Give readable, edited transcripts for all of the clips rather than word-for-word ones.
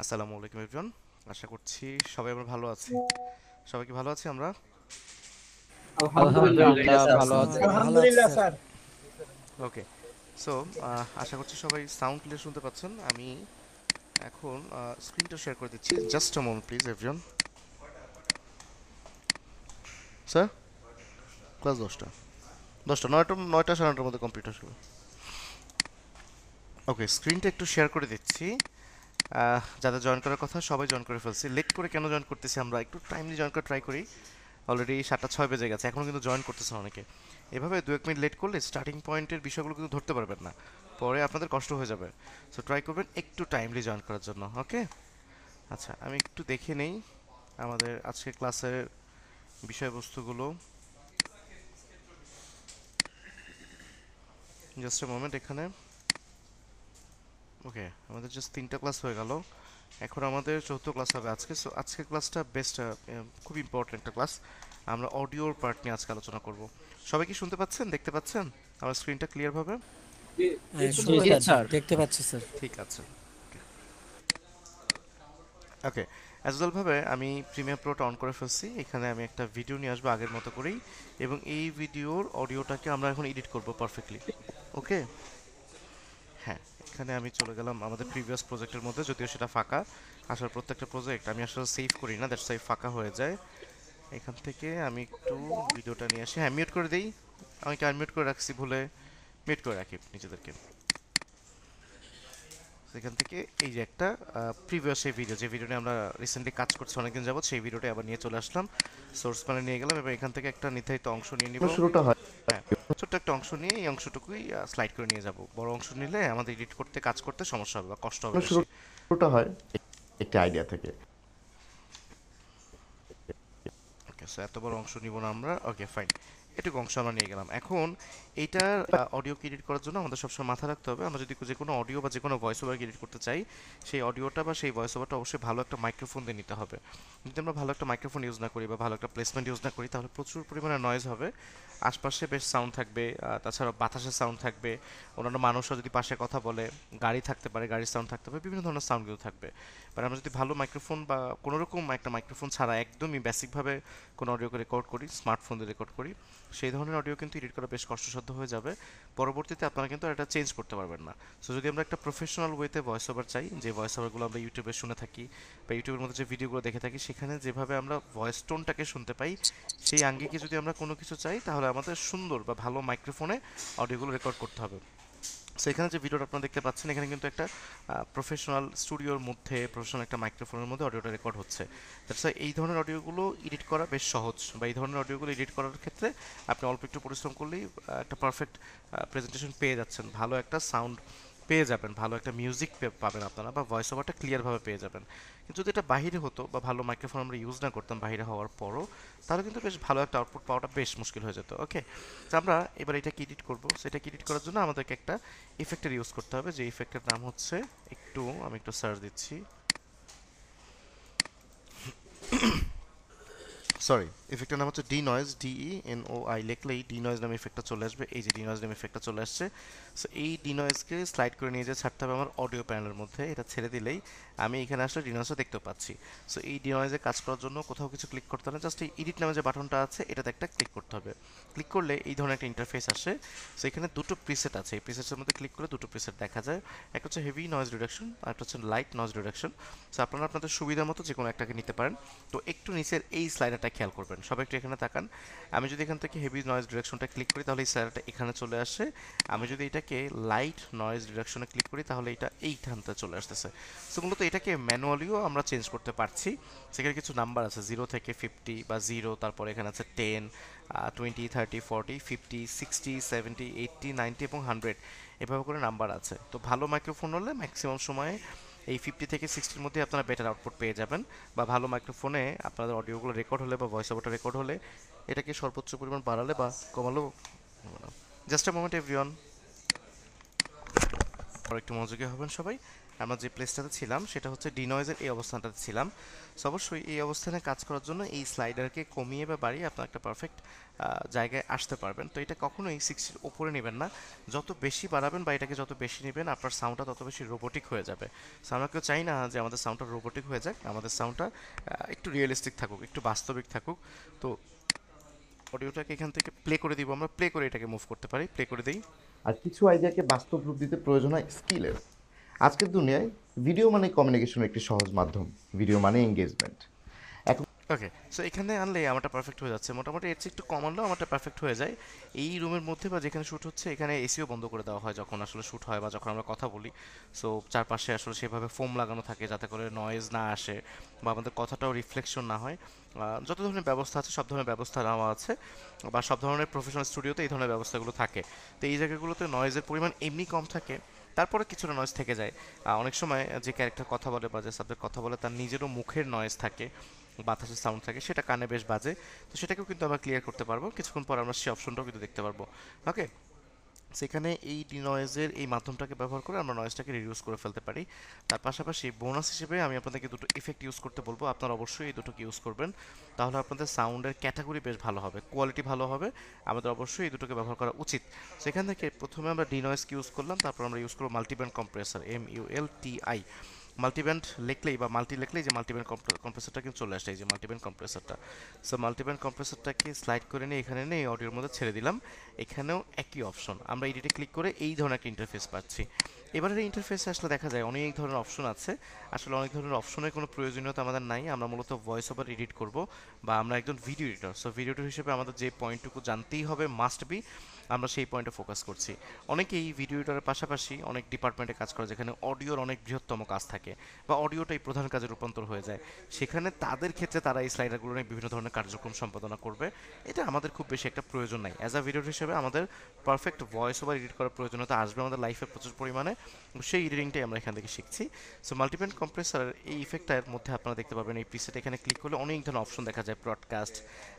আসসালামু আলাইকুম এভরিওয়ান। আশা করছি সবাই আমরা ভালো আছি। সবাই কি ভালো আছি আমরা? আলহামদুলিল্লাহ আলহামদুলিল্লাহ ভালো স্যার, আছি। ভালো আছি আলহামদুলিল্লাহ স্যার। স্যার। ওকে। সো আশা করছি সবাই সাউন্ড ক্লিয়ার শুনতে পাচ্ছেন। আমি এখন স্ক্রিনটা শেয়ার করে দিচ্ছি। Just a moment please everyone. Sir, class 10টা 9টা 9টা 9:30 মধ্যে কমপ্লিট আসবে। ওকে, স্ক্রিনটা একটু শেয়ার করে দিচ্ছি। যাদের জয়েন করার কথা সবাই জয়েন করে ফেলছি। লেট করে কেন জয়েন করতেছি আমরা? একটু টাইমলি জয়েন করা ট্রাই করি। অলরেডি 7টা 6 বেজে গেছে, এখনও কিন্তু জয়েন করতেছে না অনেকে। এভাবে 2-1 মিনিট লেট করলে স্টার্টিং পয়েন্টের বিষয়গুলো কিন্তু ধরতে পারবেন না, পরে আপনাদের কষ্ট হয়ে যাবে। সো ট্রাই করবেন একটু টাইমলি জয়েন করার জন্য। ওকে, আচ্ছা আমি একটু দেখে নেই আমাদের আজকে ক্লাসের বিষয়বস্তুগুলো। জাস্ট এ মোমেন্ট এখানে। ওকে, আমাদের জাস্ট 3টা ক্লাস হয়ে গেল, এখন আমাদের চতুর্থ ক্লাস হবে আজকে। সো আজকের ক্লাসটা বেস্ট, খুব ইম্পর্টেন্ট একটা ক্লাস। আমরা অডিওর পার্ট নিয়ে আজকে আলোচনা করব। সবাই কি শুনতে পাচ্ছেন, দেখতে পাচ্ছেন আমার স্ক্রিনটা ক্লিয়ারভাবে? শুনতে জি পাচ্ছি, স্যার। দেখতে পাচ্ছি স্যার। ঠিক আছে। ওকে, অ্যাজ ওয়েলভাবে আমি প্রিমিয়ার প্রোটা অন করে ফেলছি। এখানে আমি একটা ভিডিও নিয়ে আসবো আগের মতো করেই, এবং এই ভিডিওর অডিওটাকে আমরা এখন এডিট করব পারফেক্টলি। ওকে, হ্যাঁ, এখানে আমি চলে গেলাম আমাদের প্রিভিয়াস প্রজেক্টের মধ্যে, যদিও সেটা ফাঁকা। আসলে প্রত্যেকটা প্রজেক্ট আমি আসলে সেভ করি না, দ্যাটস ওয়াই ফাঁকা হয়ে যায়। এখান থেকে আমি একটু ভিডিওটা নিয়ে আসি। হ্যাঁ, মিউট করে দিই। আমি কি আনমিউট করে রাখছি ভুলে? মিউট করে রাখি নিজেদেরকে। সেখান থেকে এই যে একটা প্রিভিয়াস এই ভিডিও, যে ভিডিও নিয়ে আমরা রিসেন্টলি কাজ করছি অনেকদিন যাবত, সেই ভিডিওটা আবার নিয়ে চলে আসলাম। সোর্স প্যানেলে নিয়ে গেলাম, এবার এখান থেকে একটা নির্ধারিত অংশ নিয়ে নিব। শুরুটা হয়। হ্যাঁ, ছোট্ট একটা অংশ নিয়ে এই অংশটুকুই স্লাইড করে নিয়ে যাব। বড় অংশ নিলে আমাদের এডিট করতে কাজ করতে সমস্যা হবে বা কষ্ট হবে বেশি। শুরুটা হয় একটি আইডিয়া থেকে। ওকে, সো এত বড় অংশ নিব না আমরা। ওকে ফাইন, এটুকু অংশ আমরা নিয়ে গেলাম। এখন এইটার অডিও এডিট করার জন্য আমাদের সবসময় মাথায় রাখতে হবে, আমরা যদি যে কোনো অডিও বা যে কোনো ভয়েস ওভার এডিট করতে চাই, সেই অডিওটা বা সেই ভয়েস ওভারটা অবশ্যই ভালো একটা মাইক্রোফোন দিয়ে নিতে হবে। যদি আমরা ভালো একটা মাইক্রোফোন ইউজ না করি বা ভালো একটা প্লেসমেন্ট ইউজ না করি, তাহলে প্রচুর পরিমাণে নয়েজ হবে। আশপাশে বেশ সাউন্ড থাকবে, তাছাড়া বাতাসের সাউন্ড থাকবে, অন্যান্য মানুষও যদি পাশে কথা বলে, গাড়ি থাকতে পারে, গাড়ির সাউন্ড থাকতে পারে, বিভিন্ন ধরনের সাউন্ডগুলো থাকবে। বাট আমরা যদি ভালো মাইক্রোফোন বা কোনোরকম একটা মাইক্রোফোন ছাড়া একদমই বেসিকভাবে কোনো অডিওকে রেকর্ড করি, স্মার্টফোন দিয়ে রেকর্ড করি, সেই ধরনের অডিও কিন্তু এডিট করা বেশ কষ্টসাধ্য হয়ে যাবে। পরবর্তীতে আপনারা কিন্তু এটা চেঞ্জ করতে পারবেন না। সো যদি আমরা একটা প্রফেশনাল ওয়েতে ভয়েস ওভার চাই, যে ভয়েস ওভারগুলো আমরা ইউটিউবে শুনে থাকি বা ইউটিউবের মধ্যে যে ভিডিওগুলো দেখে থাকি, সেখানে যেভাবে আমরা ভয়েস টোনটাকে শুনতে পাই, সেই আঙ্গিকে যদি আমরা কোনো কিছু চাই, তাহলে আমাদের সুন্দর বা ভালো মাইক্রোফোনে অডিওগুলো রেকর্ড করতে হবে। সো এখানে যে ভিডিওটা আপনারা দেখতে পাচ্ছেন, এখানে কিন্তু একটা প্রফেশনাল স্টুডিওর মধ্যে প্রফেশনাল একটা মাইক্রোফোনের মধ্যে অডিওটা রেকর্ড হচ্ছে। দ্যাটস এই ধরনের অডিওগুলো এডিট করা বেশ সহজ, বা এই ধরনের অডিওগুলো এডিট করার ক্ষেত্রে আপনি অল্প একটু পরিশ্রম করলেই একটা পারফেক্ট প্রেজেন্টেশন পেয়ে যাচ্ছেন, ভালো একটা সাউন্ড পেয়ে যাবেন, ভালো একটা মিউজিক পাবেন আপনারা, বা ভয়েস ওভারটা ক্লিয়ারভাবে পেয়ে যাবেন। কিন্তু যদি এটা বাহিরে হতো বা ভালো মাইক্রোফোন আমরা ইউজ না করতাম বাহিরে হওয়ার পরও, তাহলে কিন্তু বেশ ভালো একটা আউটপুট পাওয়াটা বেশ মুশকিল হয়ে যেত। ওকে, তো আমরা এবার এটাকে এডিট করবো। সেটা এডিট করার জন্য আমাদেরকে একটা ইফেক্টের ইউজ করতে হবে, যে ইফেক্টের নাম হচ্ছে, আমি একটু সার্চ দিচ্ছি, সরি, ইফেক্টের নাম হচ্ছে ডি নয়েজ, DENOI লিখলেই ডি নয়েজ নামে ইফেক্টটা চলে আসবে। এই যে ডি নয়েজ নামে ইফেক্টটা চলে আসছে। সো এই ডি নয়েজকে স্লাইড করে নিয়ে যে ছাড়তে হবে আমার অডিও প্যানেলের মধ্যে, এটা ছেড়ে দিলেই আমি এখানে আসলে ডি নয়েজটা দেখতে পাচ্ছি। সো এই ডি নয়েজে কাজ করার জন্য কোথাও কিছু ক্লিক করতে হবে না, জাস্ট এই এডিট নামে যে বাটনটা আছে এটাতে একটা ক্লিক করতে হবে। ক্লিক করলে এই ধরনের একটা ইন্টারফেস আসে। সো এখানে দুটো প্রিসেট আছে, এই প্রিসেটের মধ্যে ক্লিক করলে দুটো প্রিসেট দেখা যায়। একটা হচ্ছে হেভি নয়েজ রিডাকশন, আর একটা হচ্ছে লাইট নয়েজ রিডাকশন। সো আপনারা আপনাদের সুবিধা মতো যে কোনো একটাকে নিতে পারেন। তো একটু নিচের এই স্লাইডারটা খেয়াল করবেন, সবাই একটু এখানে তাকান। আমি যদি এখান থেকে হেভি নয়েজ ডিরেকশনটা ক্লিক করি, তাহলে এই স্লাইডারটা এখানে চলে আসে। আমি যদি এটাকে লাইট নয়েজ ডিরেকশনে ক্লিক করি, তাহলে এটা এইখানতে চলে আসতেছে। সো মূলত এটাকে ম্যানুয়ালিও আমরা চেঞ্জ করতে পারছি। সেখানে কিছু নাম্বার আছে 0 থেকে 50, বা 0, তারপরে এখানে আছে 10, 20, 30, 40, 50, 60, 70, 80, 90 এবং 100, এভাবে করে নাম্বার আছে। তো ভালো মাইক্রোফোন হলে ম্যাক্সিমাম সময়ে এই 50 থেকে 60-র মধ্যে আপনারা বেটার আউটপুট পেয়ে যাবেন। বা ভালো মাইক্রোফোনে আপনাদের অডিওগুলো রেকর্ড হলে বা ভয়েস ওভারটা রেকর্ড হলে এটাকে সর্বোচ্চ পরিমাণ বাড়ালে বা কমালেও, জাস্ট এ মোমেন্ট এভরিওয়ান, আর একটু মনোযোগী হবেন সবাই। আমরা যে প্লেসটাতে ছিলাম সেটা হচ্ছে ডিনয়েজের এই অবস্থানটাতে ছিলাম। সো অবশ্যই এই অবস্থানে কাজ করার জন্য এই স্লাইডারকে কমিয়ে বা বাড়িয়ে আপনার একটা পারফেক্ট জায়গায় আসতে পারবেন। তো এটা কখনোই 60-র উপরে নেবেন না। যত বেশি বাড়াবেন বা এটাকে যত বেশি নেবেন আপনার সাউন্ডটা তত বেশি রোবোটিক হয়ে যাবে। সো আমরা কেউ চাই না যে আমাদের সাউন্ডটা রোবোটিক হয়ে যাক, আমাদের সাউন্ডটা একটু রিয়েলিস্টিক থাকুক, একটু বাস্তবিক থাকুক। তো অডিওটাকে এখান থেকে প্লে করে দিব, আমরা প্লে করে এটাকে মুভ করতে পারি, প্লে করে দিই। আর কিছু আইডিয়াকে বাস্তব রূপ দিতে প্রয়োজন হয় স্কিলের। আজকের দুনিয়ায় ভিডিও মানে কমিউনিকেশনের একটি সহজ মাধ্যম, ভিডিও মানে এঙ্গেজমেন্ট। এখন ওকে, সো এখানে আনলে আমারটা পারফেক্ট হয়ে যাচ্ছে, মোটামুটি এর চেয়ে একটু কম আনলেও আমারটা পারফেক্ট হয়ে যায়। এই রুমের মধ্যে বা যেখানে শ্যুট হচ্ছে এখানে এসিও বন্ধ করে দেওয়া হয় যখন আসলে শ্যুট হয় বা যখন আমরা কথা বলি। সো চারপাশে আসলে সেভাবে ফোম লাগানো থাকে যাতে করে নয়েজ না আসে বা আমাদের কথাটাও রিফ্লেকশন না হয়। যত ধরনের ব্যবস্থা আছে সব ধরনের ব্যবস্থা নেওয়া আছে, বা সব ধরনের প্রফেশনাল স্টুডিওতে এই ধরনের ব্যবস্থাগুলো থাকে। তো এই জায়গাগুলোতে নয়েজের পরিমাণ এমনি কম থাকে, তারপরে কিছুটা নয়েজ থেকে যায়। অনেক সময় যে ক্যারেক্টার কথা বলে বা যে সাবজেক্ট কথা বলে তার নিজেরও মুখের নয়েজ থাকে, বাতাসের সাউন্ড থাকে, সেটা কানে বেশ বাজে। তো সেটাকেও কিন্তু আমরা ক্লিয়ার করতে পারবো, কিছুক্ষণ পর আমরা সেই অপশনটাও কিন্তু দেখতে পারবো। ওকে, সেখানে এই নয়েজের এই মাধ্যমটাকে ব্যবহার করে আমরা নয়েজটাকে রিডিউস করে ফেলতে পারি। তার পাশাপাশি বোনাস হিসেবে আমি আপনাদেরকে দুটো ইফেক্ট ইউজ করতে বলবো, আপনারা অবশ্যই এই দুটোকে ইউজ করবেন। তাহলে আপনাদের সাউন্ডের ক্যাটাগরি বেশ ভালো হবে, কোয়ালিটি ভালো হবে। আমাদের অবশ্যই এই দুটোকে ব্যবহার করা উচিত। সেখান থেকে প্রথমে আমরা ডিনয়েজকে ইউজ করলাম, তারপর আমরা ইউজ করবো মাল্টিব্যান্ড কম্প্রেসার, MULTI। মাল্টিব্যান্ড লিখলেই বা মাল্টি লিখলেই যে মাল্টিব্যান্ড কম্প্রেসারটা কিন্তু চলে আসে, এই যে মাল্টিব্যান্ড কম্প্রেসারটা। সো মাল্টিব্যান্ড কম্প্রেসারটাকে স্লাইড করে নিয়ে এখানে নিয়ে অডিওর মধ্যে ছেড়ে দিলাম। এখানেও একই অপশন, আমরা এডিটে ক্লিক করে এই ধরনের একটা ইন্টারফেস পাচ্ছি। এবারের ইন্টারফেসে আসলে দেখা যায় অনেক ধরনের অপশন আছে। আসলে অনেক ধরনের অপশনের কোনো প্রয়োজনীয়তা আমাদের নাই, আমরা মূলত ভয়েস ওভার এডিট করব, বা আমরা একজন video editor. So video editor হিসেবে আমাদের যে পয়েন্টটুকু জানতেই হবে, মাস্ট বি, আমরা সেই পয়েন্টে ফোকাস করছি। অনেকেই ভিডিও এডিটরের পাশাপাশি অনেক ডিপার্টমেন্টে কাজ করে যেখানে অডিওর অনেক বৃহত্তম কাজ থাকে বা অডিওটাই প্রধান কাজে রূপান্তর হয়ে যায়। সেখানে তাদের ক্ষেত্রে তারা এই স্লাইডারগুলো নিয়ে বিভিন্ন ধরনের কার্যক্রম সম্পাদনা করবে। এটা আমাদের খুব বেশি একটা প্রয়োজন নাই। অ্যাজ আ ভিডিও হিসেবে আমাদের পারফেক্ট ভয়েস ওভার এডিট করার প্রয়োজনীয়তা আসবে আমাদের লাইফে প্রচুর পরিমাণে, সেই এডিটিংটাই আমরা এখান থেকে শিখছি। সো মাল্টিব্যান্ড কম্প্রেসারের এই ইফেক্টটার মধ্যে আপনারা দেখতে পাবেন এই প্রিসেট, এখানে ক্লিক করলে অনেক ধরনের অপশন দেখা যায়, ব্রডকাস্ট,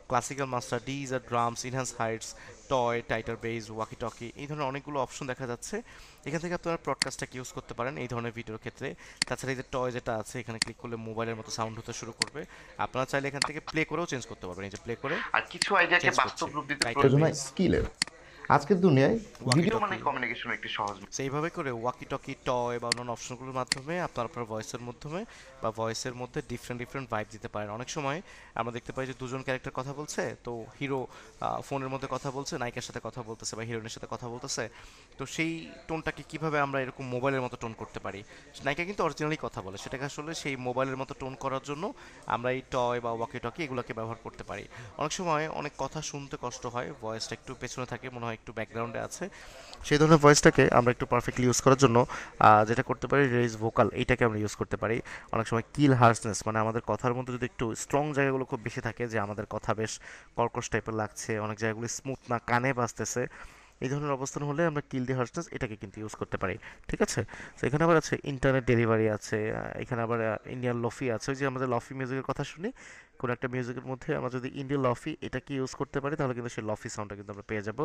ক্লাসিক্যাল মাস্টার, ডিজ আর drums, enhance heights, toy, tighter bass, walkie talkie, এই ধরনের অনেকগুলো অপশন দেখা যাচ্ছে। এখান থেকে আপনারা ব্রডকাস্টটাকে ইউজ করতে পারেন এই ধরনের ভিডিওর ক্ষেত্রে। তাছাড়া এই যে টয় যেটা আছে এখানে ক্লিক করলে মোবাইলের মতো সাউন্ড হতে শুরু করবে। আপনারা চাইলে এখান থেকে প্লে করেও চেঞ্জ করতে পারবেন, এই যে প্লে করে আর কিছু আইডিয়াকে চেঞ্জ বাস্তব করছি, রূপ দিতে টাইটার প্রয়োজন হয় বেজ, স্কিলের। আজকের দুনিয়ায় ওয়াকি ভিডিও মানে টকি। কমিউনিকেশনের একটি সহজ। সেইভাবে করে ওয়াকি টকি, টয় বা অন্যান্য অপশনগুলোর মাধ্যমে আপনার আপনার ভয়েসের মাধ্যমে বা ভয়েসের মধ্যে ডিফারেন্ট ডিফারেন্ট ভাইব দিতে পারেন। অনেক সময় আমরা দেখতে পাই যে দুজন ক্যারেক্টার কথা বলছে, তো হিরো ফোনের মধ্যে কথা বলছে, নায়িকার সাথে কথা বলতেছে বা হিরোইনের সাথে কথা বলতেছে। তো সেই টোনটাকে কিভাবে আমরা এরকম মোবাইলের মতো টোন করতে পারি, নায়িকা কিন্তু অরিজিনালি কথা বলে, সেটাকে আসলে সেই মোবাইলের মতো টোন করার জন্য আমরা এই টয় বা ওয়াকি টকি এগুলোকে ব্যবহার করতে পারি। অনেক সময় অনেক কথা শুনতে কষ্ট হয়, ভয়েসটা একটু পেছনে থাকে, মনে হয় একটু ব্যাকগ্রাউন্ডে আছে, সেই ধরনের ভয়েসটাকে আমরা একটু পারফেক্টলি ইউজ করার জন্য যেটা করতে পারি, রেজ ভোকাল, এইটাকে আমরা ইউজ করতে পারি। অনেক সময় কিল হার্সনেস, মানে আমাদের কথার মধ্যে যদি একটু স্ট্রং জায়গাগুলো খুব বেশি থাকে, যে আমাদের কথা বেশ কর্কশ টাইপের লাগছে, অনেক জায়গাগুলো স্মুথ না, কানে বাজতেছে, এই ধরনের অবস্থান হলে আমরা কিল দি হার্সনেস এটাকে কিন্তু ইউজ করতে পারি। ঠিক আছে, তো এখানে আবার আছে ইন্টারনেট ডেলিভারি আছে, এখানে আবার ইন্ডিয়ান লফি আছে, ওই যে আমাদের লফি মিউজিকের কথা শুনি, কোনো একটা মিউজিকের মধ্যে আমরা যদি ইন্ডিয়ান লফি এটাকে ইউজ করতে পারি তাহলে কিন্তু সেই লফি সাউন্ডটা কিন্তু আমরা পেয়ে যাবো।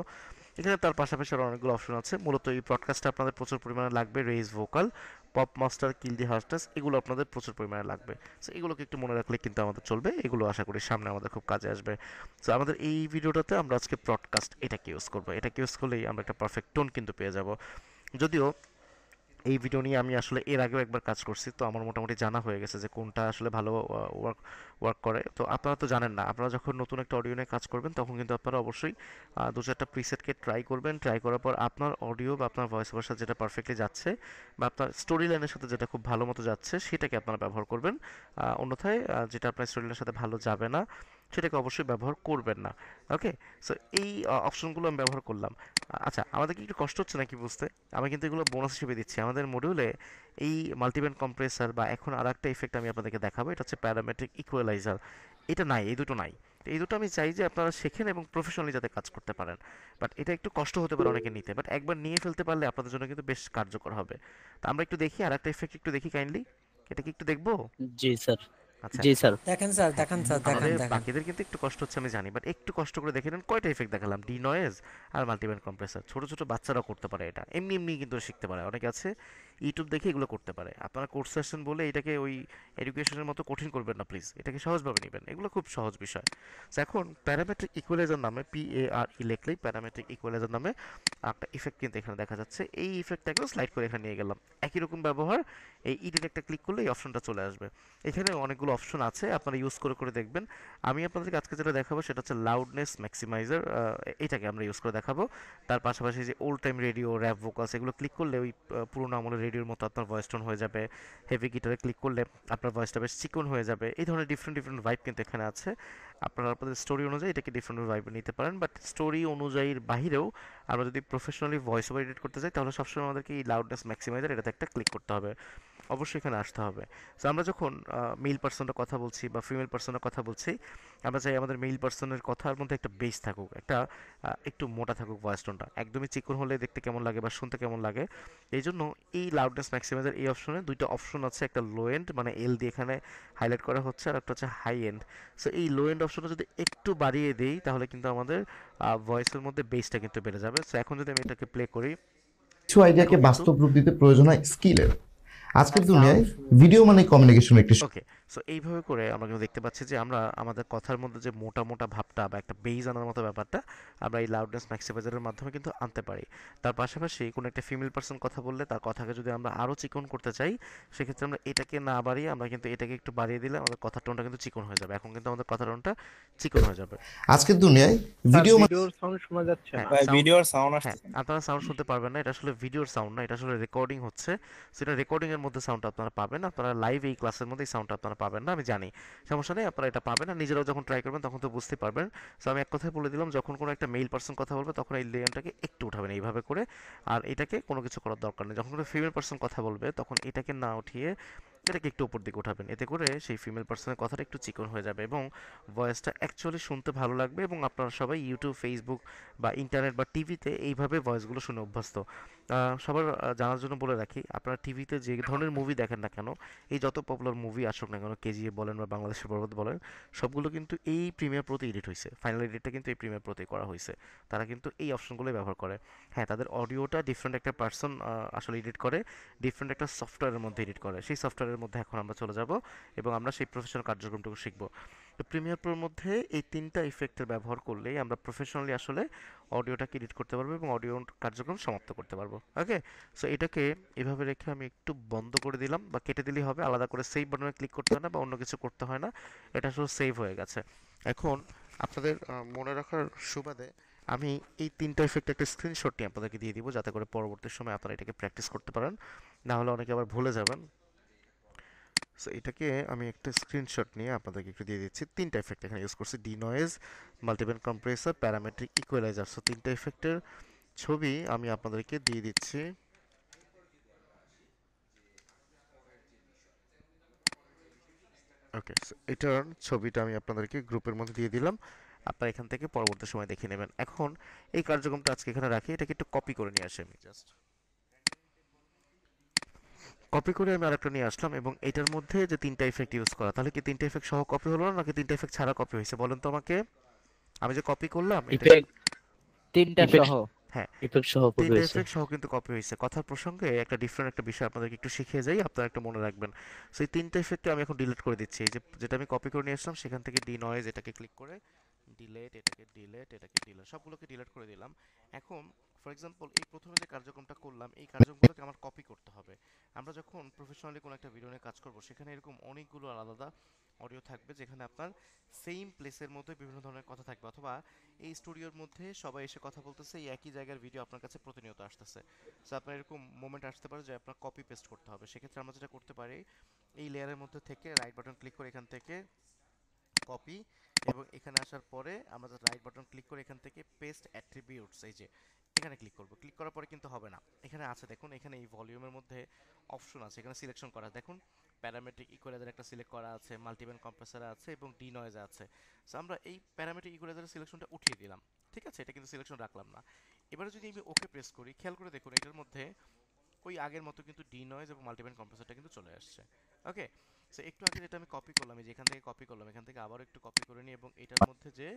এখানে তার পাশাপাশি আরও অনেকগুলো অপশন আছে। মূলত এই পডকাস্টটা আপনাদের প্রচুর পরিমাণে লাগবে, রেইজ ভোকাল, পপ মাস্টার, কিল দি হার্সটাস, এগুলো আপনাদের প্রচুর পরিমাণে লাগবে। সো এগুলোকে একটু মনে রাখলে কিন্তু আমাদের চলবে, এগুলো আশা করি সামনে আমাদের খুব কাজে আসবে। সো আমাদের এই ভিডিওটাতে আমরা আজকে প্রডকাস্ট এটাকে ইউজ করবো, এটাকে ইউজ করলেই আমরা একটা পারফেক্ট টোন কিন্তু পেয়ে যাব। যদিও এই ভিডিও নিয়ে আমি আসলে এর আগেও একবার কাজ করছি, তো আমার মোটামুটি জানা হয়ে গেছে যে কোনটা আসলে ভালো ওয়ার্ক ওয়ার্ক করে। তো আপনারা তো জানেন না, আপনারা যখন নতুন একটা অডিও নিয়ে কাজ করবেন তখন কিন্তু আপনারা অবশ্যই দু চারটা প্রিসেটকে ট্রাই করবেন, ট্রাই করার পর আপনার অডিও বা আপনার ভয়েস ওভার সাথে যেটা পারফেক্টলি যাচ্ছে বা আপনার স্টোরি লাইনের সাথে যেটা খুব ভালো মতো যাচ্ছে সেটাকে আপনারা ব্যবহার করবেন। অন্যথায় যেটা আপনার স্টোরি লাইনের সাথে ভালো যাবে না সেটাকে অবশ্যই ব্যবহার করবেন না। ওকে, সো এই অপশনগুলো আমি ব্যবহার করলাম। আচ্ছা, আমাদের কি একটু কষ্ট হচ্ছে নাকি বুঝতে? আমি কিন্তু এগুলো বোনাস হিসেবে দিচ্ছি। আমাদের মডিউলে এই মাল্টিব্যান্ড কম্প্রেসার বা এখন আর একটা ইফেক্ট আমি আপনাদেরকে দেখাবো, এটা হচ্ছে প্যারামেট্রিক ইকুয়ালাইজার। এটা নাই, এই দুটো নাই। তো এই দুটো আমি চাই যে আপনারা শেখেন এবং প্রফেশনালি যাতে কাজ করতে পারেন। বাট এটা একটু কষ্ট হতে পারে অনেকে নিতে, বাট একবার নিয়ে ফেলতে পারলে আপনাদের জন্য কিন্তু বেশ কার্যকর হবে। তো আমরা একটু দেখি আর একটা ইফেক্ট একটু দেখি কাইন্ডলি, এটা কি একটু দেখবো? জি স্যার। আচ্ছা, জি স্যার। দেখেন স্যার, হ্যাঁ, দেখেন স্যার, দেখেন আমাদের দেখেন। বাকিদের কিন্তু একটু কষ্ট হচ্ছে আমি জানি, বাট একটু কষ্ট করে দেখে নেন কয়টা ইফেক্ট দেখালাম। ডি নয়েজ আর মাল্টিব্যান্ড কম্প্রেসার, ছোট ছোট বাচ্চারাও করতে পারে এটা, এমনি এমনি কিন্তু শিখতে পারে, অনেকে আছে ইউটিউব দেখে এগুলো করতে পারে। আপনারা কোর্স সেশন বলে এটাকে ওই এডুকেশনের মতো কঠিন করবেন না প্লিজ, এটাকে সহজভাবে নেবেন, এগুলো খুব সহজ বিষয়। তো এখন প্যারামেট্রিক ইকুয়ালাইজার নামে, PARE লিখলেই প্যারামেট্রিক ইকুয়ালাইজার নামে একটা ইফেক্ট কিন্তু এখানে দেখা যাচ্ছে। এই ইফেক্টটাকেও স্লাইড করে এখানে নিয়ে গেলাম, একই রকম ব্যবহার। এই ইডিট একটা ক্লিক করলে এই অপশনটা চলে আসবে। এখানে অনেকগুলো অপশন আছে, আপনারা ইউজ করে করে দেখবেন। আমি আপনাদেরকে আজকে যেটা দেখাবো সেটা হচ্ছে লাউডনেস ম্যাক্সিমাইজার, এটাকে আমরা ইউজ করে দেখাবো। তার পাশাপাশি যে old time radio, rap vocals, এগুলো ক্লিক করলে ওই পুরোনো আমলের রেডিওর মতো আপনার ভয়েস টোন হয়ে যাবে। হেভি গিটারে ক্লিক করলে আপনার ভয়েসটা বেশ চিকন হয়ে যাবে। এই ধরনের ডিফারেন্ট ডিফারেন্ট ভাইব কিন্তু এখানে আছে। আপনারা আপনাদের স্টোরি অনুযায়ী এটাকে ডিফারেন্ট ভাইব নিতে পারেন, বাট স্টোরি অনুযায়ীর বাহিরেও আমরা যদি প্রফেশনালি ভয়েস ওভার এডিট করতে চাই তাহলে সবসময় আমাদেরকে এই লাউডনেস ম্যাক্সিমাইজার এটাতে একটা ক্লিক করতে হবে, অবশ্যই এখানে আসতে হবে। সো আমরা যখন মেল পার্সনের কথা বলছি বা ফিমেল পার্সনের কথা বলছি, আমরা চাই আমাদের মেল পার্সনের কথার মধ্যে একটা বেস থাকুক, একটা একটু মোটা থাকুক ভয়েস টোনটা, একদমই চিকন হলে দেখতে কেমন লাগে বা শুনতে কেমন লাগে। এই জন্য এই লাউডনেস ম্যাক্সিমাইজার এই অপশনে দুইটা অপশন আছে, একটা লো এন্ড মানে এল দিয়ে এখানে হাইলাইট করা হচ্ছে, আর একটা হচ্ছে হাই এন্ড। সো এই লো এন্ড অপশনটা যদি একটু বাড়িয়ে দিই তাহলে কিন্তু আমাদের ভয়েসের মধ্যে বেসটা কিন্তু বেড়ে যাবে। সো এখন যদি আমি এটাকে প্লে করি, কিছু আইডিয়াকে এখন কিন্তু বাস্তব রূপ দিতে প্রয়োজন হয় স্কিলের। আজকের দুনিয়ায় সাউন্ড ভিডিও মানে কমিউনিকেশন একটি ওকে। সো এইভাবে করে আমরা কিন্তু দেখতে পাচ্ছি যে আমরা আমাদের কথার মধ্যে যে মোটা মোটা ভাবটা বা একটা বেইজ আনার মতো ব্যাপারটা আমরা এই লাউডনেস ম্যাক্সিমাইজারের মাধ্যমে কিন্তু আনতে পারি। তার পাশাপাশি কোনো একটা ফিমেল পার্সন কথা বললে তার কথাকে যদি আমরা আরও চিকন করতে চাই, সেক্ষেত্রে আমরা এটাকে না বাড়িয়ে আমরা কিন্তু এটাকে একটু বাড়িয়ে দিলে আমাদের কথার টোনটা কিন্তু চিকন হয়ে যাবে। এখন কিন্তু আমাদের কথার টোনটা চিকন হয়ে যাবে। আজকের দুনিয়ায় স্যার ভিডিও ভিডিওর সাউন্ড শোনা যাচ্ছে হ্যাঁ না। ভাই সাউন্ড, ভিডিওর সাউন্ড হ্যাঁ আসতেছে না। আপনারা সাউন্ড শুনতে পারবেন না, এটা আসলে ভিডিওর সাউন্ড না, এটা আসলে রেকর্ডিং হচ্ছে। সেটা রেকর্ডিং এর মধ্যে সাউন্ড আপনারা পাবেন, আপনারা লাইভ এই ক্লাসের মধ্যে এই সাউন্ড আপনারা পাবেন না, আমি জানি, সমস্যা নেই, আপনারা এটা পাবেন না, নিজেরাও যখন ট্রাই করবেন তখন তো বুঝতে পারবেন। সো আমি এক কথায় বলে দিলাম, যখন কোনো একটা মেল পার্সন কথা বলবে তখন এই লেনটাকে একটু উঠাবেন এইভাবে করে, আর এটাকে কোনো কিছু করার দরকার নেই। যখন কোনো ফিমেল পার্সন কথা বলবে তখন এটাকে না উঠিয়ে এটাকে একটু উপর দিকে উঠাবেন, এতে করে সেই ফিমেল পার্সনের কথাটা একটু চিকন হয়ে যাবে এবং ভয়েসটা অ্যাকচুয়ালি শুনতে ভালো লাগবে। এবং আপনারা সবাই ইউটিউব, ফেসবুক বা ইন্টারনেট বা টিভিতে এইভাবে ভয়েসগুলো শুনে অভ্যস্ত। সবার জানার জন্য বলে রাখি, আপনারা টিভিতে যে ধরনের মুভি দেখেন না কেন, এই যত পপুলার মুভি আসুক না কেন, কেজিএফ বলেন বা বাংলাদেশের বরবাদ বলেন, সবগুলো কিন্তু এই প্রিমিয়ার প্রতি এডিট হয়েছে, ফাইনাল এডিটটা কিন্তু এই প্রিমিয়ার প্রতি করা হয়েছে। তারা কিন্তু এই অপশনগুলোই ব্যবহার করে। হ্যাঁ, তাদের অডিওটা ডিফারেন্ট একটা পার্সন আসলে এডিট করে, ডিফারেন্ট একটা সফটওয়্যারের মধ্যে এডিট করে, সেই সফটওয়্যারের মধ্যে এখন আমরা চলে যাব এবং আমরা সেই প্রফেশনাল কার্যক্রমটুকু শিখবো। তো প্রিমিয়ার প্রোর মধ্যে এই তিনটা ইফেক্টের ব্যবহার করলেই আমরা প্রফেশনালি আসলে অডিওটাকে এডিট করতে পারবো এবং অডিও কার্যক্রম সমাপ্ত করতে পারবো। ওকে। সো এটাকে এভাবে রেখে আমি একটু বন্ধ করে দিলাম, বা কেটে দিলেই হবে, আলাদা করে সেভ বাটনে ক্লিক করতে হয় না বা অন্য কিছু করতে হয় না, এটা আসলে সেভ হয়ে গেছে। এখন আপনাদের মনে রাখার সুবাদে আমি এই তিনটা ইফেক্ট একটা স্ক্রিনশট নিয়ে আপনাদেরকে দিয়ে দিব, যাতে করে পরবর্তী সময় আপনারা এটাকে প্র্যাকটিস করতে পারেন, না হলে অনেকে আবার ভুলে যাবেন। সো এটাকে আমি একটা স্ক্রিনশট নিয়ে আপনাদেরকে একটু দিয়ে দিচ্ছি। তিনটা ইফেক্ট এখানে ইউজ করছি, denoise, multiband compressor, parametric equalizer. So তিনটা ইফেক্টের ছবি আমি আপনাদেরকে দিয়ে দিচ্ছি। ওকে, সো এটার ছবিটা আমি আপনাদেরকে গ্রুপের মধ্যে দিয়ে দিলাম, আপনারা এখান থেকে পরবর্তী সময় দেখে নেবেন। এখন এই কার্যক্রমটা আজকে এখানে রাখি, এটাকে একটু কপি করে নিয়ে আসি, আমি জাস্ট কপি করে আমি আরেকটা নিয়ে আসলাম এবং এটার মধ্যে যে তিনটা ইফেক্ট ইউজ করা, তাহলে কি তিনটা ইফেক্ট সহ কপি হলো না নাকি তিনটা ইফেক্ট ছাড়া কপি হয়েছে বলেন তো আমাকে। আমি যে কপি করলাম এটা, ইফেক্ট তিনটা ইফেক্ট সহ, হ্যাঁ ইফেক্ট সহ কপি তিনটা হয়েছে। ইফেক্ট সহ কিন্তু কপি হয়েছে। কথার প্রসঙ্গে একটা ডিফারেন্ট একটা বিষয় আপনাদেরকে একটু শিখিয়ে যাই, আপনারা একটু মনে রাখবেন। সো এই তিনটা ইফেক্টকে আমি এখন ডিলিট করে দিচ্ছি। এই যে যেটা আমি কপি করে নিয়ে আসলাম সেখান থেকে ডি নয়েজ এটাকে ক্লিক করে ডিলেট, এটাকে ডিলেট, এটাকে ডিলেট, সবগুলোকে ডিলিট করে দিলাম। এখন ফর এক্সাম্পল এই প্রথমে যে কার্যক্রমটা করলাম এই কার্যক্রমগুলোকে আমার কপি করতে হবে। আমরা যখন প্রফেশনালি কোনো একটা ভিডিও নিয়ে কাজ করব সেখানে এরকম অনেকগুলো আলাদা অডিও থাকবে, যেখানে আপনার সেম প্লেসের মধ্যে বিভিন্ন ধরনের কথা থাকবে, অথবা এই স্টুডিওর মধ্যে সবাই এসে কথা বলতেছে, এই একই জায়গার ভিডিও আপনার কাছে প্রতিনিয়ত আসতেছে। সো আপনার এরকম মোমেন্ট আসতে পারে যে আপনার কপি পেস্ট করতে হবে। সেক্ষেত্রে আমরা যেটা করতে পারি, এই লেয়ারের মধ্যে থেকে রাইট বাটন ক্লিক করে এখান থেকে কপি, এবং এখানে আসার পরে আমরা রাইট বাটন ক্লিক করে এখান থেকে পেস্ট অ্যাট্রিবিউটস, এই যে এখানে ক্লিক করব। ক্লিক করার পরে কিন্তু হবে না, এখানে আছে দেখুন, এখানে এই ভলিউমের মধ্যে অপশন আছে, এখানে সিলেকশন করা দেখুন, প্যারামেট্রিক ইকুয়ালাইজার একটা সিলেক্ট করা আছে, মাল্টিব্যান্ড কম্প্রেসর আছে এবং ডি নয়েজ আছে। সো আমরা এই প্যারামেট্রিক ইকুয়ালাইজারের সিলেকশনটা উঠিয়ে দিলাম, ঠিক আছে, এটা কিন্তু সিলেকশন রাখলাম না। এবারে যদি আমি ওকে প্রেস করি, খেয়াল করে দেখুন এটার মধ্যে ওই আগের মতো কিন্তু ডি নয়েজ এবং মাল্টিব্যান্ড কম্প্রেসরটা কিন্তু চলে আসছে। ওকে। সো একটু আগে যেটা আমি কপি করলাম, এই যে এখান থেকে কপি করলাম, এখান থেকে আবারও একটু কপি করে নিই এবং এটার মধ্যে যে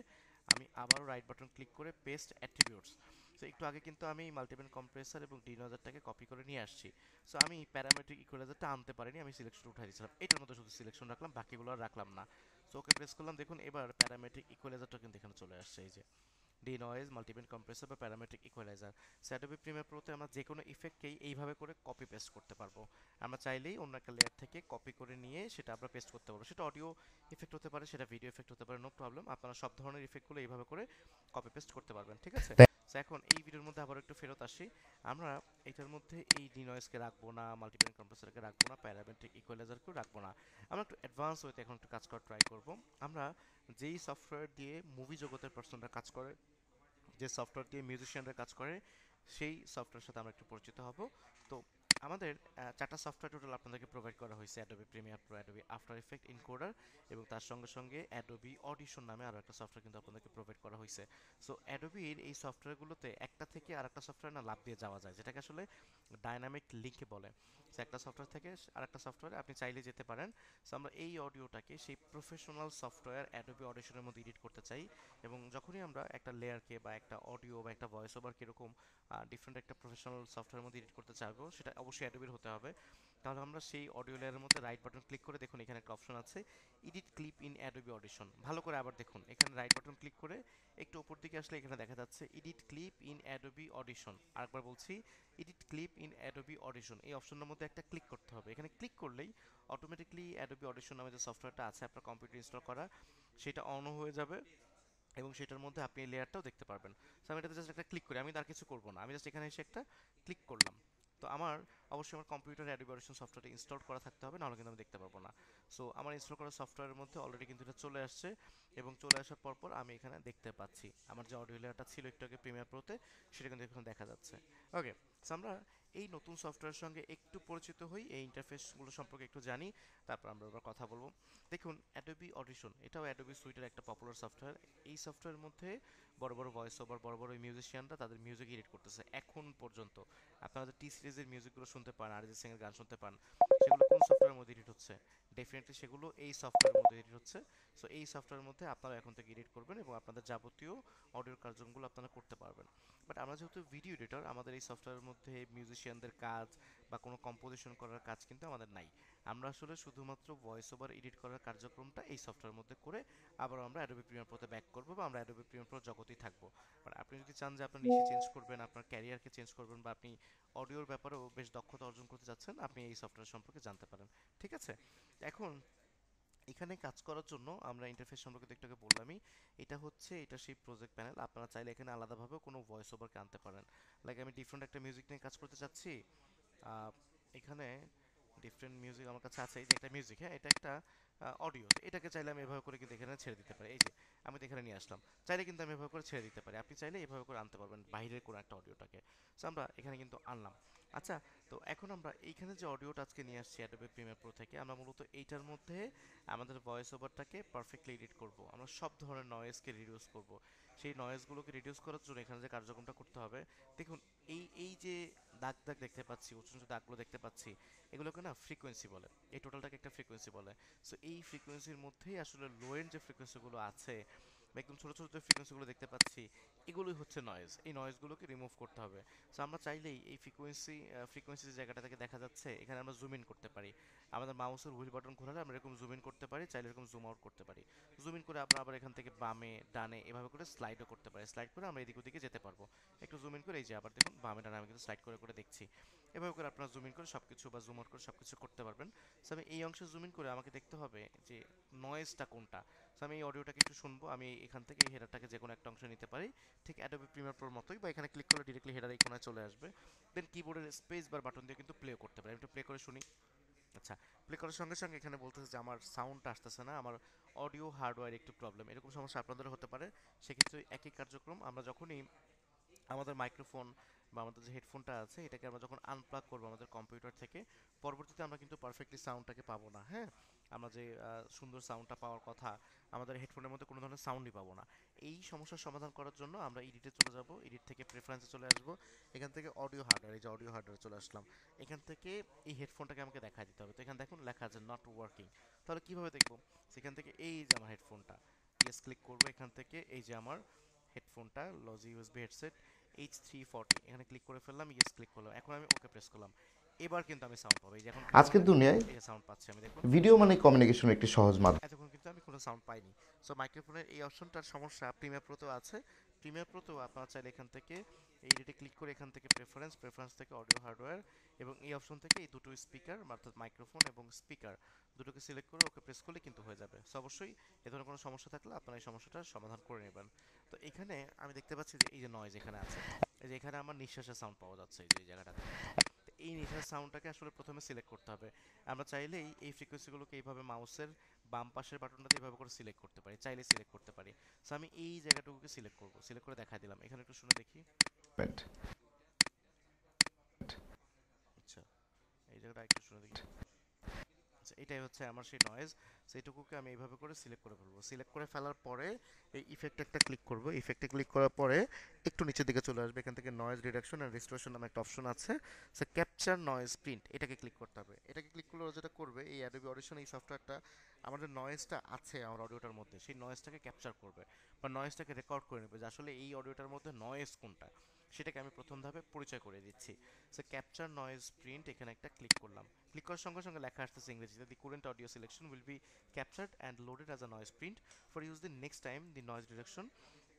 আমি আবারও রাইট বাটন ক্লিক করে পেস্ট অ্যাট্রিবিউটস। সো একটু আগে কিন্তু আমি মাল্টিব্যান্ড কম্প্রেসর এবং ডিনোজারটাকে কপি করে নিয়ে আসছি। সো আমি প্যারামেট্রিক ইকুয়ালাইজারটা আনতে পারিনি, আমি সিলেকশন উঠাই দিয়েছিলাম, এটার মধ্যে শুধু সিলেকশন রাখলাম, বাকিগুলো আর রাখলাম না। সো ওকে প্রেস করলাম, দেখুন এবার প্যারামেট্রিক ইকুয়ালাইজারটা কিন্তু এখানে চলে আসছে, এই যে ডিনয়েজ মাল্টিব্যান্ড কম্প্রেসর বা প্যারামেট্রিক ইকুয়ালাইজার। অ্যাডোবি প্রিমিয়ার প্রোতে আমরা যে কোনো ইফেক্টকেই এইভাবে করে কপি পেস্ট করতে পারবো। আমরা চাইলেই অন্য একটা লেয়ার থেকে কপি করে নিয়ে সেটা আমরা পেস্ট করতে পারবো, সেটা অডিও ইফেক্ট হতে পারে, সেটা ভিডিও ইফেক্ট হতে পারে, নো প্রবলেম। আপনারা সব ধরনের ইফেক্টগুলো এইভাবে করে কপি পেস্ট করতে পারবেন, ঠিক আছে। সো এখন এই ভিডিওর মধ্যে আবার একটু ফেরত আসি। আমরা এটার মধ্যে এই ডিনয়েজকে রাখবো না, মাল্টিব্যান্ড কম্প্রেসরকে রাখবো না, প্যারামেট্রিক ইকুয়ালাইজারকেও রাখবো না। আমরা একটু অ্যাডভান্স ওয়েতে এখন একটু কাজ করার ট্রাই করবো। আমরা যেই সফটওয়্যার দিয়ে মুভি জগতের পার্সনরা কাজ করে, যে সফটওয়্যার দিয়ে মিউজিশিয়ানরা কাজ করে, সেই সফটওয়্যারের সাথে আমরা একটু পরিচিত হব। তো আমাদের চারটা সফটওয়্যার টোটাল আপনাদেরকে প্রোভাইড করা হয়েছে: Adobe Premiere Pro, Adobe after effect encoder, এবং তার সঙ্গে সঙ্গে অ্যাডোবি অডিশন নামে আরও একটা সফটওয়্যার কিন্তু আপনাদেরকে প্রোভাইড করা হয়েছে। সো অ্যাডোবির এই সফটওয়্যারগুলোতে একটা থেকে আরেকটা সফটওয়্যার না লাভ দিয়ে যাওয়া যায়, যেটাকে আসলে ডাইনামিক লিঙ্কে বলে। সো একটা সফটওয়্যার থেকে আরেকটা সফটওয়্যারে আপনি চাইলে যেতে পারেন। সো আমরা এই অডিওটাকে সেই প্রফেশনাল সফটওয়্যার অ্যাডোবি অডিশনের মধ্যে এডিট করতে চাই, এবং যখনই আমরা একটা লেয়ারকে বা একটা অডিও বা একটা ভয়েস ওভার কীরকম ডিফারেন্ট একটা প্রফেশনাল সফটওয়্যারের মধ্যে এডিট করতে চাইবো, সেটা অবশ্যই অ্যাডোবির হতে হবে। তাহলে আমরা সেই অডিও লেয়ারের মধ্যে রাইট বাটন ক্লিক করে, দেখুন এখানে একটা অপশন আছে edit clip in Adobe audition. ভালো করে আবার দেখুন, এখানে রাইট বাটন ক্লিক করে একটু উপর দিকে আসলে এখানে দেখা যাচ্ছে edit clip in Adobe audition. আরেকবার বলছি, edit clip in Adobe audition, এই অপশনের মধ্যে একটা ক্লিক করতে হবে। এখানে ক্লিক করলেই অটোমেটিকলি অ্যাডোবি অডিশন নামে যে সফটওয়্যারটা আছে আপনার কম্পিউটার ইনস্টল করা, সেটা অন হয়ে যাবে এবং সেটার মধ্যে আপনি এই লেয়ারটাও দেখতে পারবেন। সো আমি এটাতে জাস্ট একটা ক্লিক করি, আমি তার কিছু করবো না, আমি জাস্ট এখানে এসে একটা ক্লিক করলাম। তো আমার অবশ্যই আমার কম্পিউটারে অ্যাডোবি অডিশন সফটওয়্যারটা ইনস্টল করা থাকতে হবে, নাহলে কিন্তু আমি দেখতে পারবো না। সো আমার ইনস্টল করা সফটওয়্যারের মধ্যে অলরেডি কিন্তু এটা চলে আসছে, এবং চলে আসার পর আমি এখানে দেখতে পাচ্ছি আমার যে অডিও লেয়ারটা ছিল একটু আগে প্রিমিয়ার প্রোতে, সেটা কিন্তু এখানে দেখা যাচ্ছে। ওকে, সো আমরা এই নতুন সফটওয়্যারের সঙ্গে একটু পরিচিত হই, এই ইন্টারফেসগুলো সম্পর্কে একটু জানি, তারপর আমরা আবার কথা বলবো। দেখুন অ্যাডোবি অডিশন এটাও অ্যাডোবি সুইটের একটা পপুলার সফটওয়্যার। এই সফটওয়্যারের মধ্যে বড় বড় ভয়েস ওভার, বড় বড় মিউজিশিয়ানরা তাদের মিউজিক এডিট করতেছে এখন পর্যন্ত। আপনারা যে টি সিরিজের মিউজিকগুলো শুনতে পান, অরিজিৎ সিং এর গান শুনতে পান, সেগুলো কোন সফটওয়্যারের মধ্যে এডিট হচ্ছে? ডেফিনেটলি সেগুলো এই সফটওয়্যারের মধ্যে এডিট হচ্ছে। সো এই সফটওয়্যারের মধ্যে আপনারা এখন থেকে এডিট করবেন এবং আপনাদের যাবতীয় অডিওর কার্যক্রমগুলো আপনারা করতে পারবেন। বাট আমরা যেহেতু ভিডিও এডিটর, আমাদের এই সফটওয়্যারের মধ্যে মিউজিশিয়ানদের কাজ বা কোনো কম্পোজিশন করার কাজ কিন্তু আমাদের নাই। আমরা আসলে শুধুমাত্র ভয়েস ওভার এডিট করার কার্যক্রমটা এই সফটওয়্যারের মধ্যে করে আবার আমরা অ্যাডোবি প্রিমিয়ার প্রোতে ব্যাক করবো, বা আমরা অ্যাডোবি প্রিমিয়ার প্রো জগতেই থাকবো। বাট আপনি যদি চান যে আপনার নিশে চেঞ্জ করবেন, আপনার ক্যারিয়ারকে চেঞ্জ করবেন, বা আপনি অডিওর ব্যাপারেও বেশ দক্ষতা অর্জন করতে যাচ্ছেন, আপনি এই সফটওয়্যার সম্পর্কে জানতে পারেন, ঠিক আছে। এখন এখানে কাজ করার জন্য আমরা ইন্টারফেস সম্পর্কে তো একটু আগে বললামই। এটা সেই প্রজেক্ট প্যানেল। আপনারা চাইলে এখানে আলাদাভাবেও কোনো ভয়েস ওভারকে আনতে পারেন। লাইক আমি ডিফারেন্ট একটা মিউজিক নিয়ে কাজ করতে চাচ্ছি, এখানে ডিফারেন্ট মিউজিক আমার কাছে আছে। এই যে একটা মিউজিক, হ্যাঁ এটা একটা অডিও, এটাকে চাইলে আমি এভাবে করে কিন্তু এখানে ছেড়ে দিতে পারি। এই যে আমি তো এখানে নিয়ে আসলাম, চাইলে কিন্তু আমি এভাবে করে ছেড়ে দিতে পারি। আপনি চাইলে এভাবে করে আনতে পারবেন বাইরের কোনো একটা অডিওটাকে। সো আমরা এখানে কিন্তু আনলাম। আচ্ছা, তো এখন আমরা এইখানে যে অডিওটা আজকে নিয়ে আসছি অ্যাডোবি প্রিমিয়ার প্রো থেকে, আমরা মূলত এইটার মধ্যে আমাদের ভয়েস ওভারটাকে পারফেক্টলি এডিট করব। আমরা সব ধরনের নয়েজকে রিডিউস করব। সেই নয়েজগুলোকে রিডিউস করার জন্য এখানে যে কার্যক্রমটা করতে হবে, দেখুন এই এই যে দাগ দাগ দেখতে পাচ্ছি, উঁচু উঁচু দাগগুলো দেখতে পাচ্ছি, এগুলোকে না ফ্রিকোয়েন্সি বলে। এই টোটালটাকে একটা ফ্রিকোয়েন্সি বলে। সো এই ফ্রিকোয়েন্সির মধ্যেই আসলে লো এন্ড যে ফ্রিকোয়েন্সিগুলো আছে, বা একদম ছোটো ছোটো যে ফ্রিকোয়েন্সিগুলো দেখতে পাচ্ছি, এগুলোই হচ্ছে নয়েজ। এই নয়েজগুলোকে রিমুভ করতে হবে। সো আমরা চাইলেই এই ফ্রিকোয়েন্সি যে জায়গাটা থেকে দেখা যাচ্ছে, এখানে আমরা জুম ইন করতে পারি। আমাদের মাউসের হুইল বাটন ঘোরালে আমরা এরকম জুম ইন করতে পারি, চাইলে এরকম জুম আউট করতে পারি। জুম ইন করে আমরা আবার এখান থেকে বামে ডানে এভাবে করে স্লাইডও করতে পারি। স্লাইড করে আমরা এদিক ওদিকে যেতে পারবো। একটু জুম ইন করে এই যে আবার দেখুন বামে ডানে আমি কিন্তু স্লাইড করে করে দেখছি। এভাবে করে আপনারা জুম ইন করে সব কিছু বা জুম আউট করে সব কিছু করতে পারবেন। সো আমি এই অংশে জুম ইন করে আমাকে দেখতে হবে যে নয়েজটা কোনটা। সো আমি এই অডিওটাকে একটু শুনবো, আমি এখান থেকে এই হেডারটাকে যে কোনো একটা অংশ নিতে পারি, ঠিক অ্যাডোবি প্রিমিয়ার প্রোর মতোই, বা এখানে ক্লিক করলে ডিরেক্টলি হেডার এই কোনায় চলে আসবে। দেন কিবোর্ডের স্পেস বার বাটন দিয়ে কিন্তু প্লে করতে পারি। আমি একটু প্লে করে শুনি। আচ্ছা, প্লে করার সঙ্গে সঙ্গে এখানে বলতেছে যে আমার সাউন্ডটা আসতেছে না, আমার অডিও হার্ডওয়্যার একটু প্রবলেম, এরকম সমস্যা আপনাদেরও হতে পারে। সেক্ষেত্রে একই কার্যক্রম আমরা যখনই আমাদের মাইক্রোফোন বা আমাদের যে হেডফোনটা আছে, এটাকে আমরা যখন আনপ্লাগ করবো আমাদের কম্পিউটার থেকে, পরবর্তীতে আমরা কিন্তু পারফেক্টলি সাউন্ডটাকে পাবো না। হ্যাঁ, আমরা যে সুন্দর সাউন্ডটা পাওয়ার কথা, আমাদের হেডফোনের মধ্যে কোনো ধরনের সাউন্ডই পাবো না। এই সমস্যার সমাধান করার জন্য আমরা এডিটে চলে যাব, এডিট থেকে প্রেফারেন্সে চলে আসবো। এখান থেকে অডিও হার্ডওয়্যার, এই যে অডিও হার্ডওয়্যার চলে আসলাম। এখান থেকে এই হেডফোনটাকে আমাকে দেখা দিতে হবে। তো এখানে দেখুন লেখা আছে নট ওয়ার্কিং, তাহলে কিভাবে দেখবো? সেখান থেকে এই যে আমার হেডফোনটা, ইয়েস ক্লিক করবো, এখান থেকে এই যে আমার হেডফোনটা লজি ইউএসবি হেডসেট H340, এখানে ক্লিক করে ফেললাম, ইয়েস ক্লিক করলাম, এখন আমি ওকে প্রেস করলাম, এবার কিন্তু আমি সাউন্ড পাবো। এই যে এখন কিন্তু আজকের দুনিয়ায় এই যে সাউন্ড পাচ্ছি আমি, দেখুন ভিডিও মানে কমিউনিকেশনের একটি সহজ মাধ্যম। এতক্ষণ কিন্তু আমি কোনো সাউন্ড পাইনি। সো মাইক্রোফোনের এই অপশনটার সমস্যা প্রিমিয়ার প্রোতেও আছে। প্রিমিয়ার প্রোতেও আপনারা চাইলে এখান থেকে এই রেটে ক্লিক করে এখান থেকে প্রেফারেন্স থেকে অডিও হার্ডওয়্যার এবং এই অপশন থেকে এই দুটো স্পিকার অর্থাৎ মাইক্রোফোন এবং স্পিকার দুটোকে সিলেক্ট করে ওকে প্রেস করলে কিন্তু হয়ে যাবে। সো অবশ্যই এ ধরনের কোনো সমস্যা থাকলে আপনারা এই সমস্যাটার সমাধান করে নেবেন। তো এখানে আমি দেখতে পাচ্ছি যে এই যে নয়েজ এখানে আছে, এই যে এখানে আমার নিঃশ্বাসের সাউন্ড পাওয়া যাচ্ছে এই যে জায়গাটাতে। তো এই নিঃশ্বাসের সাউন্ডটাকে আসলে প্রথমে সিলেক্ট করতে হবে। আমরা চাইলেই এই ফ্রিকোয়েন্সিগুলোকে এইভাবে মাউসের বাম পাশের বাটনটাতে এইভাবে করে সিলেক্ট করতে পারি, চাইলে সিলেক্ট করতে পারি। সো আমি এই জায়গাটুকুকে সিলেক্ট করব, সিলেক্ট করে দেখাই দিলাম, এখানে একটু শুনে দেখি। আচ্ছা, এই জায়গাটা একটু শুনে দেখি। আচ্ছা, এটাই হচ্ছে আমার সেই নয়েজ। সেইটুকুকে আমি এইভাবে করে সিলেক্ট করে ফেলবো। সিলেক্ট করে ফেলার পরে এই ইফেক্টে একটা ক্লিক করব, ইফেক্টে ক্লিক করার পরে একটু নিচের দিকে চলে আসবে, এখান থেকে নয়েজ রিডাকশন অ্যান্ড রেস্টোরেশন নামে একটা অপশন আছে। সে ক্যাপচার নয়েজ প্রিন্ট, এটাকে ক্লিক করতে হবে। এটাকে ক্লিক করলে ওরা যেটা করবে, এই অ্যাডোবি অডিশন এই সফটওয়্যারটা আমাদের নয়েজটা আছে আমার অডিওটার মধ্যে, সেই নয়েজটাকে ক্যাপচার করবে বা নয়েজটাকে রেকর্ড করে নেবে যে আসলে এই অডিওটার মধ্যে নয়েজ কোনটা, সেটাকে আমি প্রথম ধাপে পরিচয় করে দিচ্ছি। সো ক্যাপচার নয়েজ প্রিন্ট, এখানে একটা ক্লিক করলাম। ক্লিক করার সঙ্গে সঙ্গে লেখা আসতেছে ইংরেজিতে, the current audio selection will be captured and loaded as a noise print for use the next time the noise direction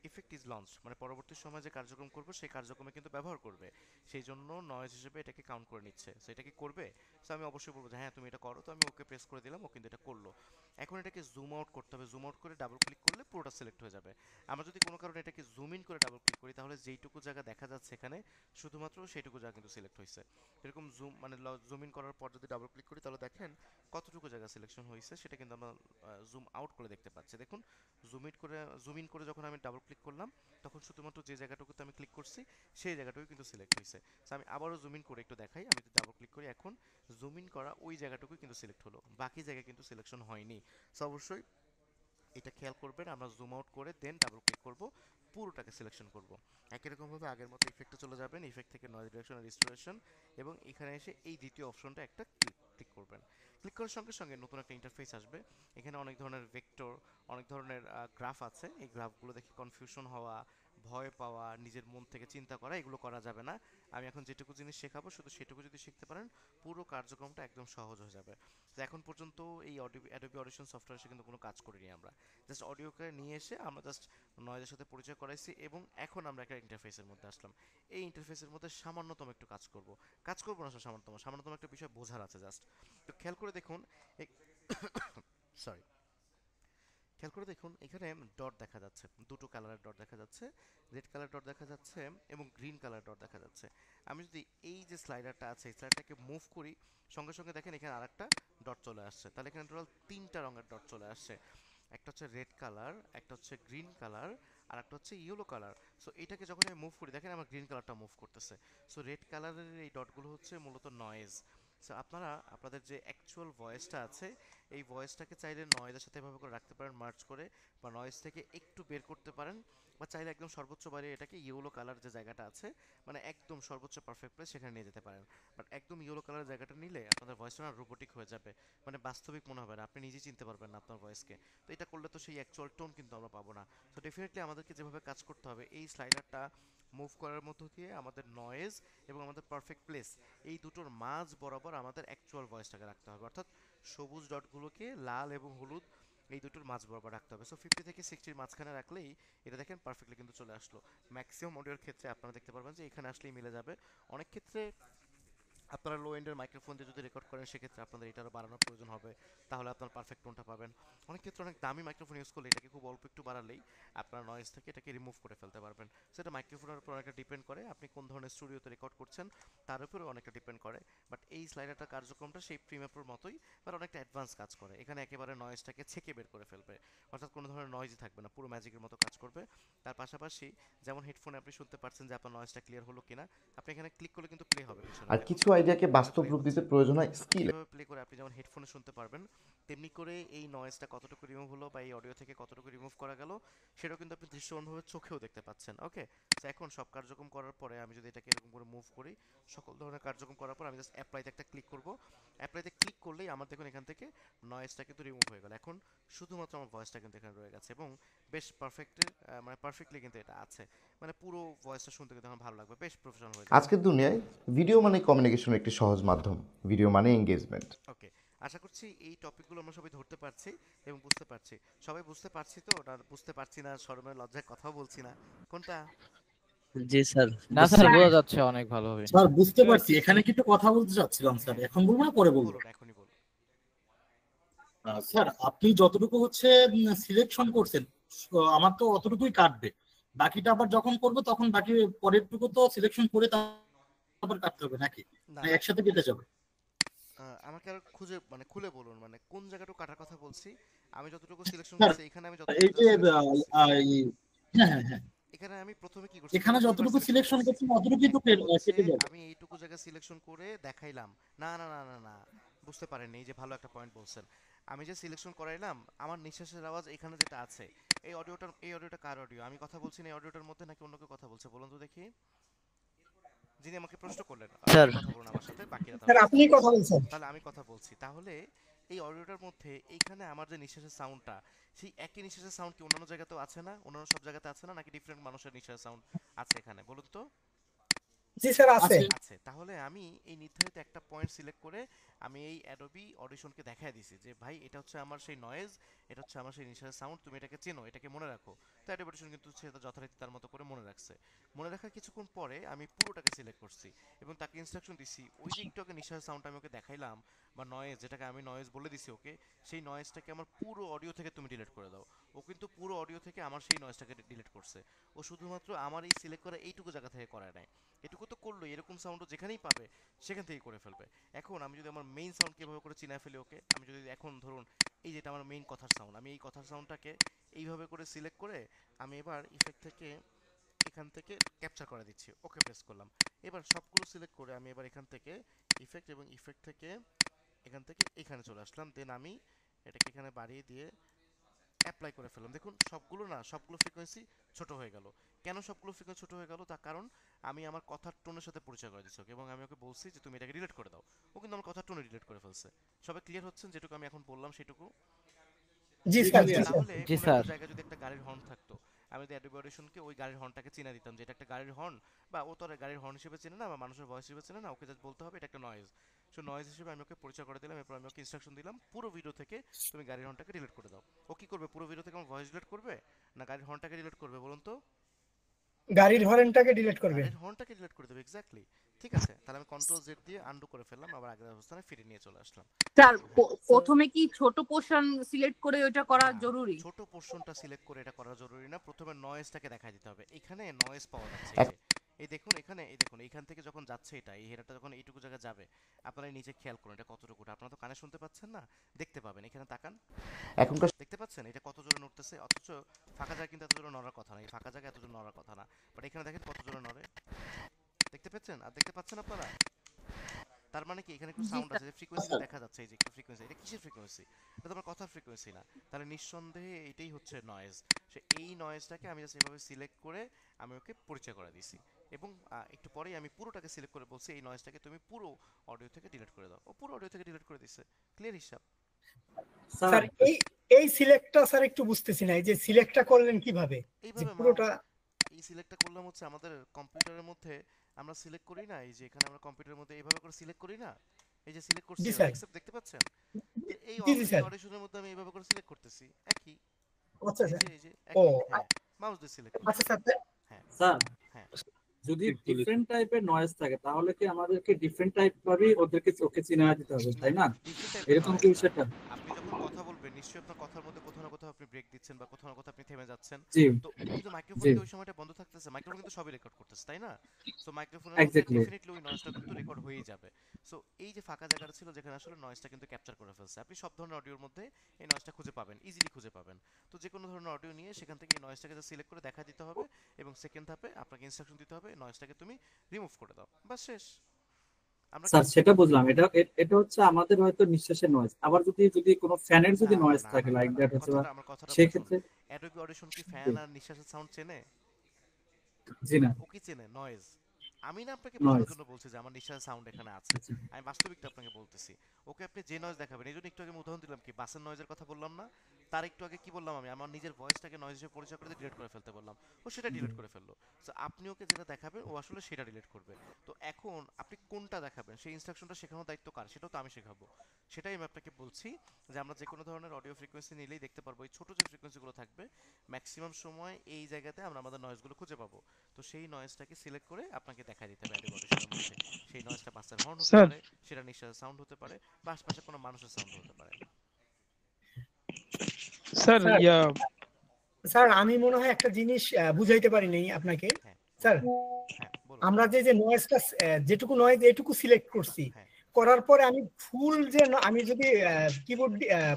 effect is launch, মানে পরবর্তী সময় যে কার্যক্রম করবো সেই কার্যক্রমে কিন্তু ব্যবহার করবে, সেই জন্য নয়েজ হিসেবে এটাকে কাউন্ট করে নিচ্ছে। সো এটা কি করবে? সো আমি অবশ্যই বলবো যে হ্যাঁ তুমি এটা করো। তো আমি ওকে প্রেস করে দিলাম, ও কিন্তু এটা করলো। এখন এটাকে জুম আউট করতে হবে, জুম আউট করে ডাবল ক্লিক করলে পুরোটা সিলেক্ট হয়ে যাবে। আমরা যদি কোনো কারণে এটাকে জুম ইন করে ডাবল ক্লিক করি তাহলে যেইটুকু জায়গা দেখা যাচ্ছে এখানে শুধুমাত্র সেইটুকু জায়গা কিন্তু সিলেক্ট হয়েছে। এরকম জুম মানে জুম ইন করার পর যদি ডাবল ক্লিক করি তাহলে দেখেন কতটুকু জায়গা সিলেকশন হয়েছে সেটা কিন্তু আমরা জুম আউট করে দেখতে পাচ্ছি। দেখুন জুম ইন করে যখন আমি ডাবল ক্লিক করলাম তখন শুধুমাত্র যে জায়গাটুকুতে আমি ক্লিক করছি সেই জায়গাটুকু কিন্তু সিলেক্ট হয়েছে। সো আমি আবারও জুম ইন করে একটু দেখাই, আমি যদি ডাবল ক্লিক করি এখন জুম ইন করা ওই জায়গাটুকু কিন্তু সিলেক্ট হলো, বাকি জায়গায় কিন্তু সিলেকশন হয়নি। সো অবশ্যই এটা খেয়াল করবেন, আমরা জুম আউট করে দেন ডাবল ক্লিক করব, পুরোটাকে সিলেকশন করব। একই রকমভাবে আগের মতো ইফেক্টে চলে যাবেন, ইফেক্ট থেকে নয়েজ রিডাকশন আর রিস্টোরেশন এবং এখানে এসে এই দ্বিতীয় অপশনটা একটা ক্লিক করবেন। ক্লিক করার সঙ্গে সঙ্গে নতুন একটা ইন্টারফেস আসবে। এখানে অনেক ধরনের ভেক্টর, অনেক ধরনের গ্রাফ আছে। এই গ্রাফগুলো দেখে কনফিউশন হওয়া, ভয় পাওয়া, নিজের মন থেকে চিন্তা করা, এগুলো করা যাবে না। আমি এখন যেটুকু জিনিস শেখাবো শুধু সেটুকু যদি শিখতে পারেন পুরো কার্যক্রমটা একদম সহজ হয়ে যাবে। তো এখন পর্যন্ত এই অ্যাডোবি অডিশন সফটওয়্যারে কিন্তু কোনো কাজ করিনি আমরা, জাস্ট অডিওকে নিয়ে এসে আমরা জাস্ট নয়েজের সাথে পরিচয় করাইছি এবং এখন আমরা একটা ইন্টারফেসের মধ্যে আসলাম। এই ইন্টারফেসের মধ্যে সামান্যতম একটু কাজ করবো না, সামান্যতম একটা বিষয় বোঝার আছে জাস্ট। তো খেয়াল করে দেখুন, সরি, খেয়াল করে দেখুন এখানে ডট দেখা যাচ্ছে, দুটো কালারের ডট দেখা যাচ্ছে, রেড কালার ডট দেখা যাচ্ছে এবং গ্রিন কালার ডট দেখা যাচ্ছে। আমি যদি এই যে স্লাইডারটা আছে এই স্লাইডারটাকে মুভ করি সঙ্গে সঙ্গে দেখেন এখানে আরেকটা ডট চলে আসছে, তাহলে এখানে টোটাল তিনটা রঙের ডট চলে আসছে। একটা হচ্ছে রেড কালার, একটা হচ্ছে গ্রিন কালার, আর একটা হচ্ছে ইয়েলো কালার। সো এটাকে যখন আমি মুভ করি দেখেন আমার গ্রিন কালারটা মুভ করতেছে। সো রেড কালারের এই ডটগুলো হচ্ছে মূলত নয়েজ। সো আপনারা আপনাদের যে অ্যাকচুয়াল ভয়েসটা আছে এই ভয়েসটাকে চাইলে নয়েজের সাথে এভাবে করে রাখতে পারেন মার্চ করে, বা নয়েজ থেকে একটু বের করতে পারেন, বা চাইলে একদম সর্বোচ্চ বাইরে এটাকে ইয়েলো কালার যে জায়গাটা আছে মানে একদম সর্বোচ্চ পারফেক্ট প্লেস সেখানে নিয়ে যেতে পারেন। বাট একদম ইয়েলো কালার জায়গাটা নিলে আপনাদের ভয়েসটা না রোবোটিক হয়ে যাবে, মানে বাস্তবিক মনে হবে না, আপনি নিজেই চিনতে পারবেন না আপনার ভয়েসকে। তো এটা করলে তো সেই অ্যাকচুয়াল টোন কিন্তু আমরা পাবো না। তো ডেফিনেটলি আমাদেরকে যেভাবে কাজ করতে হবে এই স্লাইডারটা মুভ করার মধ্য দিয়ে আমাদের নয়েজ এবং আমাদের পারফেক্ট প্লেস এই দুটোর মাঝ বরাবর আমাদের অ্যাকচুয়াল ভয়েসটাকে রাখতে হবে, অর্থাৎ সবুজ ডটগুলোকে লাল এবং হলুদ এই দুটোর মাঝ বরাবর রাখতে হবে। সো 50 থেকে 60 মাঝখানে রাখলেই এটা দেখেন পারফেক্টলি কিন্তু চলে আসলো। ম্যাক্সিমাম অডিওর ক্ষেত্রে আপনারা দেখতে পারবেন যে এখানে আসলেই মিলে যাবে। অনেক ক্ষেত্রে আপনারা লো এন্ডের মাইক্রোফোন দিয়ে যদি রেকর্ড করেন সেক্ষেত্রে আপনাদের এটারও বাড়ানোর প্রয়োজন হবে, তাহলে আপনার পারফেক্ট টোনটা পাবেন। অনেক ক্ষেত্রে অনেক দামি মাইক্রোফোন ইউজ করলে এটাকে খুব অল্প একটু বাড়ালেই আপনার নয়েজ থেকে এটাকে রিমুভ করে ফেলতে পারবেন। সেটা মাইক্রোফোনের উপর অনেকটা ডিপেন্ড করে, আপনি কোন ধরনের স্টুডিওতে রেকর্ড করছেন তার উপরে অনেকটা ডিপেন্ড করে। বাট এই স্লাইডারটা কার্যক্রমটা সেই প্রিমিয়ার মতোই, বাট অনেকটা অ্যাডভান্স কাজ করে। এখানে একেবারে নয়েজটাকে ছেঁকে বের করে ফেলবে, অর্থাৎ কোনো ধরনের নয়েজই থাকবে না, পুরো ম্যাজিকের মতো কাজ করবে। তার পাশাপাশি যেমন হেডফোনে আপনি শুনতে পারছেন যে আপনার নয়েজটা ক্লিয়ার হলো কিনা, আপনি এখানে ক্লিক করলে কিন্তু প্লে হবে পিছনে আর দেখুন। কিছু আইডিয়াকে বাস্তব রূপ দিতে প্রয়োজন হয় স্কিল। এভাবে প্লে করে আপনি যেমন হেডফোনে শুনতে পারবেন, তেমনি করে এই নয়েজটা কতটুকু রিমুভ হলো বা এই অডিও থেকে কতটুকু রিমুভ করা গেল সেটাও কিন্তু আপনি দৃশ্যমানভাবে চোখেও দেখতে পাচ্ছেন। ওকে, তো এখন সব কার্যক্রম করার পরে আমি যদি এটাকে এরকম করে মুভ করি, সকল ধরনের কার্যক্রম করার পর আমি জাস্ট অ্যাপ্লাইতে একটা ক্লিক করব। অ্যাপ্লাইতে ক্লিক করলেই আমার দেখুন এখান থেকে নয়েজটা কিন্তু রিমুভ হয়ে গেল। এখন শুধুমাত্র আমার ভয়েসটা কিন্তু এখানে রয়ে গেছে এবং বেশ পারফেক্ট, মানে পারফেক্টলি কিন্তু এটা আছে, মানে পুরো ভয়েসটা শুনতে কিন্তু আমার ভালো লাগবে, বেশ প্রফেশনাল হয়ে যাবে। আজকের দুনিয়ায় ভিডিও মানে কমিউনিকেশনের একটি সহজ মাধ্যম, ভিডিও মানে এঙ্গেজমেন্ট। ওকে, আশা করছি এই টপিকগুলো আমরা সবাই ধরতে পারছি এবং বুঝতে পারছি। সবাই বুঝতে পারছি তো, না বুঝতে পারছি না, শরমের লজ্জায় কথাও বলছি না, কোনটা? জি স্যার, না স্যার, বোঝা যাচ্ছে অনেক ভালোভাবে। স্যার বুঝতে পারছি। এখানে কি একটু কথা বলতে চাচ্ছিলাম স্যার, এখন বলবো না পরে বলবো? বলুন, এখনই বলুন। স্যার আপনি যতটুকু হচ্ছে সিলেকশন করছেন, আমার তো অতটুকুই কাটবে। বাকিটা আবার যখন করবো তখন বাকি পরেরটুকু তো সিলেকশন করে তারপর কাটতে হবে নাকি? না না না, একসাথে কেটে যাবে? আমাকে আর খুঁজে মানে খুলে বলুন, মানে কোন জায়গাটুকু কাটার কথা বলছি। আমি যতটুকু সিলেকশন স্যার করছি এখানে, আমি এই যতটুকু যে সিলেকশন করছি হ্যাঁ হ্যাঁ হ্যাঁ, এখানে আমি প্রথমে কি করছি এখানে দুইবার যতটুকু সিলেকশন সিলেকশন করছি। করছেন অতটুকুই তো একটা হচ্ছে কেটে যাবে। আমি এইটুকু জায়গা সিলেকশন করে দেখাইলাম, না না না না না, বুঝতে পারেননি, এই যে ভালো একটা পয়েন্ট বলছেন। আমি যে সিলেকশন করাইলাম, আমার নিঃশ্বাসের আওয়াজ এখানে যেটা আছে, এই অডিওটা কার অডিও? আমি কথা বলছি না এই অডিওটার মধ্যে, নাকি অন্য কেউ কথা বলছে বলুন তো দেখি। যিনি আমাকে প্রশ্ন করলেন স্যার, আপনি কথা বলুন আমার সাথে, বাকিরা স্যার তাহলে আপনি কথা বলছেন। তাহলে আমি কথা বলছি। তাহলে এই অডিওটার মধ্যে এইখানে আমার যে নিঃশ্বাসের সাউন্ডটা, সেই একই নিঃশ্বাসের সাউন্ড কি অন্যান্য জায়গাতেও আছে না, অন্যান্য সব জায়গাতে আছে না, নাকি ডিফারেন্ট মানুষের নিঃশ্বাসের সাউন্ড আছে এখানে বলুন তো? জি স্যার আছে। আছে। আছে। তাহলে আমি এই নির্ধারিত একটা পয়েন্ট সিলেক্ট করে আমি এই অ্যাডোবি অডিশনকে দেখায় দিছি যে ভাই এটা হচ্ছে আমার সেই নয়েজ, এটা হচ্ছে আমার সেই নিঃশ্বাসের সাউন্ড, তুমি এটাকে চেনো, এটাকে মনে রাখো। তো অ্যাডোবি অডিশন কিন্তু সেটা যথারীতি তার মতো করে মনে রাখছে। মনে রাখার কিছুক্ষণ পরে আমি পুরোটাকে সিলেক্ট করছি এবং তাকে ইনস্ট্রাকশন দিছি ওই যে একটু আগে নিঃশ্বাসের সাউন্ডটা আমি ওকে দেখাইলাম বা নয়েজ, যেটাকে আমি নয়েজ বলে দিছি ওকে, সেই নয়েজটাকে আমার পুরো অডিও থেকে তুমি ডিলিট করে দাও। ও কিন্তু পুরো অডিও থেকে আমার সেই নয়েজটাকে ডিলিট করছে। ও শুধুমাত্র আমার এই সিলেক্ট করা এইটুকু জায়গা থেকে করায় নাই, এটুকু তো করলো, এরকম সাউন্ডও যেখানেই পাবে সেখান থেকেই করে ফেলবে। এখন আমি যদি আমার মেইন সাউন্ড কীভাবে করে চিনায় ফেলি ওকে, আমি যদি এখন ধরুন এই যেটা আমার মেইন কথার সাউন্ড, আমি এই কথার সাউন্ডটাকে এইভাবে করে সিলেক্ট করে আমি এবার ইফেক্ট থেকে এখান থেকে ক্যাপচার করে দিচ্ছি, ওকে প্রেস করলাম। এবার সবগুলো সিলেক্ট করে আমি এবার এখান থেকে ইফেক্ট এবং ইফেক্ট থেকে এখান থেকে এখানে চলে আসলাম, দেন আমি এটাকে এখানে বাড়িয়ে দিয়ে অ্যাপ্লাই করে ফেললাম। দেখুন সবগুলো না, সবগুলো ফ্রিকোয়েন্সি ছোট হয়ে গেল। কেন সবগুলো ফ্রিকোয়েন্সি ছোট হয়ে গেল? তার কারণ আমি আমার কথার টোনের সাথে পরিচয় করে দিচ্ছি ওকে এবং আমি ওকে বলছি যে তুমি এটাকে ডিলিট করে দাও। ও কিন্তু আমার কথার টোনে ডিলিট করে ফেলছে। সবাই ক্লিয়ার হচ্ছেন যেটুকু আমি এখন বললাম সেটুকু? জি জি স্যার, জি ক্লিয়ার। স্যার। তাহলে জি কোনো স্যার। একটা জায়গায় যদি একটা গাড়ির হর্ন থাকতো, আমি যদি অ্যাডোবি অডিশনকে ওই গাড়ির হর্নটাকে চিনে দিতাম যে এটা একটা গাড়ির হর্ন, বা ও তো আর গাড়ির হর্ন হিসেবে চেনে না বা মানুষের ভয়েস হিসেবে চেনে না, ওকে জাস্ট বলতে হবে এটা একটা নয়েজ। সো নয়েজ হিসেবে আমি ওকে পরিচয় করে দিলাম, এরপর আমি ওকে ইনস্ট্রাকশন দিলাম পুরো ভিডিও থেকে তুমি গাড়ির হর্নটাকে ডিলিট করে দাও। ও কি করবে? পুরো ভিডিও থেকে আমার ভয়েস ডিলিট করবে না গাড়ির হর্নটাকে ডিলিট করবে বলুন তো? গাড়ির হরেনটাকে ডিলিট করবে। গাড়ির হর্নটাকে ডিলিট করে দেবে, এক্স্যাক্টলি। ঠিক আছে, তাহলে আমি কন্ট্রোল জেড দিয়ে আন্ডু করে ফেললাম, আবার আগের অবস্থানে ফিরে নিয়ে চলে আসলাম। স্যার হ্যাঁ, প্রথমে কি ছোট পোর্শন সিলেক্ট করে ওইটা করা না, জরুরি? ছোট পোর্শনটা সিলেক্ট করে এটা করা জরুরি না, প্রথমে নয়েজটাকে দেখাই দিতে হবে। এখানে নয়েজ পাওয়া যাচ্ছে এই এক- যে, এই দেখুন এখানে, এই দেখুন এইখান থেকে যখন যাচ্ছে এটা, এই হেডারটা যখন এইটুকু জায়গা যাবে, আপনারা এই নিচে খেয়াল করুন এটা কতটুকু, আপনারা তো কানে শুনতে পাচ্ছেন না, দেখতে পাবেন, এখানে তাকান, এখনকার দেখতে পাচ্ছেন এটা কত জোরে নড়তেছে, অথচ ফাঁকা জায়গা কিন্তু এত জোরে নড়ার কথা না, এই ফাঁকা জায়গা এত জোরে নড়ার কথা না, বাট এখানে দেখেন কত জোরে নড়ে, দেখতে পাচ্ছেন? আর দেখতে পাচ্ছেন আপনারা? তার মানে কি এখানে একটু জি সাউন্ড স্যার। আছে, যে ফ্রিকোয়েন্সিটা দেখা যাচ্ছে, এই যে একটু ফ্রিকোয়েন্সি, এটা কিসের ফ্রিকোয়েন্সি? এটা তো আমার কথার ফ্রিকোয়েন্সি না, তাহলে নিঃসন্দেহে এটাই হচ্ছে নয়েজ। সে এই নয়েজটাকে আমি জাস্ট এভাবে সিলেক্ট করে আমি ওকে পরিচয় করে দিছি এবং একটু পরেই আমি পুরোটাকে সিলেক্ট করে বলছি এই নয়েজটাকে তুমি পুরো অডিও থেকে ডিলিট করে দাও। ও পুরো অডিও থেকে ডিলিট করে দিছে, ক্লিয়ার হিসাব। স্যার এই এই সিলেক্টটা স্যার একটু বুঝতেছি না, এই যে সিলেক্টটা করলেন কিভাবে? যে এইভাবে পুরোটা এই সিলেক্টটা করলাম হচ্ছে আমাদের কম্পিউটারের মধ্যে আমরা সিলেক্ট করি না, এই যে এখানে আমরা কম্পিউটারের মধ্যে এইভাবে করে সিলেক্ট করি না, এই যে সিলেক্ট করছি জি স্যার। দেখতে পাচ্ছেন? তো এই জি জি এই স্যার। অডিশনের মধ্যে আমি এইভাবে করে সিলেক্ট করতেছি, একই, আচ্ছা এই স্যার। যে এই যে ও একই, হ্যাঁ, মাউস দিয়ে সিলেক্ট আচ্ছা করছি। স্যার। হ্যাঁ স্যার হ্যাঁ, যদি ডিফারেন্ট টাইপের নয়েজ থাকে তাহলে কি আমাদেরকে ডিফারেন্ট টাইপ ভাবেই ওদেরকে ওকে চিনা দিতে হবে, না তাই না? ডিফারেন্ট টাইপের এরকম নয়েজ কি না। বিষয়টা? আপনি যখন কথা বলবেন নিশ্চয়ই আপনার কথার মধ্যে কোথাও না কোথাও আপনি ব্রেক দিচ্ছেন বা কোথাও না কোথাও আপনি থেমে যাচ্ছেন। জি তো কিন্তু মাইক্রোফোন জি কি ওই সময়টা বন্ধ থাকতেছে? মাইক্রোফোন কিন্তু সবই রেকর্ড করতেছে, তাই না? সো মাইক্রোফোনের মধ্যে এক্স্যাক্টলি। ডেফিনিটলি ওই নয়েজটা কিন্তু রেকর্ড হয়েই যাবে। সো এই যে ফাঁকা জায়গাটা ছিল যেখানে আসলে নয়েজটা কিন্তু ক্যাপচার করে ফেলছে, আপনি সব ধরনের অডিওর মধ্যে এই নয়েজটা খুঁজে পাবেন, ইজিলি খুঁজে পাবেন। তো যে কোনো ধরনের অডিও নিয়ে সেখান থেকে এই নয়েজটাকে সিলেক্ট করে দেখা দিতে হবে এবং সেকেন্ড ধাপে আপনাকে ইনস্ট্রাকশন দিতে হবে নয়েজটাকে তুমি রিমুভ করে দাও, বাস শেষ। আমরা স্যার সেটা বুঝলাম, এটা হচ্ছে আমাদের হয়তো নিঃশ্বাসের নয়েজ। আবার যদি যদি কোনো ফ্যানের যদি নয়েজ থাকে লাইক দ্যাট হচ্ছে, বা আমার কথাটা বুঝুন। সেক্ষেত্রে অ্যাডোবি অডিশন কি জি ফ্যান আর নিঃশ্বাসের সাউন্ড চেনে? জি না, ও কি চেনে? নয়েজ। আমি না আপনাকে বোঝানোর নয়েজ। জন্য বলছি যে আমার নিঃশ্বাসের সাউন্ড এখানে আছে। আচ্ছা আমি বাস্তবিকটা আপনাকে বলতেছি। ওকে আপনি যে নয়েজ দেখাবেন, এই জন্য একটু আগে আমি উদাহরণ দিলাম কি বাসের নয়েজের কথা বললাম না? তার একটু আগে কি বললাম আমি? আমার নিজের ভয়েসটাকে নয়েজ হিসেবে পরিচয় করে ডিলিট করে ফেলতে বললাম। ও সেটা ডিলিট করে ফেললো। সো আপনি ওকে যেটা দেখাবেন ও আসলে সেটা ডিলিট করবে। তো এখন আপনি কোনটা দেখাবেন সেই ইনস্ট্রাকশনটা শেখানোর দায়িত্ব কার? সেটাও তো আমি শেখাবো। সেটাই আমি আপনাকে বলছি যে আমরা যে কোনো ধরনের অডিও ফ্রিকোয়েন্সি নিলেই দেখতে পারবো এই ছোট যে ফ্রিকোয়েন্সিগুলো থাকবে ম্যাক্সিমাম সময় এই জায়গাতে আমরা আমাদের নয়েজগুলো খুঁজে পাবো। তো সেই নয়েজটাকে সিলেক্ট করে আপনাকে দেখাই দিতে হবে অ্যাডোবি অডিশনের মধ্যে। সেই নয়েজটা বাসের হর্ন হতে স্যার পারে, সেটা নিঃশ্বাসের সাউন্ড হতে পারে, বা আশপাশে কোনো মানুষের সাউন্ড হতে পারে। স্যার স্যার স্যার আমি মনে হয় একটা জিনিস বুঝাইতে পারি নাই আপনাকে। হ্যাঁ স্যার হ্যাঁ বলুন। আমরা যে যে নয়েজটা যেটুকু নয়েজ এটুকু সিলেক্ট করছি, হ্যাঁ করার পরে আমি ফুল যে আমি যদি কিবোর্ড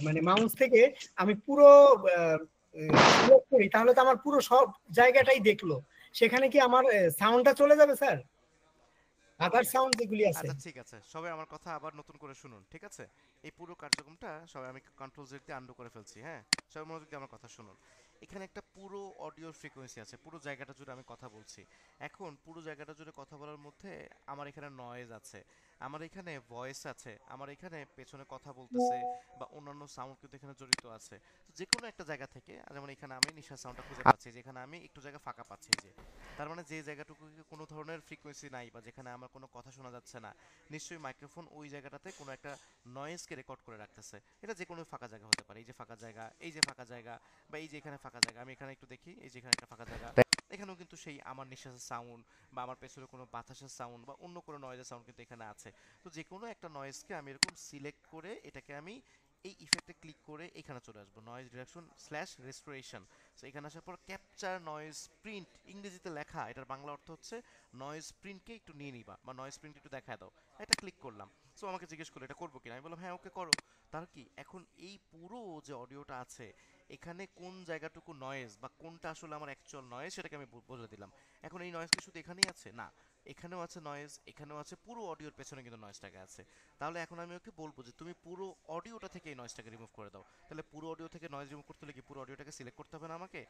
মানে মাউস থেকে আমি পুরো সিলেক্ট করি, তাহলে তো আমার পুরো সব জায়গাটাই দেখলো। সেখানে কি আমার সাউন্ডটা চলে যাবে স্যার? আদার সাউন্ড যেগুলি আছে। আচ্ছা ঠিক আছে, সবাই আমার কথা আবার নতুন করে শুনুন, ঠিক আছে? এই পুরো কার্যক্রমটা সবাই আমি কন্ট্রোল জেড দিয়ে আন্ডু করে ফেলছি, হ্যাঁ? সবাই মনোযোগ দিয়ে আমার কথা শুনুন। এখানে একটা পুরো অডিও ফ্রিকোয়েন্সি আছে, পুরো জায়গাটা জুড়ে আমি কথা বলছি। এখন পুরো জায়গাটা জুড়ে কথা বলার মধ্যে আমার এখানে নয়েজ আছে, আমার এখানে ভয়েস আছে, আমার এখানে পেছনে কথা বলতেছে বা অন্যান্য সাউন্ড কিন্তু এখানে জড়িত আছে। তো যে কোনো একটা জায়গা থেকে, যেমন এখানে আমি নিঃশ্বাস সাউন্ডটা খুঁজে পাচ্ছি, যেখানে আমি একটু জায়গা ফাঁকা পাচ্ছি, যে তার মানে যে জায়গাটুকু কোনো ধরনের ফ্রিকোয়েন্সি নাই বা যেখানে আমার কোনো কথা শোনা যাচ্ছে না, নিশ্চয়ই মাইক্রোফোন ওই জায়গাটাতে কোনো একটা নয়েজকে রেকর্ড করে রাখতেছে। এটা যে কোনো ফাঁকা জায়গা হতে পারে, এই যে ফাঁকা জায়গা, এই যে ফাঁকা জায়গা, বা এই যে এখানে ফাঁকা জায়গা। আমি এখানে একটু দেখি, এই যে এখানে একটা ফাঁকা জায়গা, এখানেও কিন্তু সেই আমার নিঃশ্বাসের সাউন্ড বা আমার পেছনে কোনো বাতাসের সাউন্ড বা অন্য কোনো নয়েজের সাউন্ড কিন্তু এখানে আছে। তো যে কোনো একটা নয়েজকে আমি এরকম সিলেক্ট করে এটাকে আমি এই ইফেক্টে ক্লিক করে এখানে চলে আসবো, noise reduction slash restoration. So এখানে আসার পর ক্যাপচার নয়েজ প্রিন্ট, ইংরেজিতে লেখা, এটার বাংলা অর্থ হচ্ছে নয়েজ প্রিন্টকে একটু নিয়ে নিবা বা নয়েজ প্রিন্ট একটু দেখা দাও। এটা ক্লিক করলাম। সো আমাকে জিজ্ঞেস করলো এটা করবো কিনা, আমি বললাম হ্যাঁ ওকে করো। তার কি এখন এই পুরো যে অডিওটা আছে এখানে কোন জায়গাটুকু নয়েজ বা কোনটা আসলে আমার অ্যাকচুয়াল নয়েজ সেটাকে আমি বলে দিলাম। এখন এই নয়েজ কি শুধু এখানেই আছে? না, এখানেও আছে নয়েজ, এখানেও আছে, পুরো অডিওর পেছনে কিন্তু নয়েজটাকে আছে। তাহলে এখন আমি ওকে বলবো যে তুমি পুরো অডিওটা থেকে এই নয়েজটাকে রিমুভ করে দাও। তাহলে পুরো অডিও থেকে নয়েজ রিমুভ করতে হলে কি পুরো অডিওটাকে সিলেক্ট করতে হবে না আমাকে?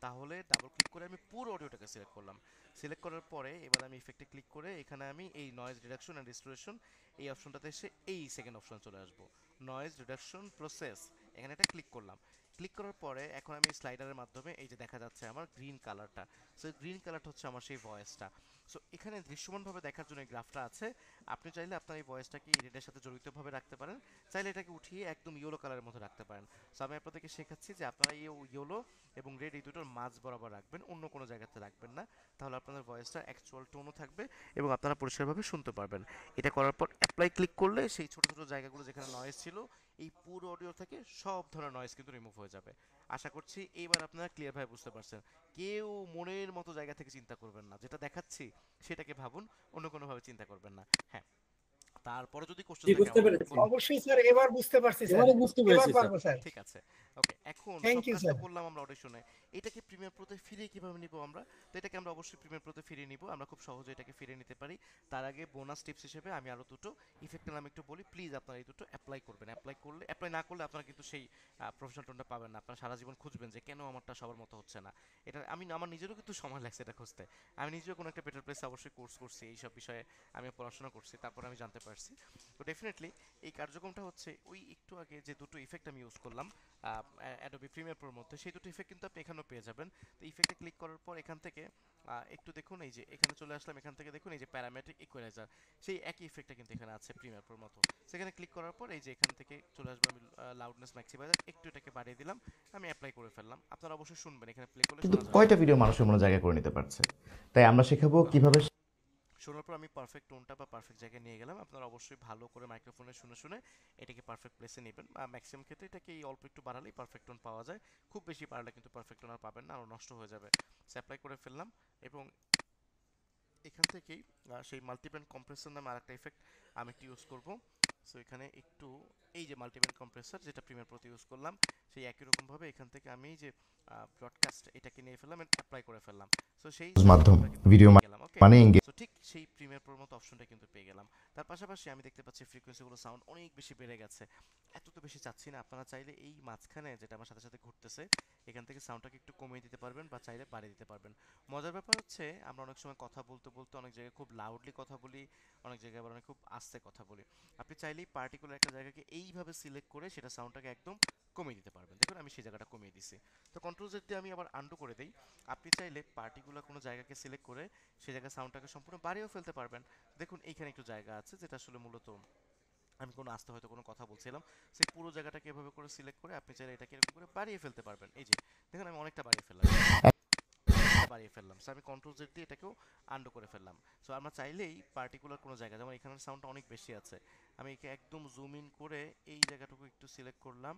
তাহলে ডাবল ক্লিক করে আমি পুরো অডিওটাকে সিলেক্ট করলাম। সিলেক্ট করার পরে এবার আমি ইফেক্টে ক্লিক করে এখানে আমি এই নয়েজ রিডাকশন অ্যান্ড রেস্টোরেশন এই অপশনটাতে এসে এই সেকেন্ড অপশন চলে আসবো, নয়েজ রিডাকশন প্রসেস। এখানে এটা ক্লিক করলাম। ক্লিক করার পরে এখন আমি স্লাইডারের মাধ্যমে এই যে দেখা যাচ্ছে আমার গ্রিন কালারটা, সো গ্রিন কালারটা হচ্ছে আমার সেই ভয়েসটা। সো এখানে দৃশ্যমানভাবে দেখার জন্য এই গ্রাফটা আছে। আপনি চাইলে আপনার এই ভয়েসটাকে এডিটের সাথে জড়িতভাবে রাখতে পারেন, চাইলে এটাকে উঠিয়ে একদম ইয়েলো কালারের মধ্যে রাখতে পারেন। সো আমি আপনাদেরকে শেখাচ্ছি যে আপনারা এই ইয়েলো এবং রেড এই দুটোর মাঝ বরাবর রাখবেন, অন্য কোনো জায়গাতে রাখবেন না। তাহলে আপনাদের ভয়েসটা অ্যাকচুয়াল টোনও থাকবে এবং আপনারা পরিষ্কারভাবে শুনতে পারবেন। এটা করার পর অ্যাপ্লাই ক্লিক করলে সেই ছোট ছোট জায়গাগুলো যেখানে নয়েজ ছিল এই পুরো অডিও থেকে সব ধরনের নয়েজ কিন্তু রিমুভ হয়ে যাবে। আশা করছি এইবার আপনারা ক্লিয়ার ভাবে বুঝতে পারছেন। কেউ মনের মতো জায়গা থেকে চিন্তা করবেন না, যেটা দেখাচ্ছি সেটাকে ভাবুন, অন্য কোনোভাবে চিন্তা করবেন না। হ্যাঁ, তারপরে যদি কোশ্চেন জি থাকে বুঝতে আমাকে পেরেছি, বলুন। অবশ্যই স্যার, এবার বুঝতে পারছি স্যার, এবারে বুঝতে এবার পেরেছি স্যার। পারবো স্যার। ঠিক আছে, ওকে। এখন থ্যাংক সব ইউ কাজটা স্যার। করলাম আমরা অডিশনে। এটাকে প্রিমিয়ার প্রোতে ফিরিয়ে কিভাবে নিব আমরা? তো এটাকে আমরা অবশ্যই প্রিমিয়ার প্রোতে ফিরিয়ে নিব, আমরা খুব সহজে এটাকে ফিরিয়ে নিতে পারি। তার আগে বোনাস টিপস হিসেবে আমি আরো দুটো ইফেক্টের নাম একটু বলি, প্লিজ আপনারা এই দুটো অ্যাপ্লাই করবেন। অ্যাপ্লাই না করলে আপনারা কিন্তু সেই প্রফেশনাল টোনটা পাবেন না, আপনারা সারা জীবন খুঁজবেন যে কেন আমারটা সবার মতো হচ্ছে না। এটা আমার নিজেরও কিন্তু সময় লাগছে এটা খুঁজতে। আমি নিজেও কোনো একটা বেটার প্লেসে অবশ্যই কোর্স করছি, এইসব বিষয়ে আমি পড়াশোনা করছি, তারপর আমি জানতে পারছি। তো ডেফিনেটলি এই কার্যক্রমটা হচ্ছে ওই একটু আগে যে দুটো ইফেক্ট আমি ইউজ করলাম অ্যাডোবি প্রিমিয়ার প্রোর মধ্যে, সেই দুটো ইফেক্ট কিন্তু আপনি এখানেও পেয়ে যাবেন। তো ইফেক্টে ক্লিক করার পর এখান থেকে একটু দেখুন, এই যে এখানে চলে আসলাম, এখান থেকে দেখুন এই যে প্যারামেট্রিক ইকুয়ালাইজার, সেই একই ইফেক্টটা কিন্তু এখানে আছে প্রিমিয়ার প্রোর মতো। সেখানে ক্লিক করার পর এই যে এখান থেকে চলে আসবে, আমি লাউডনেস ম্যাক্সিমাইজার একটু এটাকে বাড়িয়ে দিলাম, আমি অ্যাপ্লাই করে ফেললাম। আপনারা অবশ্যই শুনবেন, এখানে প্লে করলে কিন্তু শোনা যাবে। কয়টা ভিডিও মানুষের মনে জায়গা করে নিতে পারছে? তাই আমরা শেখাবো কিভাবে শোনার পর আমি পারফেক্ট টোনটা বা পারফেক্ট জায়গায় নিয়ে গেলাম। আপনারা অবশ্যই ভালো করে মাইক্রোফোনে শুনে শুনে এটাকে পারফেক্ট প্লেসে নেবেন। ম্যাক্সিমাম ক্ষেত্রে এটাকে এই অল্প একটু বাড়ালেই পারফেক্ট টোন পাওয়া যায়, খুব বেশি বাড়ালে কিন্তু পারফেক্ট টোন আর পাবেন না, আরও নষ্ট হয়ে যাবে। অ্যাপ্লাই করে ফেললাম এবং এখান থেকেই সেই মাল্টিব্যান্ড কম্প্রেসর নামে আরেকটা ইফেক্ট আমি একটু ইউজ করব। সো এখানে একটু এই যে মাল্টিব্যান্ড কম্প্রেসর যেটা প্রিমিয়ার প্রোতে ইউজ করলাম, সেই একই রকমভাবে এখান থেকে আমি যে ব্রডকাস্ট এটাকে নিয়ে ফেললাম, অ্যাপ্লাই করে ফেললাম। সো সো সেই মাধ্যম আমরা কিন্তু ভিডিও পেয়ে গেলাম ওকে মানে engage- সো ঠিক সেই প্রিমিয়ার প্রোর মতো অপশনটা কিন্তু পেয়ে গেলাম। তার পাশাপাশি আমি দেখতে পাচ্ছি ফ্রিকোয়েন্সিগুলো সাউন্ড অনেক বেশি বেড়ে গেছে। এত তো বেশি চাচ্ছি না, আপনারা চাইলে এই মাঝখানে যেটা আমার সাথে সাথে ঘুরতেছে এখান থেকে সাউন্ডটাকে একটু কমিয়ে দিতে পারবেন বা চাইলে বাড়িয়ে দিতে পারবেন। মজার ব্যাপার হচ্ছে আমরা অনেক সময় কথা বলতে বলতে অনেক জায়গায় খুব লাউডলি কথা বলি, অনেক জায়গায় আবার অনেক খুব আস্তে কথা বলি। আপনি চাইলেই পার্টিকুলার একটা জায়গাকে এইভাবে সিলেক্ট করে সেটা সাউন্ডটাকে একদম কমিয়ে দিতে পারবেন। দেখুন আমি সেই জায়গাটা কমিয়ে দিছি। তো কন্ট্রোল জেড দিয়ে আমি আবার আন্ডু করে দেই। আপনি চাইলে পার্টিকুলার কোনো জায়গাকে সিলেক্ট করে সেই জায়গায় সাউন্ডটাকে সম্পূর্ণ বাড়িয়েও ফেলতে পারবেন। দেখুন এইখানে একটু জায়গা আছে যেটা আসলে মূলত আমি কোনো আস্তে হয়তো কোনো কথা বলছিলাম, সেই পুরো জায়গাটাকে এভাবে করে সিলেক্ট করে আপনি চাইলে এটাকে এরকম করে বাড়িয়ে ফেলতে পারবেন। এই যে দেখুন আমি অনেকটা বাড়িয়ে ফেললাম। সো আমি কন্ট্রোল জেড দিয়ে এটাকেও আন্ডু করে ফেললাম। সো আমরা চাইলেই পার্টিকুলার কোনো জায়গা, যেমন এখানের সাউন্ডটা অনেক বেশি আছে, আমি একে একদম জুম ইন করে এই জায়গাটুকু একটু সিলেক্ট করলাম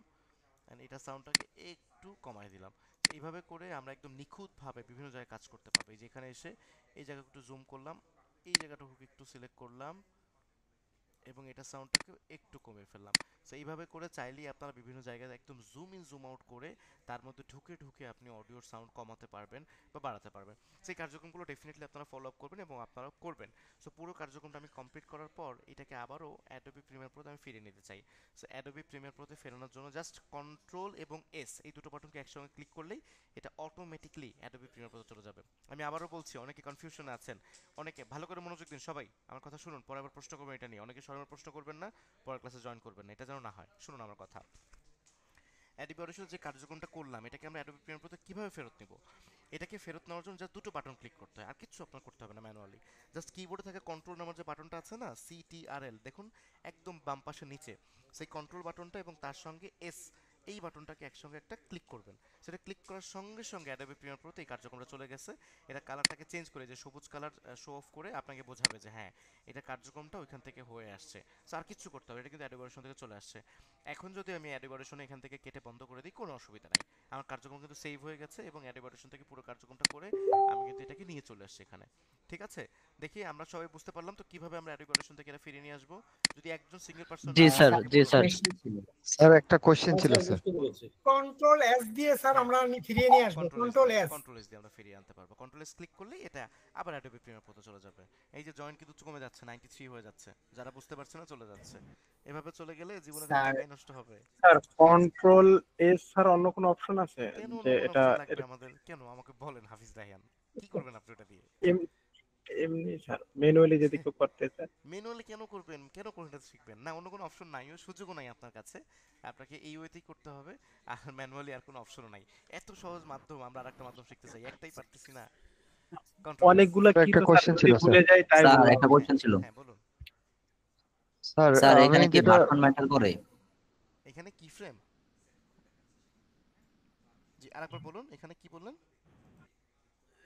অ্যান্ড এটা সাউন্ডটাকে একটু কমায় দিলাম। এইভাবে করে আমরা একদম নিখুঁতভাবে বিভিন্ন জায়গায় কাজ করতে পারবো। এই যেখানে এসে এই জায়গাটা একটু জুম করলাম, এই জায়গাটুকু একটু সিলেক্ট করলাম এবং এটা সাউন্ডটাকে একটু কমিয়ে ফেললাম। সো এইভাবে করে চাইলেই আপনারা বিভিন্ন জায়গায় একদম জুম ইন জুম আউট করে তার মধ্যে ঢুকে ঢুকে আপনি অডিওর সাউন্ড কমাতে পারবেন বা বাড়াতে পারবেন। সেই কার্যক্রমগুলো ডেফিনেটলি আপনারা ফলো আপ করবেন এবং আপনারা করবেন। সো পুরো কার্যক্রমটা আমি কমপ্লিট করার পর এটাকে আবারও অ্যাডোবি প্রিমিয়ার প্রোতে আমি ফিরিয়ে নিতে চাই। সো অ্যাডোবি প্রিমিয়ার প্রোতে ফেরানোর জন্য জাস্ট কন্ট্রোল এবং এস এই দুটো বাটনকে একসঙ্গে ক্লিক করলেই এটা অটোমেটিকলি অ্যাডোবি প্রিমিয়ার প্রোতে চলে যাবে। আমি আবারও বলছি, অনেকে কনফিউশনে আছেন, অনেকে ভালো করে মনোযোগ দিন, সবাই আমার কথা শুনুন, পরে আবার প্রশ্ন করবেন এটা নিয়ে। অনেকে সবার প্রশ্ন করবেন না, পরের ক্লাসে জয়েন করবেন না, এটা যেন না হয়। শুনুন আমার কথা। অ্যাডোবি অডিশন যে কার্যক্রমটা করলাম এটাকে আমরা অ্যাডোবি প্রিমিয়ার প্রোতে কিভাবে ফেরত নেব? এটাকে ফেরত নেওয়ার জন্য জাস্ট দুটো বাটন ক্লিক করতে হয়, আর কিছু আপনার করতে হবে না ম্যানুয়ালি। জাস্ট কিবোর্ডে থাকা কন্ট্রোল নামের যে বাটনটা আছে না, CTRL, দেখুন একদম বাম পাশে নিচে সেই কন্ট্রোল বাটনটা এবং তার সঙ্গে এস এই বাটনটাকে একসঙ্গে একটা ক্লিক করবেন। সেটা ক্লিক করার সঙ্গে সঙ্গে অ্যাডোবি প্রিমিয়ার প্রোতে এই কার্যক্রমটা চলে গেছে। এটা কালারটাকে চেঞ্জ করে যে সবুজ কালার শো অফ করে আপনাকে বোঝাবে যে হ্যাঁ এটা কার্যক্রমটা ওইখান থেকে হয়ে আসছে। সো আর কিছু করতে হবে, এটা কিন্তু অ্যাডোবি অডিশন থেকে চলে আসছে। এখন যদি আমি অ্যাডোবি অডিশন এখান থেকে কেটে বন্ধ করে দিই কোনো অসুবিধা নাই, আমার কার্যক্রম কিন্তু সেভ হয়ে গেছে এবং অ্যাডোবি অডিশন থেকে পুরো কার্যক্রমটা করে আমি কিন্তু এটাকে নিয়ে চলে আসছি এখানে। ঠিক আছে, দেখি আমরা সবাই বুঝতে পারলাম তো কিভাবে আমরা অ্যাডোবি অডিশন থেকে এটা ফিরিয়ে নিয়ে আসবো। যদি একজন সিঙ্গেল পারসন জি স্যার, জি স্যার। স্যার একটা কোশ্চেন ছিল স্যার, স্যার। বুঝতে পেরেছি। কন্ট্রোল এস দিয়ে স্যার আমরা ফিরিয়ে নিয়ে আসবো। কন্ট্রোল এস কন্ট্রোল এস দিয়ে আমরা ফিরিয়ে আনতে পারবো। কন্ট্রোল এস ক্লিক করলেই এটা আবার অ্যাডোবি প্রিমিয়ার প্রোতে চলে যাবে। এই যে জয়েন্ট কিন্তু কমে যাচ্ছে, 93 হয়ে যাচ্ছে, যারা বুঝতে পারছে না চলে যাচ্ছে। এভাবে চলে গেলে জীবনে টাকাই নষ্ট হবে। স্যার কন্ট্রোল এস স্যার অন্য কোনো অপশন আছে কেন যে অন্য কোনো এটা অপশন লাগবে আমাদের? কেন আমাকে বলেন হাফিজ রাহিয়ান, কি করবেন আপনি ওটা দিয়ে? এমনি স্যার ম্যানুয়ালি যদি কেউ করতে চায়? ম্যানুয়ালি কেন করবেন, কেন কোনটা শিখবেন না? অন্য কোনো অপশন নাই, ওই সুযোগও নাই আপনার কাছে, আপনাকে এই ওয়েতেই করতে হবে। আর ম্যানুয়ালি আর কোনো অপশনও নাই। এত সহজ মাধ্যম, আমরা আরেকটা মাধ্যম শিখতে চাই, একটাই পারতেছি না। কন্ট্রোল অনেকগুলা কি একটা তো কোশ্চেন স্যার ছিল যদি ভুলে যাই তাই স্যার বলবো। একটা কোশ্চেন ছিল। হ্যাঁ বলুন। স্যার স্যার আমি এখানে কি যেটা ভার্সন ম্যাটার করে? এখানে কি ফ্রেম? জি আরেকবার বলুন, এখানে কি বললেন?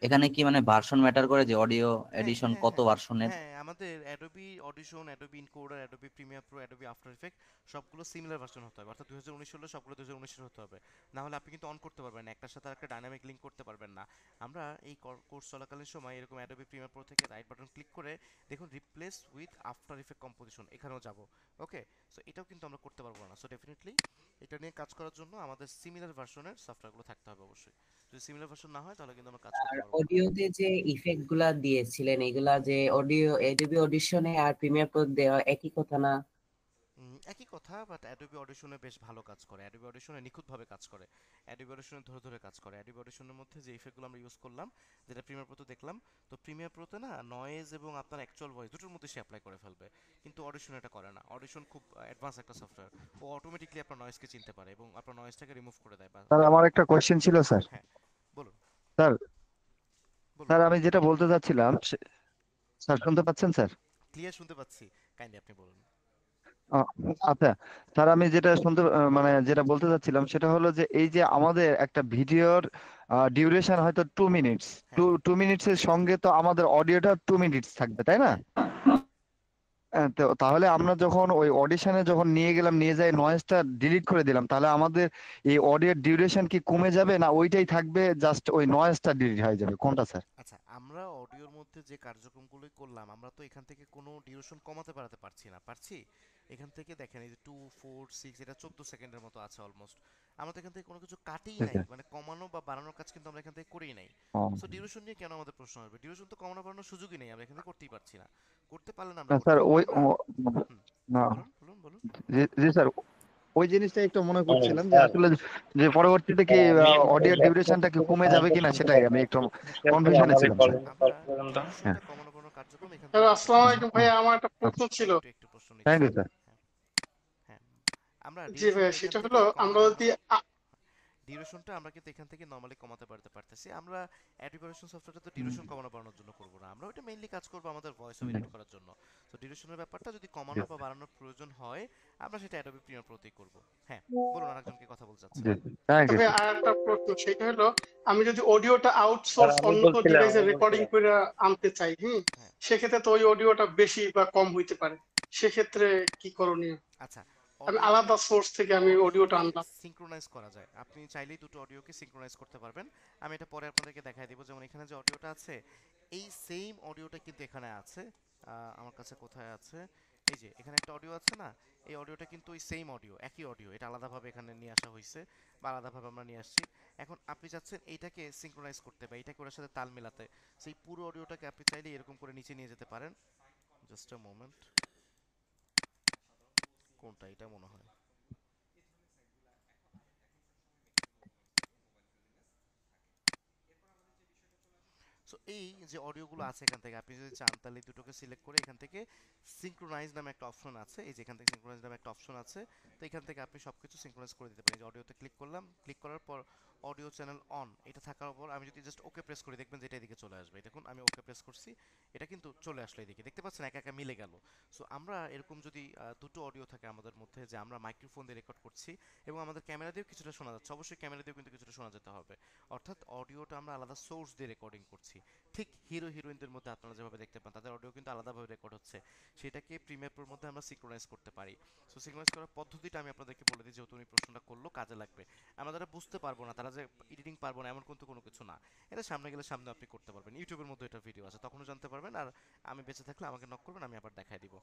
এখানে কি মানে ভার্সন ম্যাটার করে যে অডিও হ্যাঁ এডিশন হ্যাঁ কত হ্যাঁ ভার্সনের? হ্যাঁ, আমাদের Adobe audition, Adobe encoder, Adobe Premiere Pro, Adobe after effect সবগুলো সিমিলার ভার্সন হতে হবে। অর্থাৎ 2019 হলে সবগুলো 2019 এর হতে হবে, না হলে আপনি কিন্তু অন করতে পারবেন না, একটার সাথে আরেকটা ডাইনামিক লিংক করতে পারবেন না। আমরা এই কোর্স চলাকালীন সময় এরকম অ্যাডোবি প্রিমিয়ার প্রো থেকে রাইট বাটন ক্লিক করে দেখুন replace with after effect composition, এখানেও যাব। ওকে, সো এটাও কিন্তু আমরা করতে পারবো না। সো ডেফিনেটলি এটা নিয়ে কাজ করার জন্য আমাদের সিমিলার ভার্সনের সফটওয়্যারগুলো থাকতে হবে অবশ্যই। যদি সিমিলার ভার্সন না হয় তাহলে কিন্তু আমরা কাজ করতে আর পারবো না। অডিওতে যে ইফেক্ট গুলা দিয়েছিলেন এগুলা যে অডিও এডোবি অডিশনে আর প্রিমিয়ার প্রো দেওয়া একই কথা না? একই কথা, বাট অ্যাডোবি অডিশনে বেশ ভালো কাজ করে, অ্যাডোবি অডিশনে নিখুঁতভাবে কাজ করে, অ্যাডোবি অডিশনে ধরে ধরে কাজ করে। অ্যাডোবি অডিশনের মধ্যে যে ইফেক্টগুলো আমরা ইউজ করলাম, যেটা প্রিমিয়ার প্রোতে দেখলাম, তো প্রিমিয়ার প্রোতে না নয়েজ এবং আপনার অ্যাকচুয়াল ভয়েস দুটোর মধ্যে সে অ্যাপ্লাই করে ফেলবে, কিন্তু অডিশন এটা করে না। অডিশন খুব অ্যাডভান্স একটা সফটওয়্যার, ও অটোমেটিকলি আপনার নয়েজকে চিনতে পারে এবং আপনার নয়েজটাকে রিমুভ করে দেয়। স্যার আমার একটা কোশ্চেন ছিল স্যার। হ্যাঁ বলুন। স্যার বলুন স্যার আমি যেটা বলতে চাচ্ছিলাম স্যার শুনতে পাচ্ছেন স্যার? ক্লিয়ার শুনতে পাচ্ছি, কাইন্ডলি আপনি বলুন। আচ্ছা স্যার আমি যেটা শুনতে মানে যেটা বলতে চাচ্ছিলাম সেটা হলো যে এই যে আমাদের একটা ভিডিওর ডিউরেশন হয়তো 2 মিনিটস, 2 মিনিটসের সঙ্গে তো আমাদের অডিওটা 2 মিনিটস থাকবে তাই না? তো তাহলে আমরা যখন ওই অডিশনে যখন নিয়ে গেলাম, নিয়ে যাই নয়েজটা ডিলিট করে দিলাম, তাহলে আমাদের এই অডিওর ডিউরেশন কি কমে যাবে না ওইটাই থাকবে, জাস্ট ওই নয়েজটা ডিলিট হয়ে যাবে, কোনটা স্যার? আচ্ছা আমরা অডিওর মধ্যে যে কার্যক্রমগুলো করলাম, আমরা তো এখান থেকে কোনো ডিউরেশন কমাতে পারছি না, পারছি? এখান থেকে দেখেন এই যে 2 4 6 এটা 14 সেকেন্ডের মতো আছে অলমোস্ট। আমরা তো এখান থেকে কোনো কিছু কাটেই নাই, মানে কমানো বা বাড়ানোর কাজ কিন্তু আমরা এখান থেকে করেই নাই। সো ডিউরেশন নিয়ে কেন আমাদের প্রশ্ন হবে? ডিউরেশন তো কমানো বাড়ানোর সুযোগই নেই, আমরা এখান থেকে করতেই পারছি না। করতে পারলে না আমরা স্যার করতে ওই পারবো না। হুম, না, বলুন বলুন বলুন। জি জি স্যার, ওই জিনিসটা একটু মনে করছিলাম যে আসলে যে পরবর্তীতে কি অডিও ডিউরেশনটা কি কমে যাবে কিনা, সেটাই আমি একটু কনফিউশনে ছিলাম স্যার। আমরা হ্যাঁ, ডিউরেশনটা কমানো বাড়ানোর কার্যক্রম এখান হ্যালো, থেকে আসসালামু করতেছি। আলাইকুম ভাইয়া, আমার একটা প্রশ্ন আচ্ছা, ছিল। একটু প্রশ্ন থ্যাংক নিচ্ছি। You sir. হ্যাঁ, আমরা জি ভাইয়া, ডিউরেশনটা এখান সেটা থেকে হলো কমানো আমরা বাড়ানো, যদি ডিউরেশনটা আমরা কিন্তু এখান থেকে নরমালি কমাতে পারতেছি। আমরা অ্যাড প্রিপারেশন সফটওয়্যারটা তো ডিউরেশন কমানো বাড়ানোর জন্য করব না, আমরা ওটা মেইনলি কাজ করব আমাদের ভয়েস ওভার এডিট করার জন্য। তো ডিউরেশনের ব্যাপারটা যদি কমানো বা বাড়ানোর প্রয়োজন হয়, আমরা সেটা অ্যাডোবি প্রিমিয়ার প্রোতেই করব। হ্যাঁ, বলুন, আরেকজনকে কথা বলতে চাচ্ছেন। জি থ্যাংক ইউ ভাইয়া স্যার। আর একটা প্রশ্ন, সেটা হলো আমি যদি অডিওটা আউটসোর্স অন্য কোনো ডিভাইসে রেকর্ডিং করে আনতে চাই, হ্যাঁ, সেক্ষেত্রে তো ওই অডিওটা বেশি বা কম হইতে পারে, সেক্ষেত্রে কি করণীয়? আচ্ছা, আমি অডিওকে আলাদা সোর্স থেকে আমি অডিওটা আনলাম। সিঙ্ক্রোনাইজ করা যায়, আপনি চাইলেই দুটো অডিওকে সিঙ্ক্রোনাইজ করতে পারবেন। আমি এটা পরে আপনাদেরকে দেখাই দিব। যেমন এখানে যে অডিওটা আছে, এই সেম অডিওটা কিন্তু এখানে আছে। আমার কাছে কোথায় আছে, এই যে এখানে একটা অডিও আছে না, এই অডিওটা কিন্তু ওই সেম অডিও, একই অডিও, এটা আলাদাভাবে এখানে নিয়ে আসা হয়েছে বা আলাদাভাবে আমরা নিয়ে আসছি। এখন আপনি চাচ্ছেন এইটাকে সিঙ্ক্রোনাইজ করতে বা এইটাকে ওর সাথে তাল মেলাতে, সেই পুরো অডিওটাকে আপনি চাইলে এরকম করে নিচে নিয়ে যেতে পারেন। জাস্ট আ মোমেন্ট, কোনটা, এটা মনে হয়। সো এই যে অডিওগুলো আছে এখান থেকে আপনি যদি চান তাহলে দুটোকে সিলেক্ট করে এখান থেকে সিঙ্ক্রোনাইজ নামে একটা অপশন আছে, এই যে এখান থেকে সিঙ্ক্রোনাইজ নামে একটা অপশন আছে। তো এখান থেকে আপনি সবকিছু সিঙ্ক্রোনাইজ করে দিতে পারেন। এই যে অডিওতে ক্লিক করলাম, ক্লিক করার পর অডিও চ্যানেল অন এটা থাকার পর আমি যদি জাস্ট ওকে প্রেস করি, দেখবেন যে এটা এদিকে চলে আসবে। দেখুন আমি ওকে প্রেস করছি, এটা কিন্তু চলে আসলো এদিকে, দেখতে পাচ্ছেন একা একা মিলে গেল। সো আমরা এরকম যদি দুটো অডিও থাকে আমাদের মধ্যে, যে আমরা মাইক্রোফোন দিয়ে রেকর্ড করছি এবং আমাদের ক্যামেরা দিয়েও কিছুটা শোনা যাচ্ছে, অবশ্যই ক্যামেরা দিয়েও কিন্তু কিছুটা শোনা যেতে হবে, অর্থাৎ অডিওটা আমরা আলাদা সোর্স দিয়ে রেকর্ডিং করছি। ঠিক হিরো হিরোইনদের মধ্যে আপনারা যেভাবে দেখতে পান তাদের অডিও কিন্তু আলাদাভাবে রেকর্ড হচ্ছে, সেটাকে প্রিমিয়ার প্রোর মধ্যে আমরা সিঙ্ক্রোনাইজ করতে পারি। সো সিঙ্ক্রোনাইজ করার পদ্ধতিটা আমি আপনাদেরকে বলে দিই, যেহেতু উনি প্রশ্নটা করলো, কাজে লাগবে। আমরা যারা বুঝতে পারবো না, তারা যে এডিটিং পারবো না এমন কিন্তু কোনো কিছু না, এটা সামনে গেলে সামনে আপনি করতে পারবেন। ইউটিউবের মধ্যে এটা ভিডিও আছে, তখনও জানতে পারবেন। আর আমি বেঁচে থাকলে আমাকে নক করবেন, আমি আবার দেখাই দিব।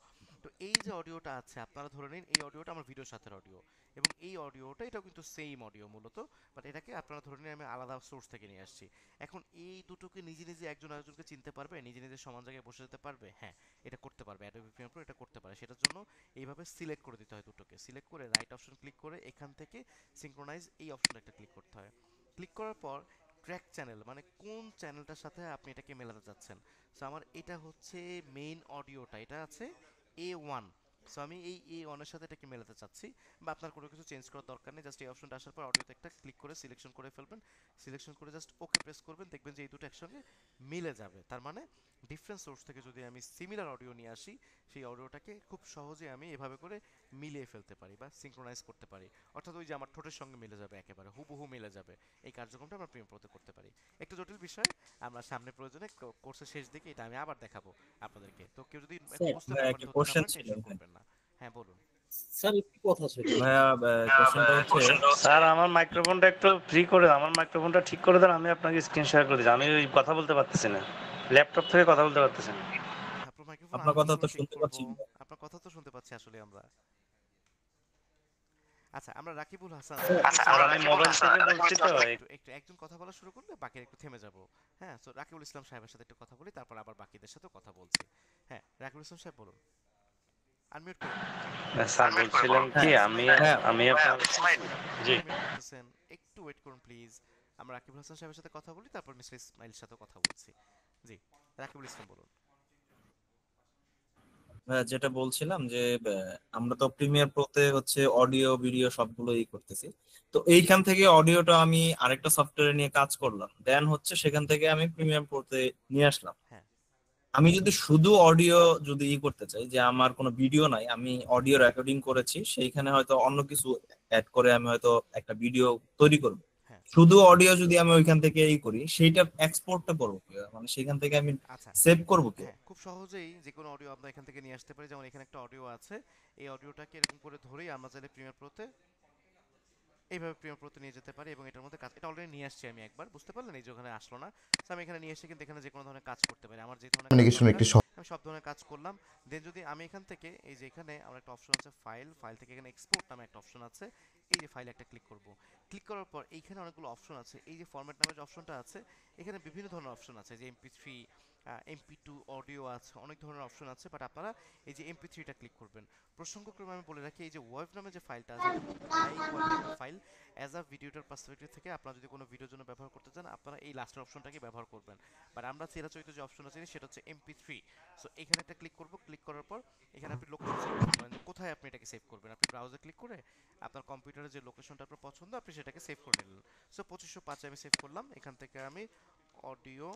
তো এই যে অডিওটা আছে, আপনারা ধরে নিন এই অডিওটা আমার ভিডিওর সাথে অডিও, এবং এই অডিওটা এটাও কিন্তু সেম অডিও মূলত, বাট এটাকে আপনারা ধরে নিন আমি আলাদা সোর্স থেকে নিয়ে আসছি। এখন এই দুটোকে নিজে নিজে একজন আরেকজনকে চিনতে পারবে, নিজে নিজে সমান জায়গায় বসে যেতে পারবে? হ্যাঁ, এটা করতে পারবে। অ্যাডোবি প্রিমিয়ার প্রো এটা করতে পারে। সেটার জন্য এইভাবে সিলেক্ট করে দিতে হয়, দুটোকে সিলেক্ট করে রাইট অপশন ক্লিক করে এখান থেকে সিঙ্ক্রোনাইজ এই অপশনটা একটা ক্লিক করতে হয়। ক্লিক করার পর ট্র্যাক চ্যানেল, মানে কোন চ্যানেলটার সাথে আপনি এটাকে মেলাতে চাচ্ছেন। সো আমার এটা হচ্ছে মেইন অডিওটা, এটা আছে A1। সো আমি এই A1 এর সাথে এটাকে মেলাতে চাচ্ছি, বা আপনার কোনো কিছু চেঞ্জ করার দরকার নেই। জাস্ট এই অপশনটা আসার পর অডিওতে একটা ক্লিক করে সিলেকশন করে ফেলবেন, সিলেকশন করে জাস্ট ওকে প্রেস করবেন, দেখবেন যে এই দুটো একসঙ্গে মিলে যাবে। তার মানে ডিফারেন্ট সোর্স থেকে যদি আমি সিমিলার অডিও নিয়ে আসি, সেই অডিওটাকে খুব সহজে আমি এভাবে করে মিলিয়ে ফেলতে পারি বা সিঙ্ক্রোনাইজ করতে পারি, অর্থাৎ ওই যে আমার ঠোঁটের সঙ্গে মিলে যাবে, একেবারে হুবহু মিলে যাবে। এই কার্যক্রমটা আমরা প্রিমিয়ার প্রোতে করতে পারি। একটু জটিল বিষয়, আমরা সামনে প্রয়োজনে কোর্সের শেষ দিকে এটা আমি আবার দেখাবো আপনাদেরকে। তো কেউ যদি বুঝতে পারেন টেনশন করবেন না। হ্যাঁ বলুন স্যার, একটু কথা ছিল ভাইয়া। কোশ্চেনটা হচ্ছে স্যার আমার মাইক্রোফোনটা একটু ফ্রি করে দেন, আমার মাইক্রোফোনটা ঠিক করে দেন, আমি আপনাকে স্ক্রিন শেয়ার করে দিচ্ছি। আমি ওই কথা বলতে পারতেছি না, ল্যাপটপ থেকে কথা বলতে পারতেছি না। আপনার মাইক্রোফোন আপনার কথা তো শুনতে পাচ্ছি। আপনার কথা তো শুনতে পাচ্ছি আসলে আমরা। আচ্ছা, আমরা রাকিবুল হাসান, আমি মোবাইল থেকে বলছি তো। একটু একজন কথা বলা শুরু করলে বাকি একটু থেমে যাব। হ্যাঁ, সো রাকিবুল ইসলাম সাহেবের সাথে একটু কথা বলি, তারপর আবার বাকিদের সাথে কথা বলছি। হ্যাঁ, রাকিবুল ইসলাম সাহেব বলুন, আনমিউট করুন। স্যার বলছিলাম কি, আমি আপনার জি একটু ওয়েট করুন প্লিজ। আমরা রাকিবুল হাসান সাহেবের সাথে কথা বলি, তারপর মিস্টার ইসমাইলের সাথে কথা বলছি। জি, রাকিবুল ইসলাম বলুন। যেটা বলছিলাম যে আমরা তো প্রিমিয়ার প্রোতে হচ্ছে অডিও ভিডিও সবগুলোই করতেছি। তো এইখান থেকে অডিওটা আমি আরেকটা সফটওয়্যারে নিয়ে কাজ করলাম, দেন হচ্ছে সেখান থেকে আমি প্রিমিয়ার প্রোতে নিয়ে আসলাম। আমি যদি শুধু অডিও যদি করতে চাই, যে আমার কোনো ভিডিও নাই, আমি অডিও রেকর্ডিং করেছি, সেইখানে হয়তো অন্য কিছু অ্যাড করে আমি হয়তো একটা ভিডিও তৈরি করব, শুধু অডিও যদি আমি ওইখান থেকে করি, সেইটা এক্সপোর্টটা করবো কি? মানে সেখান থেকে আমি সেভ করবো কি? খুব সহজেই যে কোনো অডিও আমরা এখান থেকে নিয়ে আসতে পারি। যেমন এখানে একটা অডিও আছে, এই অডিওটাকে এরকম করে ধরেই আমরা চাইলে প্রিমিয়ার প্রোতে এইভাবে প্রিমিয়ার প্রোতে নিয়ে যেতে পারি এবং এটার মধ্যে কাজ, এটা অলরেডি নিয়ে আসছি আমি একবার, বুঝতে পারলেন, এই যে ওখানে আসলো না। তো আমি এখানে নিয়ে এসে কিন্তু এখানে যে কোনো ধরনের কাজ করতে পারি, আমার যে ধরনের কাজ কমিউনিকেশন দরকার একটি আমি সব ধরনের কাজ করলাম। দেন যদি আমি এখান থেকে এই যে এখানে আমার একটা অপশন আছে ফাইল, ফাইল থেকে এখানে এক্সপোর্ট নামে একটা অপশন আছে, এই যে ফাইলে একটা ক্লিক করব। ক্লিক করার পর এইখানে অনেকগুলো অপশন আছে, এই যে ফরম্যাট নামে যে অপশনটা আছে এখানে বিভিন্ন ধরনের অপশন আছে, যে MP3 MP2 অডিও আছে, অনেক ধরনের অপশন আছে, বাট আপনারা এই যে MP3টা ক্লিক করবেন। প্রসঙ্গক্রমে আমি বলে রাখি এই যে ওয়েভ নামে যে ফাইলটা আছে এটা খুব হাই কোয়ালিটির ফাইল। অ্যাজ আ ভিডিওটার পার্সপেক্টিভ থেকে আপনারা যদি কোনো ভিডিওর জন্য ব্যবহার করতে চান আপনারা এই লাস্টের অপশনটাকে ব্যবহার করবেন, বাট আমরা চিরাচরিত যে অপশন আছে সেটা হচ্ছে MP3। সো এখানে একটা ক্লিক করব, ক্লিক করার পর এখানে আপনি লোকেশন সেভ করতে পারেন, কোথায় আপনি এটাকে সেভ করবেন। আপনি ব্রাউজার ক্লিক করে আপনার কম্পিউটারে যে লোকেশনটা আপনার পছন্দ আপনি সেটাকে সেভ করে নিলেন। সো 2505 আমি সেভ করলাম, এখান থেকে আমি অডিও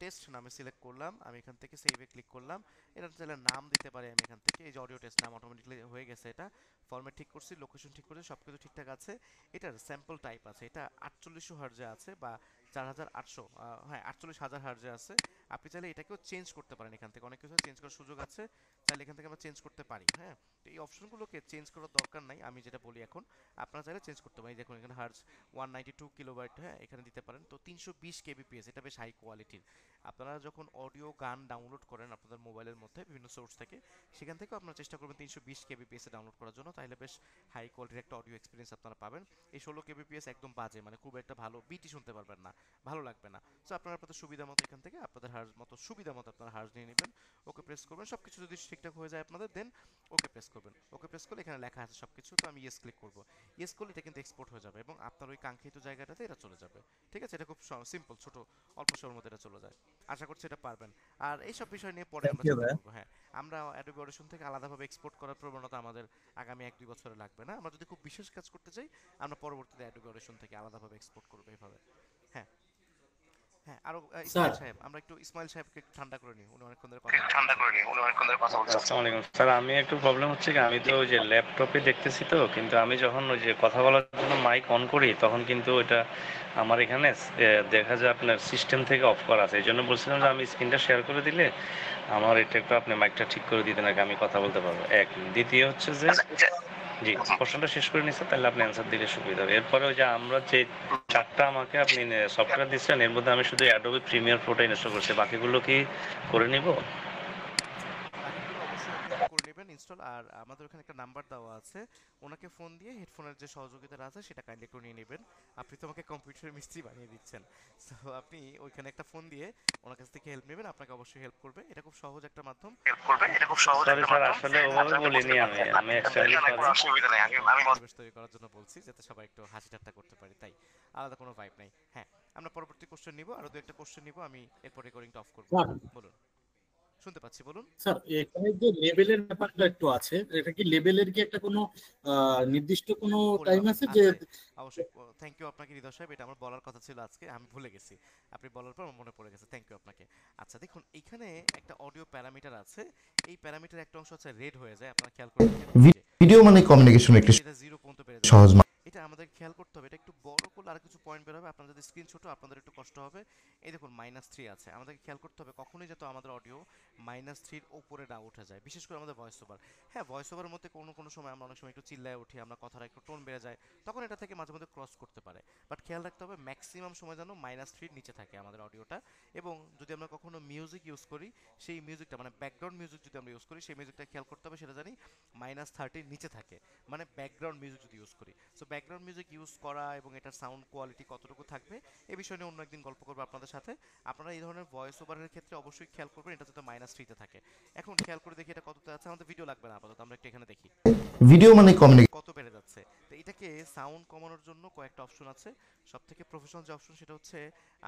টেস্ট নামে সিলেক্ট করলাম, আমি এখান থেকে সেভে ক্লিক করলাম। এটা চাইলে নাম দিতে পারি আমি এখান থেকে, এই যে অডিও টেস্ট নাম অটোমেটিক্যালি হয়ে গেছে, এটা ফরম্যাট ঠিক করছি, লোকেশন ঠিক করছি, সব কিছু ঠিকঠাক আছে। এটার স্যাম্পল টাইপ আছে, এটা 4800 হার্জে আছে বা 4800, হ্যাঁ 48,000 হার্জে আছে। আপনি চাইলে এটাকেও চেঞ্জ করতে পারেন, এখান থেকে অনেক কিছু চেঞ্জ করার সুযোগ আছে, চাইলে এখান থেকে আমরা চেঞ্জ করতে পারি। হ্যাঁ, তো এই অপশনগুলোকে চেঞ্জ করার দরকার নাই, আমি যেটা বলি এখন আপনারা চাইলে চেঞ্জ করতে পারেন। দেখুন এখানে হার্জ 192 কিলোবাইট, হ্যাঁ এখানে দিতে পারেন। তো 320 kbps, এটা বেশ হাই কোয়ালিটির। আপনারা যখন অডিও গান ডাউনলোড করেন আপনাদের মোবাইলের মধ্যে বিভিন্ন সোর্স থেকে, সেখান থেকেও আপনারা চেষ্টা করবেন 320 kbps এ ডাউনলোড করার জন্য, তাহলে বেশ হাই কোয়ালিটির একটা অডিও এক্সপিরিয়েন্স আপনারা পাবেন। এই 16 kbps একদম বাজে, মানে খুব একটা ভালো বিটই শুনতে পারবেন না, ভালো লাগবে না। সো আপনারা আপনাদের সুবিধা মতো এখান থেকে আপনাদের হার্জ মতো সুবিধা মতো আপনারা হার্জ নিয়ে নেবেন, ওকে প্রেস করবেন, সব কিছু যদি ঠিকঠাক হয়ে যায় আপনাদের দেন ওকে প্রেস করবেন। ওকে প্রেস করলে এখানে লেখা আছে সব কিছু, তো আমি ইয়েস ক্লিক করব। ইয়েস করলে এটা কিন্তু এক্সপোর্ট হয়ে যাবে এবং আপনার ওই কাঙ্ক্ষিত জায়গাটাতে এটা চলে যাবে। ঠিক আছে, এটা খুব সিম্পল, ছোট অল্প সময়ের মধ্যে এটা চলে যায়। আশা করছি এটা পারবেন। আর এইসব বিষয় নিয়ে পরে আমরা চিন্তা করবো। হ্যাঁ, আমরা অ্যাডোবি অডিশন থেকে আলাদাভাবে এক্সপোর্ট করার প্রবণতা আমাদের আগামী 1-2 বছরে লাগবে না। আমরা যদি খুব বিশেষ কাজ করতে চাই আমরা পরবর্তীতে অ্যাডোবি অডিশন থেকে আলাদাভাবে এক্সপোর্ট করবো এভাবে। হ্যাঁ হ্যাঁ, আরো ইসমাইল সাহেব, আমরা একটু ইসমাইল সাহেবকে একটু ঠান্ডা করে নিই, উনি অনেকক্ষণ ধরে কথা বলছেন। আসসালামু আলাইকুম স্যার, আমি একটু প্রবলেম হচ্ছে কি, আমি তো ওই যে ল্যাপটপে দেখতেছি তো, কিন্তু আমি যখন ওই যে কথা বলার জন্য মাইক অন করি তখন কিন্তু ওইটা আমার এখানে দেখা যায় আপনার সিস্টেম থেকে অফ করা আছে। এই জন্য বলছিলাম যে আমি স্ক্রিনটা শেয়ার করে দিলে আমার এটা একটু আপনি মাইকটা ঠিক করে দিতেন, আগে আমি কথা বলতে পারবো। এক, দ্বিতীয় হচ্ছে যে জি প্রশ্নটা শেষ করে নিচ্ছেন, তাহলে আপনি অ্যান্সার দিলে সুবিধা হবে। এরপরে ওই যে আমরা যে 4টা আমাকে আপনি সফটওয়্যার দিচ্ছেন এর মধ্যে আমি শুধু অ্যাডোবি প্রিমিয়ার প্রোটা ইনস্টল করছি, বাকিগুলো কি করে নিব? বাকিগুলো অবশ্যই আপনি করে নেবেন ইনস্টল। আর আমাদের ওখানে একটা নাম্বার দেওয়া আছে, ওনাকে ফোন দিয়ে হেডফোনের যে সহযোগিতাটা আছে সেটা কাইন্ডলি একটু নিয়ে নেবেন। আপনি তো আমাকে কম্পিউটারের মিস্ত্রি বানিয়ে দিচ্ছেন, সো আপনি ওইখানে একটা ফোন দিয়ে ওনার কাছ থেকে হেল্প নেবেন, আপনাকে অবশ্যই হেল্প করবে। এটা খুব সহজ একটা মাধ্যম। সরি স্যার, আসলে ওভাবে বলিনি, আমি অ্যাকচুয়ালি পরিবেশ তৈরি করার জন্য বলছি যাতে সবাই একটু হাসি ঠাট্টা করতে পারি, তাই আলাদা কোনো ভাইব নাই। হ্যাঁ, আমরা পরবর্তী কোশ্চেন নিব, আরো 2-1টা কোশ্চেন নিব, আমি এরপর রেকর্ডিংটা অফ করব। বলুন, শুনতে পাচ্ছি, বলুন স্যার। এখানে যে লেভেলের ব্যাপারটা একটু আছে, এটা কি লেভেলের কি একটা কোনো নির্দিষ্ট কোনো টাইম আছে যে? অবশ্যই, থ্যাংক ইউ আপনাকে হৃদয় সাহেব, এটা আমার বলার কথা ছিল আজকে, আমি ভুলে গেছি, আপনি বলার পর আমার মনে পড়ে গেছে, থ্যাংক ইউ আপনাকে। আচ্ছা দেখুন, এখানে একটা অডিও প্যারামিটার আছে, এই প্যারামিটার একটা অংশ হচ্ছে রেড হয়ে যায়, আপনারা খেয়াল করে ভিডিও মানে কমিউনিকেশন একটি এটা 0 পর্যন্ত বেড়ে সহজ যায়। এটা আমাদের খেয়াল করতে হবে, এটা একটু বড় করলে আর কিছু পয়েন্ট বের হবে, আপনাদের যদি স্ক্রিন ছোট আপনাদের একটু কষ্ট হবে। এই দেখুন -3 আছে, আমাদেরকে খেয়াল করতে হবে কখনোই যাতে আমাদের অডিও -3 উপরে না উঠে যায়, বিশেষ করে আমাদের ভয়েস ওভার। হ্যাঁ, ভয়েস ওভারের মধ্যে কোনো সময় আমরা অনেক সময় একটু চিল্লায় উঠি, আমরা কথাটা একটু টোন বেড়ে যায়, তখন এটা থেকে মাঝে মধ্যে ক্রস করতে পারে। বাট খেয়াল রাখতে হবে ম্যাক্সিমাম সময় যেন -3 নিচে থাকে আমাদের অডিওটা। এবং যদি আমরা কখনো মিউজিক ইউজ করি, সেই মিউজিকটা মানে ব্যাকগ্রাউন্ড মিউজিক যদি আমরা ইউজ করি, সেই মিউজিকটা খেয়াল করতে হবে সেটা জানি -30 নিচে থাকে, মানে ব্যাকগ্রাউন্ড মিউজিক যদি ইউজ করি। সো ব্যাকগ্রাউন্ড মিউজিক ইউজ করা এবং এটার সাউন্ড কোয়ালিটি কতটুকু থাকবে এই বিষয় নিয়ে অন্য একদিন গল্প করবো আপনাদের সাথে। আপনারা এই ধরনের ভয়েস ওভারের ক্ষেত্রে অবশ্যই খেয়াল করবেন এটা যাতে -3 থাকে। এখন খেয়াল করে দেখি এটা কততে আছে, আমাদের ভিডিও লাগবে না আপাতত, আমরা একটু এখানে দেখি ভিডিও মানে কমিউনিকেশন কত বেড়ে যাচ্ছে। তো এটাকে সাউন্ড কমানোর জন্য কয়েকটা অপশন আছে। সবথেকে প্রফেশনাল যে অপশন সেটা হচ্ছে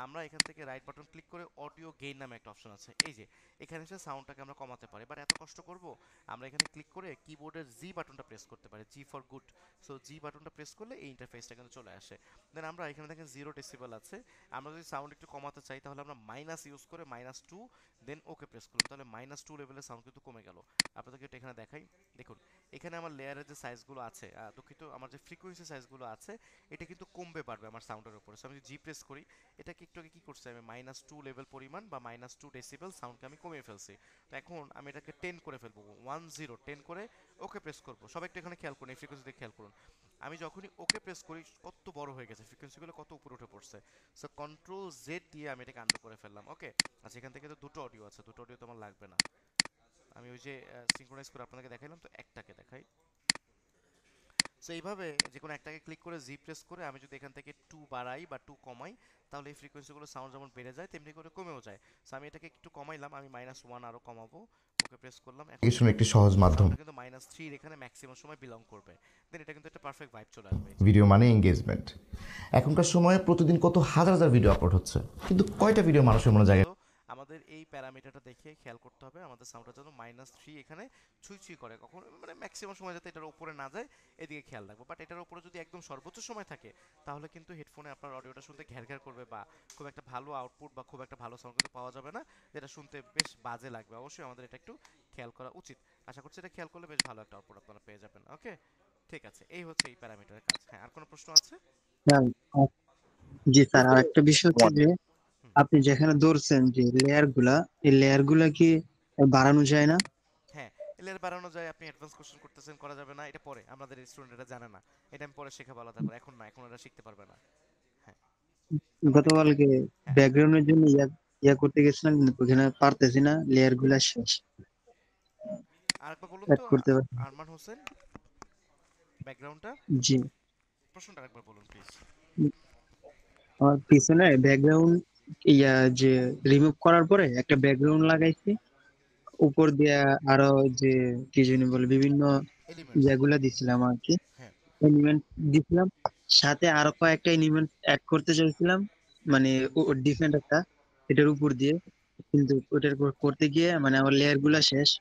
আমরা এখান থেকে রাইট বাটন ক্লিক করে অডিও গেইন নামে একটা অপশন আছে, এই যে এখানে এসে সাউন্ডটাকে আমরা কমাতে পারি। বাট এত কষ্ট করব, আমরা এখানে ক্লিক করে কিবোর্ডের জি বাটনটা প্রেস করতে পারি, জি ফর গুড। সো জি বাটনটা প্রেস করলে এই ইন্টারফেসটা কিন্তু চলে আসে। দেন আমরা এখানে দেখেন 0 ডেসিবেল আছে, আমরা যদি সাউন্ড একটু কমাতে চাই তাহলে আমরা মাইনাস ইউজ করে -2 দেন ওকে প্রেস করব, তাহলে -2 লেভেলের সাউন্ড কিন্তু কমে গেল। আপনাদেরকে এটা এখানে দেখাই, দেখুন এখানে আমার লেয়ারের যে সাইজগুলো আছে, দুঃখিত আমার যে ফ্রিকোয়েন্সি সাইজগুলো আছে এটা কিন্তু কমবে বাড়বে আমার সাউন্ডের উপরে। সো আমি জি প্রেস করি, এটাকে একটু আগে কি করছে, আমি -2 লেভেল পরিমাণ বা -2 ডেসিবেল সাউন্ডকে আমি কমিয়ে ফেলছি। তো এখন আমি এটাকে 10 করে ফেলবো, 10 করে ওকে প্রেস করবো। সবাই একটু এখানে খেয়াল করুন, এই ফ্রিকোয়েন্সিতে খেয়াল করুন। আমি যখনই ওকে প্রেস করি কত বড় হয়ে গেছে, ফ্রিকোয়েন্সিগুলো কত উপরে উঠে পড়ছে। সো কন্ট্রোল জেড দিয়ে আমি এটাকে আনডু করে ফেললাম। ওকে, আচ্ছা এখান থেকে তো দুটো অডিও আছে, দুটো অডিও তো আমার লাগবে না। আমি ওই যে সিঙ্ক্রোনাইজ করে আপনাদেরকে দেখাইলাম, তো একটাকে দেখাই। সো এইভাবে যে কোনো একটাকে ক্লিক করে জি প্রেস করে আমি যদি এখান থেকে 2 বাড়াই বা 2 কমাই, তাহলে এই ফ্রিকোয়েন্সিগুলো সাউন্ড যেমন বেড়ে যায় তেমনি করে কমেও যায়। সো আমি এটাকে একটু কমাইলাম, আমি -1 আরো কমাবো, ওকে প্রেস করলাম। এখন এর একটি সহজ মাধ্যম। কিন্তু -3 এখানে ম্যাক্সিমাম সময় বিলং করবে, দেন এটা কিন্তু একটা পারফেক্ট ভাইব চলে আসবে। ভিডিও মানে এঙ্গেজমেন্ট। এখনকার সময়ে প্রতিদিন কত হাজার হাজার ভিডিও আপলোড হচ্ছে, কিন্তু কয়টা ভিডিও মানুষের মনে জায়গা? আমাদের এই প্যারামিটারটা দেখে খেয়াল করতে হবে আমাদের সাউন্ডটা যেন -3 এখানে ছুঁই ছুঁই করে, কখনো মানে ম্যাক্সিমাম সময় যাতে এটার উপরে না যায় এদিকে খেয়াল রাখবো। বাট এটার উপরে যদি একদম সর্বোচ্চ সময় থাকে তাহলে কিন্তু হেডফোনে আপনার অডিওটা শুনতে ঘ্যার ঘ্যার করবে বা খুব একটা ভালো আউটপুট বা খুব একটা ভালো সাউন্ড কিন্তু পাওয়া যাবে না, যেটা শুনতে বেশ বাজে লাগবে। অবশ্যই আমাদের এটা একটু খেয়াল করা উচিত। আশা করছি এটা খেয়াল করলে বেশ ভালো একটা আউটপুট আপনারা পেয়ে যাবেন। ওকে, ঠিক আছে, এই হচ্ছে এই প্যারামিটারের কাজ। হ্যাঁ, আর কোনো প্রশ্ন আছে? জি স্যার, আর একটা বিষয় হচ্ছে যে আপনি যেখানে ধরছেন যে এই লেয়ার গুলা কি বাড়ানো যায় না? হ্যাঁ, লেয়ার বাড়ানো যায়। আপনি অ্যাডভান্স কোশ্চেন করতেছেন, করা যাবে না, এটা পরে আমাদের স্টুডেন্টরা জানে না, এটা আমি পরে শেখাবো আলাদা করে, এখন না, এখন ওরা শিখতে পারবে না। হ্যাঁ, গতকালকে ব্যাকগ্রাউন্ডের জন্য ইয়া করতে গেছিলাম, কিন্তু ওখানে পারতেছি না, লেয়ার গুলা শেষ। আরেকবার বলুন অ্যাড তো, করতে পারি। আরমান হোসেন, ব্যাকগ্রাউন্ডটা জি, প্রশ্নটা আরেকবার বলুন প্লিজ। আমার পিছনে ব্যাকগ্রাউন্ড যে রিমুভ করার পরে একটা ব্যাকগ্রাউন্ড লাগাইছি, উপর দিয়ে আরো যে কি জানি বলে বিভিন্ন ইয়াগুলা দিছিলাম আর কি, হ্যাঁ, এলিমেন্ট দিছিলাম, সাথে আরো কয়েকটা এলিমেন্ট অ্যাড করতে চাইছিলাম, মানে ডিফারেন্ট একটা এটার উপর দিয়ে, কিন্তু ওটার করতে গিয়ে মানে আমার লেয়ার গুলা শেষ।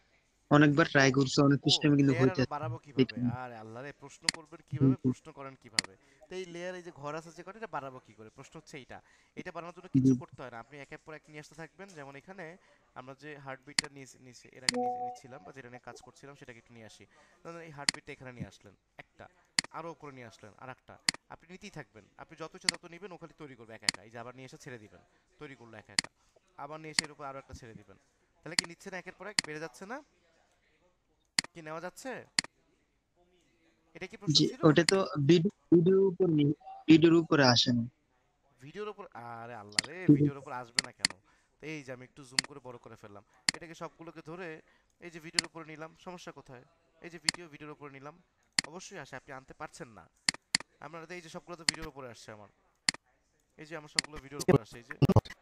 অনেকবার ট্রাই করছি, অনেক সিস্টেমে কিন্তু লেয়ার আরো হইতেছে বাড়াবো কিভাবে? আরে আল্লাহ রে, প্রশ্ন করবেন কিভাবে, প্রশ্ন করেন কিভাবে? তো এই লেয়ার, এই যে ঘর আছে যে কটা, এটা বাড়াবো কি করে? প্রশ্ন হচ্ছে এইটা। এটা বাড়ানোর জন্য কিছু করতে হয় না, আপনি একের পর এক নিয়ে আসতে থাকবেন। যেমন এখানে আমরা যে হার্টবিটটা নিচে এর আগে নিচ্ছিলাম বা যেটা নিয়ে কাজ করছিলাম সেটাকে একটু নিয়ে আসি। ধরুন এই হার্টবিটটা এখানে নিয়ে আসলেন একটা, আরো উপরে নিয়ে আসলেন আরেকটা, আপনি নিতেই থাকবেন। আপনি যত ইচ্ছা তত নিবেন, ও খালি তৈরি করবে একা একা। এই যে আবার নিয়ে এসে ছেড়ে দিবেন, তৈরি করলো একা একা, আবার নিয়ে এসে এর উপর আরো একটা ছেড়ে দিবেন। তাহলে কি নিচ্ছে না, একের পর এক বেড়ে যাচ্ছে না? কি নেওয়া যাচ্ছে? এটা কি প্রশ্ন জি, ছিল ওটা তো নাকি? ভিডিওর উপরে আসে না। ভিডিওর উপর? আরে আল্লাহ রে, ভিডিওর উপর আসবে না কেন? তো এই যে আমি একটু জুম করে বড় করে ফেললাম, এটাকে সবগুলোকে ধরে এই যে ভিডিওর উপরে নিলাম, সমস্যা কোথায়? এই যে ভিডিওর উপরে নিলাম, অবশ্যই আসে। আপনি আনতে পারছেন না? আপনারা এই যে সবগুলো তো ভিডিওর উপরে আসছে আমার, এই যে আমার সবগুলো ভিডিওর উপর আসছে, এই যে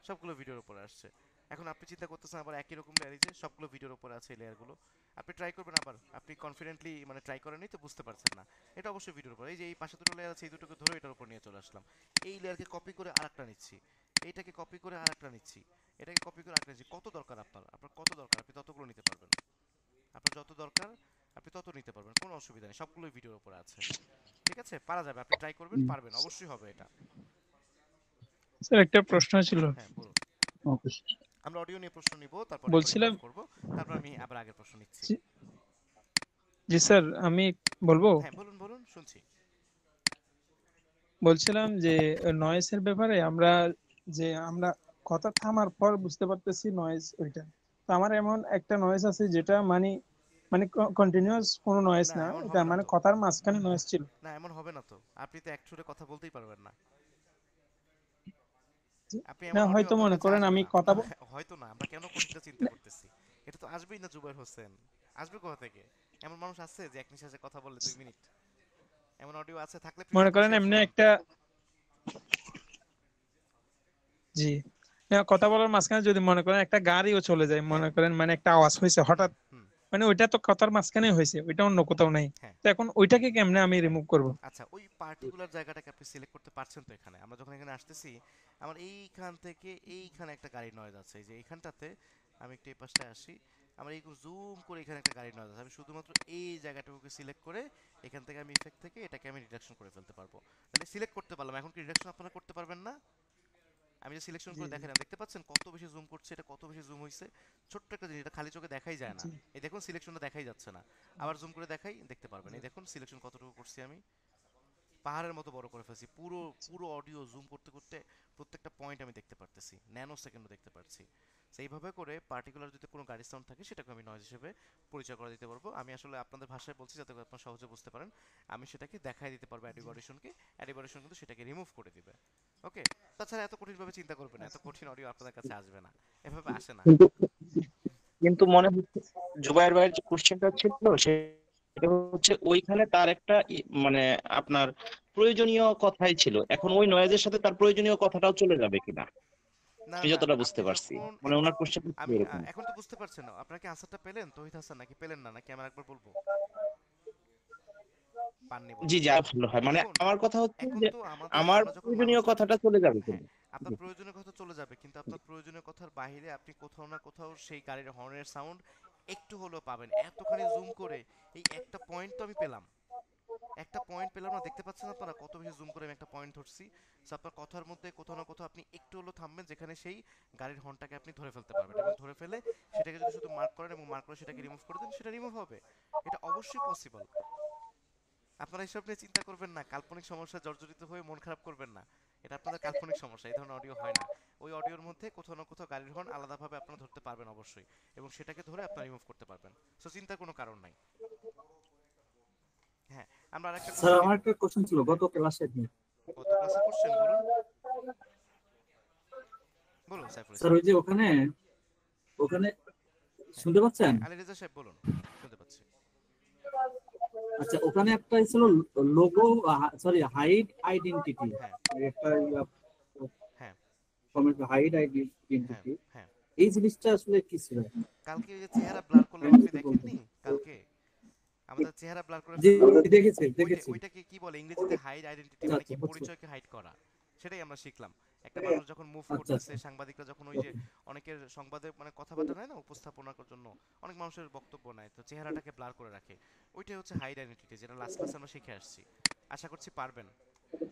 সবগুলো ভিডিওর উপরে আসছে। এখন আপনি চিন্তা করতেছেন আবার একই রকম লেয়ার, এই যে সবগুলো ভিডিওর উপরে আছে এই লেয়ারগুলো। আপনি ট্রাই করবেন আবার, আপনি কনফিডেন্টলি মানে ট্রাই করেনই তো বুঝতে পারছেন না। এটা অবশ্যই ভিডিওর উপর। এই যে এই পাশে দুটো লেয়ার আছে, এই দুটোকে ধরে এটার উপর নিয়ে চলে আসলাম। এই লেয়ারকে কপি করে আরেকটা নিচ্ছি, এইটাকে কপি করে আরেকটা নিচ্ছি, এটাকে কপি করে আরেকটা নিচ্ছি। কত দরকার আপনার, আপনার কত দরকার আপনি ততগুলো নিতে পারবেন। আপনার যত দরকার আপনি তত নিতে পারবেন, কোনো অসুবিধা নেই, সবগুলোই ভিডিওর উপরে আছে। ঠিক আছে, পারা যাবে, আপনি ট্রাই করবেন, পারবেন, অবশ্যই হবে এটা। স্যার একটা প্রশ্ন ছিল। হ্যাঁ বলুন। ওকে, আমরা অডিও নিয়ে প্রশ্ন নিব, তারপর বলছিলাম, করব, তারপর আমি আবার আগের প্রশ্ন নিচ্ছি। জি স্যার, আমি বলবো। হ্যাঁ বলুন বলুন, শুনছি। বলছিলাম যে নয়েজের ব্যাপারে আমরা কথা থামার পর বুঝতে পারতেছি নয়েজ ওইটা। তো আমার এমন একটা নয়েজ আছে যেটা মানে মানে কন্টিনিউয়াস কোনো নয়েজ না না, এমন এটা হবে না মানে তো, কথার মাঝখানে নয়েজ ছিল। না এমন হবে না তো, আপনি তো এক সুরে কথা বলতেই পারবেন না। আপনি না, এমন অডিও হয়তো আপনার মনে কাছে করেন আসবে আমি না। কথা না, হয়তো না, আমরা কেন কোনটা চিন্তা করতেছি? এটা তো আসবেই না জুবাইর হোসেন, আসবে কোথা থেকে? এমন মানুষ আছে যে এক নিঃশ্বাসে কথা বলে 2 মিনিট? এমন অডিও আছে, থাকলে মনে প্রিভিয়াস করেন শেয়ার এমনি শুনান। একটা, জি, না, কথা বলার মাঝখানে যদি মনে করেন একটা গাড়িও চলে যায়, মনে করেন মানে একটা আওয়াজ হয়েছে হঠাৎ, মানে ওইটা তো কথার মাঝখানে হয়েছে, ওইটা অন্য কোথাও নাই। তো এখন ওইটাকে কেমনে আমি রিমুভ করব? আচ্ছা, ওই পার্টিকুলার জায়গাটাকে আপনি সিলেক্ট করতে পারছেন তো? এখানে আমরা যখন এখানে আসতেছি, আমার এইখান থেকে এইখানে একটা গাড়ির নয়েজ আছে, এই যে এইখানটাতে আমি একটু এই পাশটায় আসি, আমার এই জুম করে এখানে একটা গাড়ির নয়েজ আছে, আমি শুধুমাত্র এই জায়গাটাকে সিলেক্ট করে এখান থেকে আমি ইফেক্ট থেকে এটাকে আমি রিডাকশন করে ফেলতে পারবো। তাহলে সিলেক্ট করতে পারলাম, এখন কি রিডাকশন আপনারা করতে পারবেন না? আমি যে সিলেকশন করে দেখালাম, দেখতে পাচ্ছেন কত বেশি জুম করছে, এটা কত বেশি জুম হইছে। ছোট্ট একটা জিনিস, এটা খালি চোখে দেখাই যায় না। এই দেখুন সিলেকশনটা দেখাই যাচ্ছে না, আবার জুম করে দেখাই, দেখতে পারবেন। এই দেখুন সিলেকশন কতটুকু করছি আমি। পাহাড়ের মতো বড় করে ফেলছি, পুরো পুরো অডিও জুম করতে করতে প্রত্যেকটা পয়েন্ট আমি দেখতে পারতেছি, ন্যানো সেকেন্ডও দেখতে পারছি। সেইভাবে করে পার্টিকুলার যদি কোনো গাড়ির সাউন্ড থাকে সেটাকে আমি নয়েজ হিসেবে পরিচয় করে দিতে পারবো। আমি আসলে আপনাদের ভাষায় বলছি যাতে করে আপনারা সহজে বুঝতে পারেন। আমি সেটাকে দেখাই দিতে পারবো অ্যাডোবি অডিশনকে, অ্যাডোবি অডিশন কিন্তু সেটাকে রিমুভ করে দিবে। ওকে, তাছাড়া এত কঠিনভাবে চিন্তা করবেন না, এত কঠিন অডিও আপনাদের কাছে আসবে না, এভাবে আসে না। কিন্তু কিন্তু মনে হচ্ছে জুবাইর ভাইয়ের যে কোশ্চেনটা ছিল সেটা হচ্ছে ওইখানে তার একটা মানে আপনার প্রয়োজনীয় কথাই ছিল, এখন ওই নয়েজের সাথে তার প্রয়োজনীয় কথাটাও চলে যাবে কিনা না আমি না, যতটা বুঝতে আপনি পারছি, যখন মানে ওনার কোশ্চেন আমি এরকম। এখন তো বুঝতে পারছেন না, আপনারা কি আনসারটা পেলেন তৌহিদ হাসান, নাকি পেলেন না, নাকি আমি একবার বলবো? পাননি জি বলছেন। জি ভালো হয়, মানে এখন আমার কথা হচ্ছে এখন যে তো আমাদের আমার আমরা যখন প্রয়োজনীয় মানুষের, কথাটা চলে যাবে হ্যাঁ কিনা। আপনার প্রয়োজনীয় কথা চলে যাবে, কিন্তু আপনার প্রয়োজনীয় কথার বাইরে আপনি কোথাও না কোথাও সেই গাড়ির হর্নের সাউন্ড একটু হলেও পাবেন। এতখানি জুম করে এই একটা পয়েন্ট তো আমি পেলাম, একটা পয়েন্ট পেলাম না, দেখতে পাচ্ছেন আপনারা কত বেশি জুম করে আমি একটা পয়েন্ট ধরছি। সো আপনার কথার মধ্যে কোথাও না কোথাও আপনি একটু হলেও থামবেন, যেখানে সেই গাড়ির হর্নটাকে আপনি ধরে ফেলতে পারবেন, এবং ধরে ফেলে সেটাকে যদি শুধু মার্ক করেন এবং মার্ক করে সেটাকে রিমুভ করে দেন, সেটা রিমুভ হবে। এটা অবশ্যই পসিবল। আপনারা এসব নিয়ে চিন্তা করবেন না, কাল্পনিক সমস্যা জর্জরিত হয়ে মন খারাপ করবেন না, এটা আপনাদের কাল্পনিক সমস্যা, এই ধরনের অডিও হয় না। ওই অডিওর মধ্যে কোথাও না কোথাও গাড়ির হর্ন আলাদাভাবে আপনারা ধরতে পারবেন অবশ্যই, এবং সেটাকে ধরে আপনারা রিমুভ করতে পারবেন। সো চিন্তার কোনো কারণ নাই। হ্যাঁ, আমরা আরেকটা স্যার আমার একটা কোশ্চেন ছিল গত ক্লাসে নিয়ে। গত ক্লাসে কোশ্চেন বলুন, বলুন সাইফুল স্যার ইসলাম। ওই যে ওখানে ওখানে শুনতে পাচ্ছেন? আলী রেজা সাহেব বলুন, শুনতে পাচ্ছি। আচ্ছা, ওখানে একটা ছিল লোগো, সরি হাইড আইডেন্টিটি, একটা হ্যাঁ কমেন্ট হাইড আইডেন্টিটি, হ্যাঁ এই জিনিসটা আসলে কি ছিল? কালকে যে চেহারা ব্লার করলাম আপনি দেখেননি কালকে? আমাদের চেহারা ব্লার করে জি ফেললাম, দেখেছি। ওইটাকে কি বলে ইংরেজিতে? হাইড আইডেন্টিটি, মানে কি পরিচয়কে হাইড করা, সেটাই আমরা শিখলাম। একটা মানুষ যখন মুভ করতেছে, সাংবাদিকরা যখন ওই যে অনেকের সংবাদে মানে কথাবার্তা নেয় না উপস্থাপনার জন্য, অনেক মানুষের বক্তব্য নেয়, তো চেহারাটাকে ব্লার করে রাখে, ওইটাই হচ্ছে হাইড আইডেন্টিটি, যেটা লাস্ট ক্লাসে আমরা শিখে আসছি। আশা করছি পারবেন।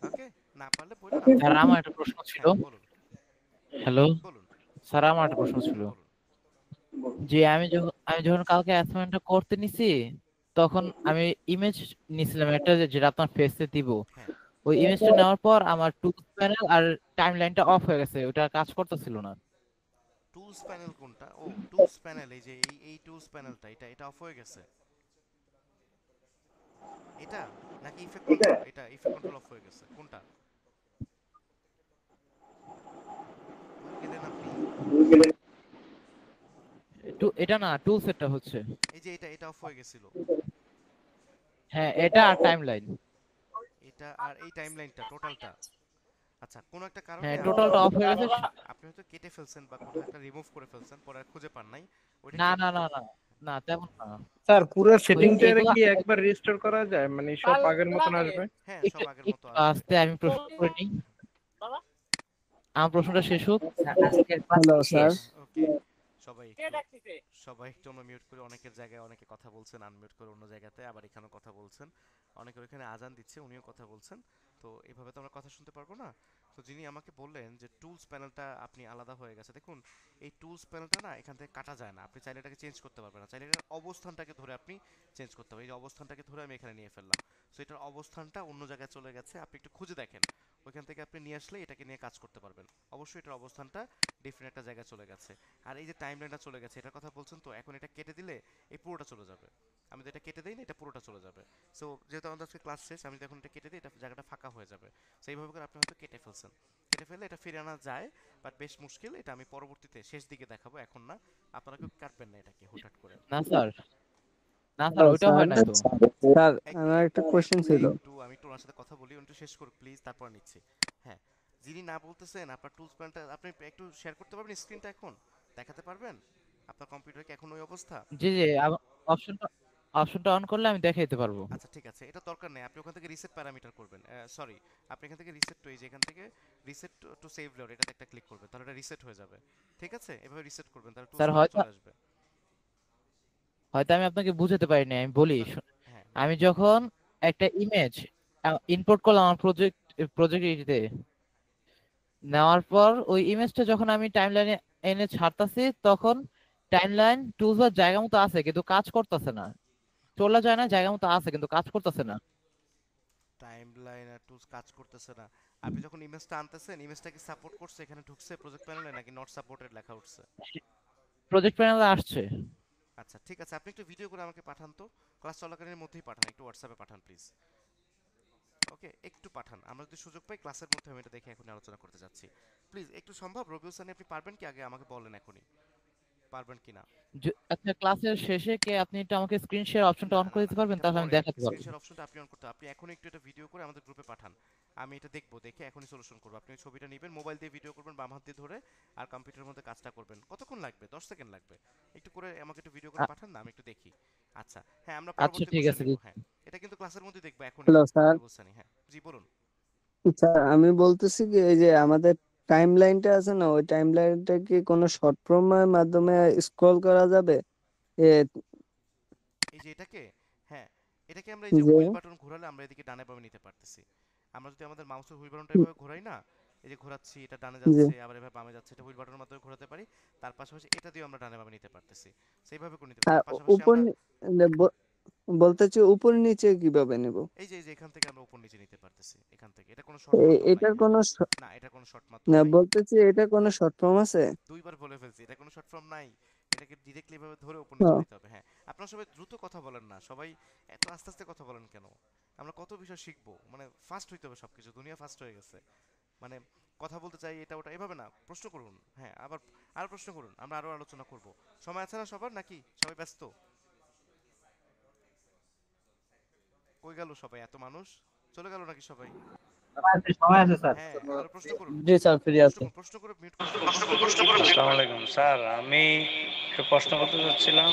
ওকে, না পারলে বলুন। স্যার আমার একটা প্রশ্ন ছিল। বলুন। হ্যালো বলুন স্যার, আমার একটা প্রশ্ন ছিল যে আমি যখন কালকে অ্যাসাইনমেন্টটা করতে নিছি, তখন আমি ইমেজ নিছিলাম একটা যেটা আপনার ফেসে দিব। ওই ইমেজটা নেওয়ার পর আমার টুলস প্যানেল আর টাইমলাইনটা অফ হয়ে গেছে, ওটা কাজ করতেছিল না। টুলস প্যানেল কোনটা? ও টুলস প্যানেল, এই যে এই টুলস প্যানেলটা, এটা অফ হয়ে গেছে, এটা নাকি ইফেক্ট কন্ট্রোল? এটা ইফেক্ট কন্ট্রোল অফ হয়ে গেছে, কোনটা গেলেন আপনি? এটা না, টুল সেটটা হচ্ছে, এই যে এটা অফ হয়ে গেছিল। হ্যাঁ এটা আর টাইমলাইন, এটা আর এই টাইমলাইনটা টোটালটা। আচ্ছা, কোন একটা কারণে হ্যাঁ টোটালটা অফ হয়ে গেছে। আপনি হয়তো কেটে ফেলছেন বা কোথাও একটা রিমুভ করে ফেলছেন, পরে আর খুঁজে পান নাই ওইটা। না না না না না, তেমন না স্যার। পুরো সেটিংটা কি একবার রিস্টোর করা যায়, মানে সব আগের মতন আসবে? হ্যাঁ সব আগের মতো আসবে। আস্তে আমি প্রশ্ন করে নিই, আমার প্রশ্নটা শেষ হোক। Hello sir. ওকে, সবাই একটু আমরা মিউট করে, অনেকের জায়গায় অনেকে কথা বলছেন আনমিউট করে অন্য জায়গাতে, আবার এখানেও কথা বলছেন, অনেকে ওখানে আজান দিচ্ছে উনিও কথা বলছেন, তো এভাবে তো আমরা কথা শুনতে পারবো না। তো যিনি আমাকে বললেন যে টুলস প্যানেলটা আপনি আলাদা হয়ে গেছে, দেখুন এই টুলস প্যানেলটা না এখান থেকে কাটা যায় না, আপনি চাইলে এটাকে চেঞ্জ করতে পারবেন না, চাইলে এটার অবস্থানটাকে ধরে আপনি চেঞ্জ করতে পারবেন। এই যে অবস্থানটাকে ধরে আমি এখানে নিয়ে ফেললাম, সো এটার অবস্থানটা অন্য জায়গায় চলে গেছে, আপনি একটু খুঁজে দেখেন, ওইখান থেকে আপনি নিয়ে আসলে এটাকে নিয়ে কাজ করতে পারবেন। অবশ্যই এটার অবস্থানটা ডিফারেন্ট একটা জায়গায় চলে গেছে। আর এই যে টাইমলাইনটা চলে গেছে, এটার কথা বলছেন তো, এখন এটা কেটে দিলে এই পুরোটা চলে যাবে। আমি তো এটা কেটে দিই না, এটা পুরোটা চলে যাবে। সো যেহেতু আমাদের আজকে ক্লাস শেষ, আমি এখন এটা কেটে দিই, এটা জায়গাটা ফাঁকা হয়ে যাবে। সেইভাবে করে আপনি হয়তো কেটে ফেলছেন, কেটে ফেলে এটা ফিরে আনা যায়, বাট বেশ মুশকিল। এটা আমি পরবর্তীতে শেষ দিকে দেখাবো, এখন না। আপনারা কেউ কাটবেন না এটাকে হুটহাট করে। না স্যার, না স্যার ওইটা হয় না তো। স্যার আমার একটা কোশ্চেন ছিল। আমি একটু ওনার সাথে কথা বলি, একটু শেষ করুক প্লিজ, তারপর নিচ্ছি। হ্যাঁ, যিনি না বলতেছেন, আপনার টুলস প্যানেলটা আপনি একটু শেয়ার করতে পারবেন, স্ক্রিনটা এখন দেখাতে পারবেন? আপনার কম্পিউটারে কি এখন ওই অবস্থা? জি জি, অপশনটা অন করলে আমি দেখাইতে পারবো। আচ্ছা ঠিক আছে, এটা দরকার নেই, আপনি ওখান থেকে রিসেট প্যারামিটার করবেন, সরি আপনি এখান থেকে রিসেট টু, এই যে এখান থেকে রিসেট টু সেভ লোড, এটাতে একটা ক্লিক করবেন, তাহলে এটা রিসেট হয়ে যাবে। ঠিক আছে, এভাবে রিসেট করবেন, তাহলে স্যার টুলস চলে আসবে। হয়তো আমি আপনাকে বুঝাতে পারিনি, আমি বলি। আমি যখন একটা ইমেজ ইম্পোর্ট করলাম আমার প্রজেক্টে নেওয়ার পর, ওই ইমেজটা যখন আমি টাইমলাইনে এনে ছাড়তাছি, তখন টাইমলাইন টুলস বার জায়গা মতো আছে কিন্তু কাজ করতেছে না, চলে যায় না, জায়গা মতো আছে কিন্তু কাজ করতেছে না। টাইমলাইন আর টুলস কাজ করতেছে না। আপনি যখন ইমেজটা আনতেছেন, ইমেজটা কি সাপোর্ট করছে, এখানে ঢুকছে প্রজেক্ট প্যানেলে, নাকি নট সাপোর্টেড লেখা উঠছে? প্রজেক্ট প্যানেলে আসছে। আচ্ছা ঠিক আছে, আপনি একটু ভিডিও করে আমাকে পাঠান তো, ক্লাস চলাকালীন মধ্যেই পাঠান, একটু হোয়াটসঅ্যাপে পাঠান প্লিজ। ওকে, একটু পাঠান, আমরা যদি সুযোগ পাই ক্লাসের মধ্যে আমি এটা দেখে এখনই আলোচনা করতে যাচ্ছি। প্লিজ একটু সম্ভব রবিউল সানি, আপনি পারবেন কি আগে আমাকে বলেন এখনই, পারবেন কিনা? আচ্ছা, ক্লাসের শেষে কি আপনি একটু আমাকে স্ক্রিন শেয়ার অপশনটা অন করে দিতে পারবেন, তাহলে আমি দেখাতে পারবো। স্ক্রিন শেয়ার অপশনটা আপনি অন করতে, আপনি এখনই একটু এটা ভিডিও করে আমাদের গ্রুপে পাঠান, আমি এটা দেখবো, দেখে এখনই সলিউশন করব। আপনি ছবিটা নেবেন, মোবাইল দিয়ে ভিডিও করবেন বাম হাত দিয়ে ধরে, আর কম্পিউটারের মধ্যে কাজটা করবেন। কতক্ষণ লাগবে? 10 সেকেন্ড লাগবে। একটু করে আমাকে একটু ভিডিও করে পাঠান না, আমি একটু দেখি। আচ্ছা হ্যাঁ, আমরা আচ্ছা পরবর্তী ঠিক কোশ্চেন আছে। নিব। হ্যাঁ, এটা কিন্তু ক্লাসের মধ্যে দেখবো এখনই। Hello sir. রবিউল সানি, হ্যাঁ জি বলুন। স্যার আমি বলতেছি কি, এই যে আমাদের টাইম লাইনটা আছে না, ওই টাইম লাইনটা কি কোনো শর্ট ফর্মের মাধ্যমে স্ক্রল করা যাবে? এই যে এটাকে, হ্যাঁ এটাকে আমরা এই যে যে হুইল বাটন ঘোরালে আমরা এদিকে ডানে বামে নিতে পারতেছি। আমরা যদি আমাদের মাউসের হুইল বাটনটা এভাবে ঘোরাই না, এই যে ঘোরাচ্ছি, এটা ডানে যে যাচ্ছে আবার এভাবে বামে যাচ্ছে, এটা হুইল বাটনের মাধ্যমে ঘোরাতে পারি। তার পাশাপাশি এটা দিয়ে আমরা ডানে বামে নিতে পারতেছি, সেইভাবে করে নিতে পারি। আর পাশাপাশি উপর আমরা বলতেছি উপর নিচে কিভাবে নেব? এই যে এখান থেকে আমরা উপর নিচে নিতে পারতেছি, এখান থেকে। এটা কোনো শর্ট মাধ্যম নাই। এটার কোনো না, এটা কোনো শর্ট মাধ্যম না, নাই। বলতেছি এটা কোনো শর্ট ফর্ম আছে? দুইবার বলে ফেলছি, এটা কোনো শর্ট ফর্ম নাই। এটাকে ডাইরেক্টলি ভাবে ধরে উপর নিচে নিতে হবে। হ্যাঁ, আপনারা সবাই দ্রুত কথা বলেন না, সবাই এত আস্তে আস্তে কথা বলেন কেন? আমরা কত বিষয় শিখবো, মানে ফাস্ট হইতে হবে সবকিছু, দুনিয়া ফাস্ট হয়ে গেছে। মানে কথা বলতে চাই এটা ওটা এভাবে না, প্রশ্ন করুন। হ্যাঁ, আবার আর প্রশ্ন করুন, আমরা আরো আলোচনা করব। সময় আছে না সবার, নাকি সবাই ব্যস্ত? কই গেল সবাই? এত মানুষ চলে গেল নাকি সবাই? সময় আছে স্যার। হ্যাঁ, আরো প্রশ্ন করুন। জি স্যার, ফ্রি আছি। প্রশ্ন করে মিউট করুন। আসসালামু আলাইকুম স্যার, আমি একটু প্রশ্ন করতে চাচ্ছিলাম।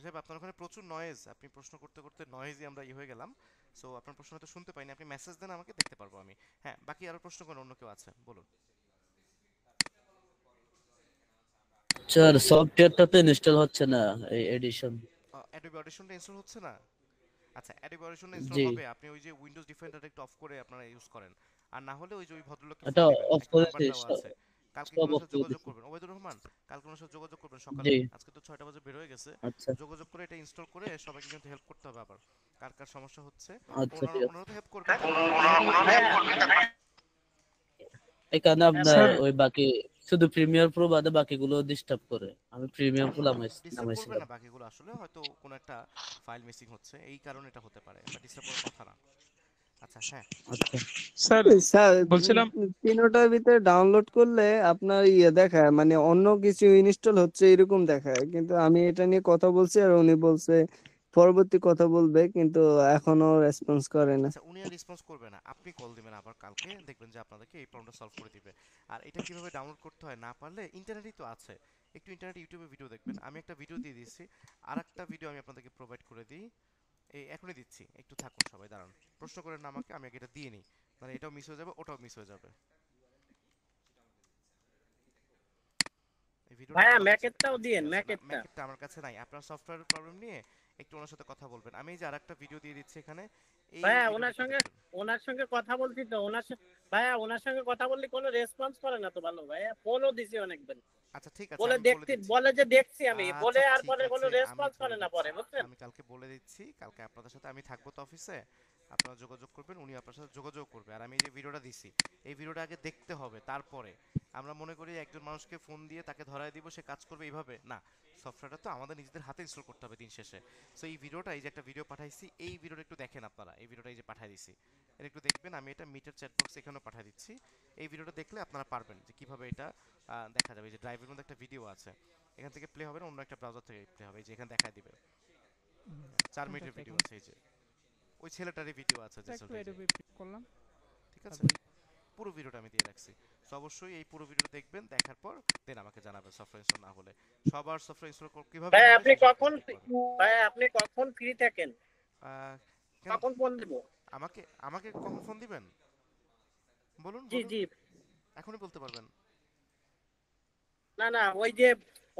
সাহেব, আপনার ওখানে প্রচুর নয়েজ, আপনি প্রশ্ন করতে করতে নয়েজই আমরা হয়ে গেলাম। সো আপনার প্রশ্ন হয়তো শুনতে পাইনি, আপনি মেসেজ দেন আমাকে, দেখতে পারবো আমি। হ্যাঁ, বাকি আরো প্রশ্ন করেন, অন্য কেউ আছে বলুন। স্যার সফটওয়্যারটা তো ইনস্টল হচ্ছে না, এই এডিশন। অ্যাডোবি অডিশনটা ইনস্টল হচ্ছে না? আচ্ছা, অ্যাডোবি অডিশনটা ইনস্টল জি। হবে, আপনি ওই যে উইন্ডোজ ডিফেন্ডার একটু অফ করে আপনারা ইউজ করেন। আর না হলে ওই যে ওই ভদ্রলোককে এটা ফোন দিবেন, অফ একটা করেছি, নাম্বার দেওয়া আছে। কালকে সব কোন অফ সাথে করে যোগাযোগ দিছি। করবেন, ওবায়দুর রহমান, কালকে কোন সাথে যোগাযোগ করবেন সকালে। জি। আজকে তো 6টা বাজে বের হয়ে গেছে। আচ্ছা যোগাযোগ করে এটা ইনস্টল করে সবাইকে কিন্তু হেল্প করতে হবে। আবার কার কার সমস্যা হচ্ছে আচ্ছা ঠিক ওনারা আছে। তো হেল্প করবেন। এখানে আপনার ওই বাকি শুধু প্রিমিয়ার প্রো বাদে বাকিগুলো ডিস্টার্ব করে। আমি প্রিমিয়ার প্রো ডিস্টার্ব করবে নামাইছিলাম। না বাকিগুলো, আসলে হয়তো কোনো একটা ফাইল মিসিং হচ্ছে, এই কারণে এটা হতে পারে, বা ডিস্টার্ব করার কথা না। আচ্ছা হ্যাঁ আচ্ছা স্যার স্যার বলছিলাম তিনোটার ভিতরে ডাউনলোড করলে আপনার ইয়ে দেখায়, মানে অন্য কিছু ইনস্টল হচ্ছে এরকম দেখায়, কিন্তু আমি এটা নিয়ে কথা বলছি আর উনি বলছে পরবর্তী কথা বলবে, কিন্তু এখনো রেসপন্স করে না। আচ্ছা, উনি আর রেসপন্স করবে না, আপনি কল দিবেন আবার কালকে, দেখবেন যে আপনাদেরকে এই প্রবলেমটা সলভ করে দিবে। আর এটা কিভাবে ডাউনলোড করতে হয় না পারলে ইন্টারনেটই তো আছে, একটু ইন্টারনেটে ইউটিউবে ভিডিও দেখবেন। আমি একটা ভিডিও দিয়ে দিয়েছি, আর একটা ভিডিও আমি আপনাদেরকে প্রোভাইড করে দিই, এই এখনই দিচ্ছি, একটু থাকুন সবাই, দাঁড়ান। প্রশ্ন করেন না আমাকে, আমি আগে এটা দিয়ে নিই, মানে এটাও মিস হয়ে যাবে, ওটাও মিস হয়ে যাবে। এই ভিডিওটা ভাইয়া আমার কাছে ম্যাকেটটাও দিয়েন, ম্যাকেটটা। ম্যাকেটটা আমার কাছে নাই, আপনার সফটওয়্যার প্রবলেম নিয়ে একটু ওনার সাথে কথা বলবেন। আমি এই যে আরেকটা ভিডিও দিয়ে দিচ্ছি এখানে, এই ভাইয়া ভিডিওটা ওনার একটু সঙ্গে কথা বলছি তো, ভাইয়া ওনার সঙ্গে কথা বললে কোনো রেসপন্স করে না তো ভালো ভাইয়া, ফোনও দিছি অনেকবার। আচ্ছা ঠিক আছে, বলে আমি বলে দেখতে দিচ্ছি। বলে যে দেখছি আমি, বলে আচ্ছা আর ঠিক পরে কোনো আছে, আমি রেসপন্স বলে করে না পরে, দিচ্ছি, বুঝছেন? আমি কালকে বলে দিচ্ছি। কালকে আপনাদের সাথে আমি থাকবো তো অফিসে, আপনারা যোগাযোগ করবেন, উনি আপনার সাথে যোগাযোগ করবে। আর আমি এই যে ভিডিওটা দিছি, এই ভিডিওটা আগে দেখতে হবে, তারপরে আমরা মনে করি একজন মানুষকে ফোন দিয়ে তাকে ধরায় দিব, সে কাজ করবে এইভাবে না। সফটওয়্যারটা তো আমাদের নিজেদের হাতে ইনস্টল করতে হবে দিন শেষে। সো এই ভিডিওটা, এই যে একটা ভিডিও পাঠাইছি, এই ভিডিওটা একটু দেখেন আপনারা, এই ভিডিওটা এই যে পাঠিয়ে দিছি, এটা একটু দেখবেন। আমি এটা মিটার চ্যাট বক্স এখানেও পাঠিয়ে দিচ্ছি। এই ভিডিওটা দেখলে আপনারা পারবেন যে কিভাবে এটা দেখা যাবে। এই যে ড্রাইভের মধ্যে একটা ভিডিও আছে, এখান থেকে প্লে হবে না, অন্য একটা ব্রাউজার থেকে প্লে হবে, এই যে এখানে দেখায় দিবে 4 মিনিটের ভিডিও আছে, এই যে ওই ছেলেটারই ভিডিও আছে যে করলাম, ঠিক আছে। পুরো ভিডিওটা আমি দিয়ে রাখছি, তো অবশ্যই এই পুরো ভিডিও দেখবেন, দেখার পর দেন আমাকে জানাবেন সফটওয়্যার ইনস্টল না হলে। সবার সফটওয়্যার ইনস্টল কিভাবে ভাই হবে আপনি কখন আপনি কখন ফ্রি থাকেন, কখন ফোন দেব আমাকে? আমাকে কখন ফোন দিবেন বলুন? জি জি, এখনই বলতে পারবেন? না না, ওই যে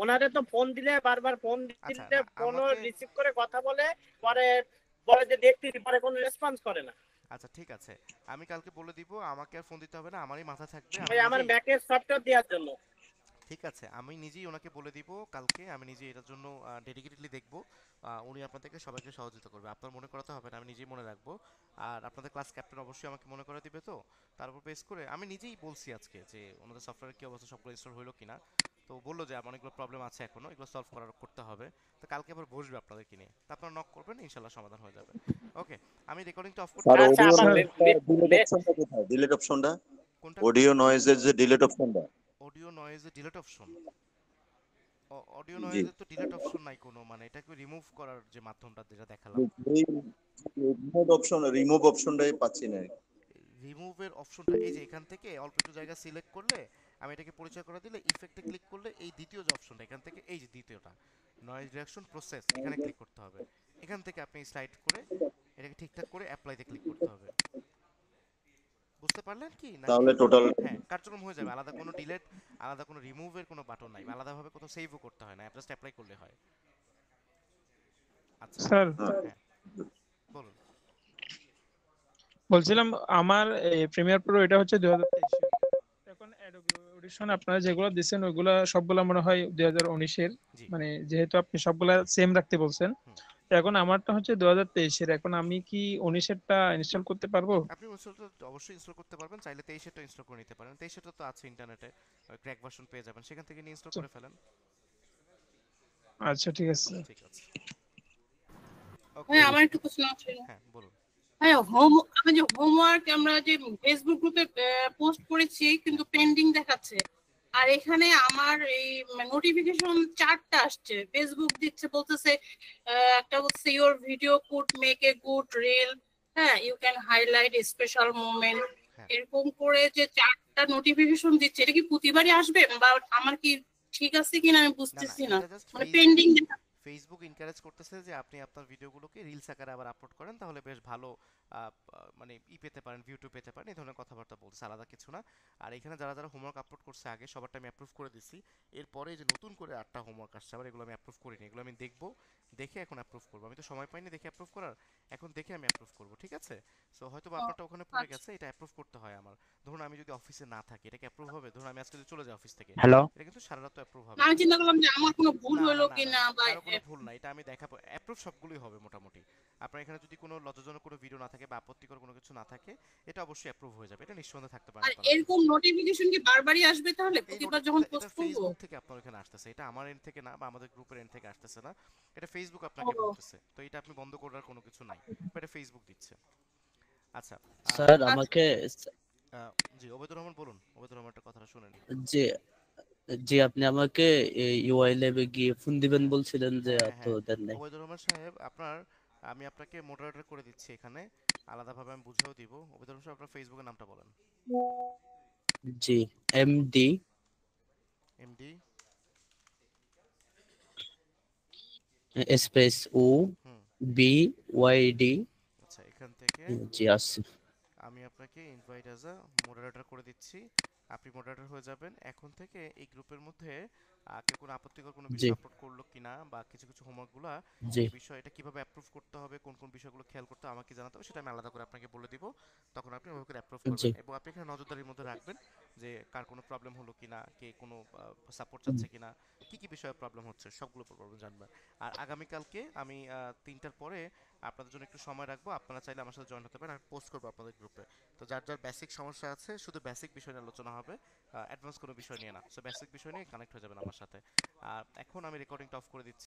ওনারে তো ফোন দিলে বারবার ফোন দিলে ফোনও রিসিভ করে কথা বলে, পরে বলে যে দেখতেছি, পরে কোনো রেসপন্স করে না। আচ্ছা ঠিক আছে, আমি কালকে বলে দিব, আমাকে আর ফোন দিতে হবে না, আমারই মাথা থাকবে। ভাই আমার ব্যাকের সফটওয়্যার দেওয়ার জন্য। ঠিক আছে, আমি নিজেই ওনাকে বলে দিব কালকে, আমি নিজে এটার জন্য ডেডিকেটেডলি দেখব। উনি আপনাদেরকে সবাইকে সহযোগিতা করবে, আপনার মনে করাতে হবে না, আমি নিজেই মনে রাখবো। আর আপনাদের ক্লাস ক্যাপ্টেন অবশ্যই আমাকে মনে করে দিবে। তো তার উপর বেস করে আমি নিজেই বলছি আজকে যে ওনাদের সফটওয়্যারের কি অবস্থা, সবগুলো ইনস্টল হলো কিনা। তো বললো যে আমার অনেকগুলো প্রবলেম আছে এখনো, এগুলো সলভ করতে হবে। তো কালকে আবার বসবে আপনাদেরকে নিয়ে, তো আপনারা নক করবেন, ইনশাল্লাহ সমাধান হয়ে যাবে। ওকে, আমি রেকর্ডিংটা অফ করতে স্যার অডিও ডিলিট অপশনটা কোথায়? ডিলিট অপশনটা, কোনটা? অডিও নয়েজের যে ডিলিট অপশনটা। অডিও নয়েজে ডিলিট অপশন? অডিও জি, নয়েজে তো ডিলিট অপশন নাই কোনো, মানে এটাকে রিমুভ করার যে মাধ্যমটা যেটা দেখালাম। রিমুভ অপশনটাই পাচ্ছি না। রিমুভের অপশনটা এই যে এখান থেকে অল্প একটু জায়গা সিলেক্ট করলে, আমি এটাকে পরিচয় করে দিলে ইফেক্টে ক্লিক করলে এই দ্বিতীয় যে অপশনটা এখান থেকে, এই যে দ্বিতীয়টা নয়েজ রিডাকশন প্রসেস, এখানে ক্লিক করতে হবে। এখান থেকে আপনি স্লাইড করে এটাকে ঠিকঠাক করে অ্যাপ্লাইতে ক্লিক করতে হবে। বুঝতে পারলেন কি? তাহলে টোটাল হ্যাঁ, কার্যক্রম হয়ে যাবে। আলাদা কোনো ডিলিট, আলাদা কোনো রিমুভের কোনো বাটন নাই, আলাদাভাবে কোথাও সেভও করতে হয় না, জাস্ট অ্যাপ্লাই করলে হয়। আচ্ছা স্যার হ্যাঁ বলুন। বলছিলাম আমার প্রিমিয়ার প্রো এটা হচ্ছে 2023 এখন অ্যাডোবি অডিশন আপনারা যেগুলো দিচ্ছেন ওইগুলা সবগুলা মনে হয় 2019 এর, মানে যেহেতু আপনি সবগুলা সেম রাখতে বলছেন, এখন আমারটা হচ্ছে 2023 এর। এখন আমি কি 19 এরটা ইনস্টল করতে পারবো? আপনি অবশ্যই ইনস্টল করতে পারবেন, চাইলে 23 এরটা ইনস্টল করে নিতে পারেন। 23 এরটা তো আছে ইন্টারনেটে, ক্র্যাক ভার্সন পেয়ে যাবেন, সেখান থেকে নিয়ে ইনস্টল করে ফেলেন। আচ্ছা ঠিক আছে। ঠিক আছে। হ্যাঁ, আমার একটু প্রশ্ন আছে। হ্যাঁ বলুন। হ্যাঁ, আমি যে হোমওয়ার্ক আমরা যে ফেসবুক গ্রুপে পোস্ট করেছি কিন্তু পেন্ডিং দেখাচ্ছে, আর এখানে আমার এই নোটিফিকেশন 4টা আসছে। ফেসবুক দিচ্ছে, বলতেছে একটা বলছে your video could make a good reel, হ্যাঁ you can highlight a special moment, এরকম করে যে 4টা নোটিফিকেশন দিচ্ছে। এটা কি প্রতিবারই আসবে বা আমার কি ঠিক আছে কিনা আমি বুঝতেছি না, মানে পেন্ডিং দেখাচ্ছে। ফেসবুক এনকারেজ করতেছে যে আপনি আপনার ভিডিওগুলোকে রিলস আকারে আবার আপলোড করেন, তাহলে বেশ ভালো মানে পেতে পারেন, ভিউ পেতে পারেন, এই ধরনের কথাবার্তা বলছে, আলাদা কিছু না। আর এখানে যারা যারা হোমওয়ার্ক আপলোড করছে আগে সবারটা আমি অ্যাপ্রুভ করে দিছি। এরপরে যে নতুন করে 8টা হোমওয়ার্ক আসছে আবার, এগুলো আমি অ্যাপ্রুভ করিনি, এগুলো আমি দেখবো, দেখে এখন অ্যাপ্রুভ করবো। আমি তো সময় পাইনি দেখে অ্যাপ্রুভ করার, এখন দেখে আমি অ্যাপ্রুভ করবো। ঠিক আছে? সো হয়তো আপনারটা ওখানে পড়ে গেছে, এটা অ্যাপ্রুভ করতে হয় আমার। ধরুন আমি যদি অফিসে না থাকি, এটা কি অ্যাপ্রুভ হবে? ধরুন আমি আজকে যদি চলে যাই অফিস থেকে, এটা কিন্তু সারা রাত অ্যাপ্রুভ হবে। আমি চিন্তা করলাম যে আমার কোনো ভুল হলো কিনা, বা কোনো ভুল না, এটা আমি দেখাবো। অ্যাপ্রুভ সবগুলোই হবে মোটামুটি। আপনার এখানে যদি কোনো লজ্জাজনক কোনো ভিডিও না থাকে বা আপত্তিকর কোনো কিছু না থাকে, এটা অবশ্যই অ্যাপ্রুভ হয়ে যাবে, এটা নিঃসন্দেহে থাকতে পারেন। আর এরকম নোটিফিকেশন কি বারবারই আসবে তাহলে প্রতিবার যখন পোস্ট করব? ফেসবুক থেকে আপনার এখানে আসতেছে, এটা আমার এন্ড থেকে না বা আমাদের গ্রুপের এন্ড থেকে আসতেছে না, এটা ফেসবুক আপনাকে বলতেছে। তো এটা আপনি বন্ধ করার কোনো কিছু নাই, এটা ফেসবুক দিচ্ছে। আচ্ছা স্যার আমাকে জি ওবেদুর রহমান বলুন। ওবেদুর রহমানের কথাটা শুনেন। জি জি আপনি আমাকে ইউআই ল্যাবে গিয়ে ফোন দিবেন বলছিলেন যে তো দেন নাই। ওবেদুর রহমান সাহেব আমি আপনাকে মডারেটর করে দিচ্ছি এখানে, আলাদাভাবে আমি বুঝাও দিব। ওবেদুর রহমান সাহেব আপনার ফেসবুকের নামটা বলেন। জি এমডি স্পেস ও বি ওয়াই ডি। আচ্ছা এখান থেকে জি আসছে। আমি আপনাকে ইনভাইট অ্যাজ আ মডারেটর করে দিচ্ছি, আপনি মডারেটর হয়ে যাবেন। এখন থেকে এই গ্রুপের মধ্যে কেউ কোনো আপত্তিকর কোনো বিষয় আপলোড করলো কিনা বা কিছু কিছু হোমওয়ার্কগুলো, এই বিষয়টা কিভাবে অ্যাপ্রুভ করতে হবে, কোন কোন বিষয়গুলো খেয়াল করতে হবে আমাকে জানাতে হবে, সেটা আমি আলাদা করে আপনাকে বলে দিব। তখন আপনি ওভাবে করে অ্যাপ্রুভ করবেন, এবং আপনি এখানে নজরদারির মধ্যে রাখবেন যে কার কোনো প্রবলেম হলো কিনা, কে কোনো সাপোর্ট চাচ্ছে কিনা, কি কি বিষয়ে প্রবলেম হচ্ছে, সবগুলো প্রবলেম জানবেন। আর আগামীকালকে আমি 3টার পরে আপনাদের জন্য একটু সময় রাখবো, আপনারা চাইলে আমার সাথে জয়েন হতে পারেন, আর পোস্ট করবো আপনাদের গ্রুপে। তো যার যার বেসিক সমস্যা আছে শুধু বেসিক বিষয় নিয়ে আলোচনা হবে, অ্যাডভান্স কোনো বিষয় নিয়ে না। সো বেসিক বিষয় নিয়ে কানেক্ট হয়ে যাবেন আমার সাথে। আর এখন আমি রেকর্ডিংটা অফ করে দিচ্ছি।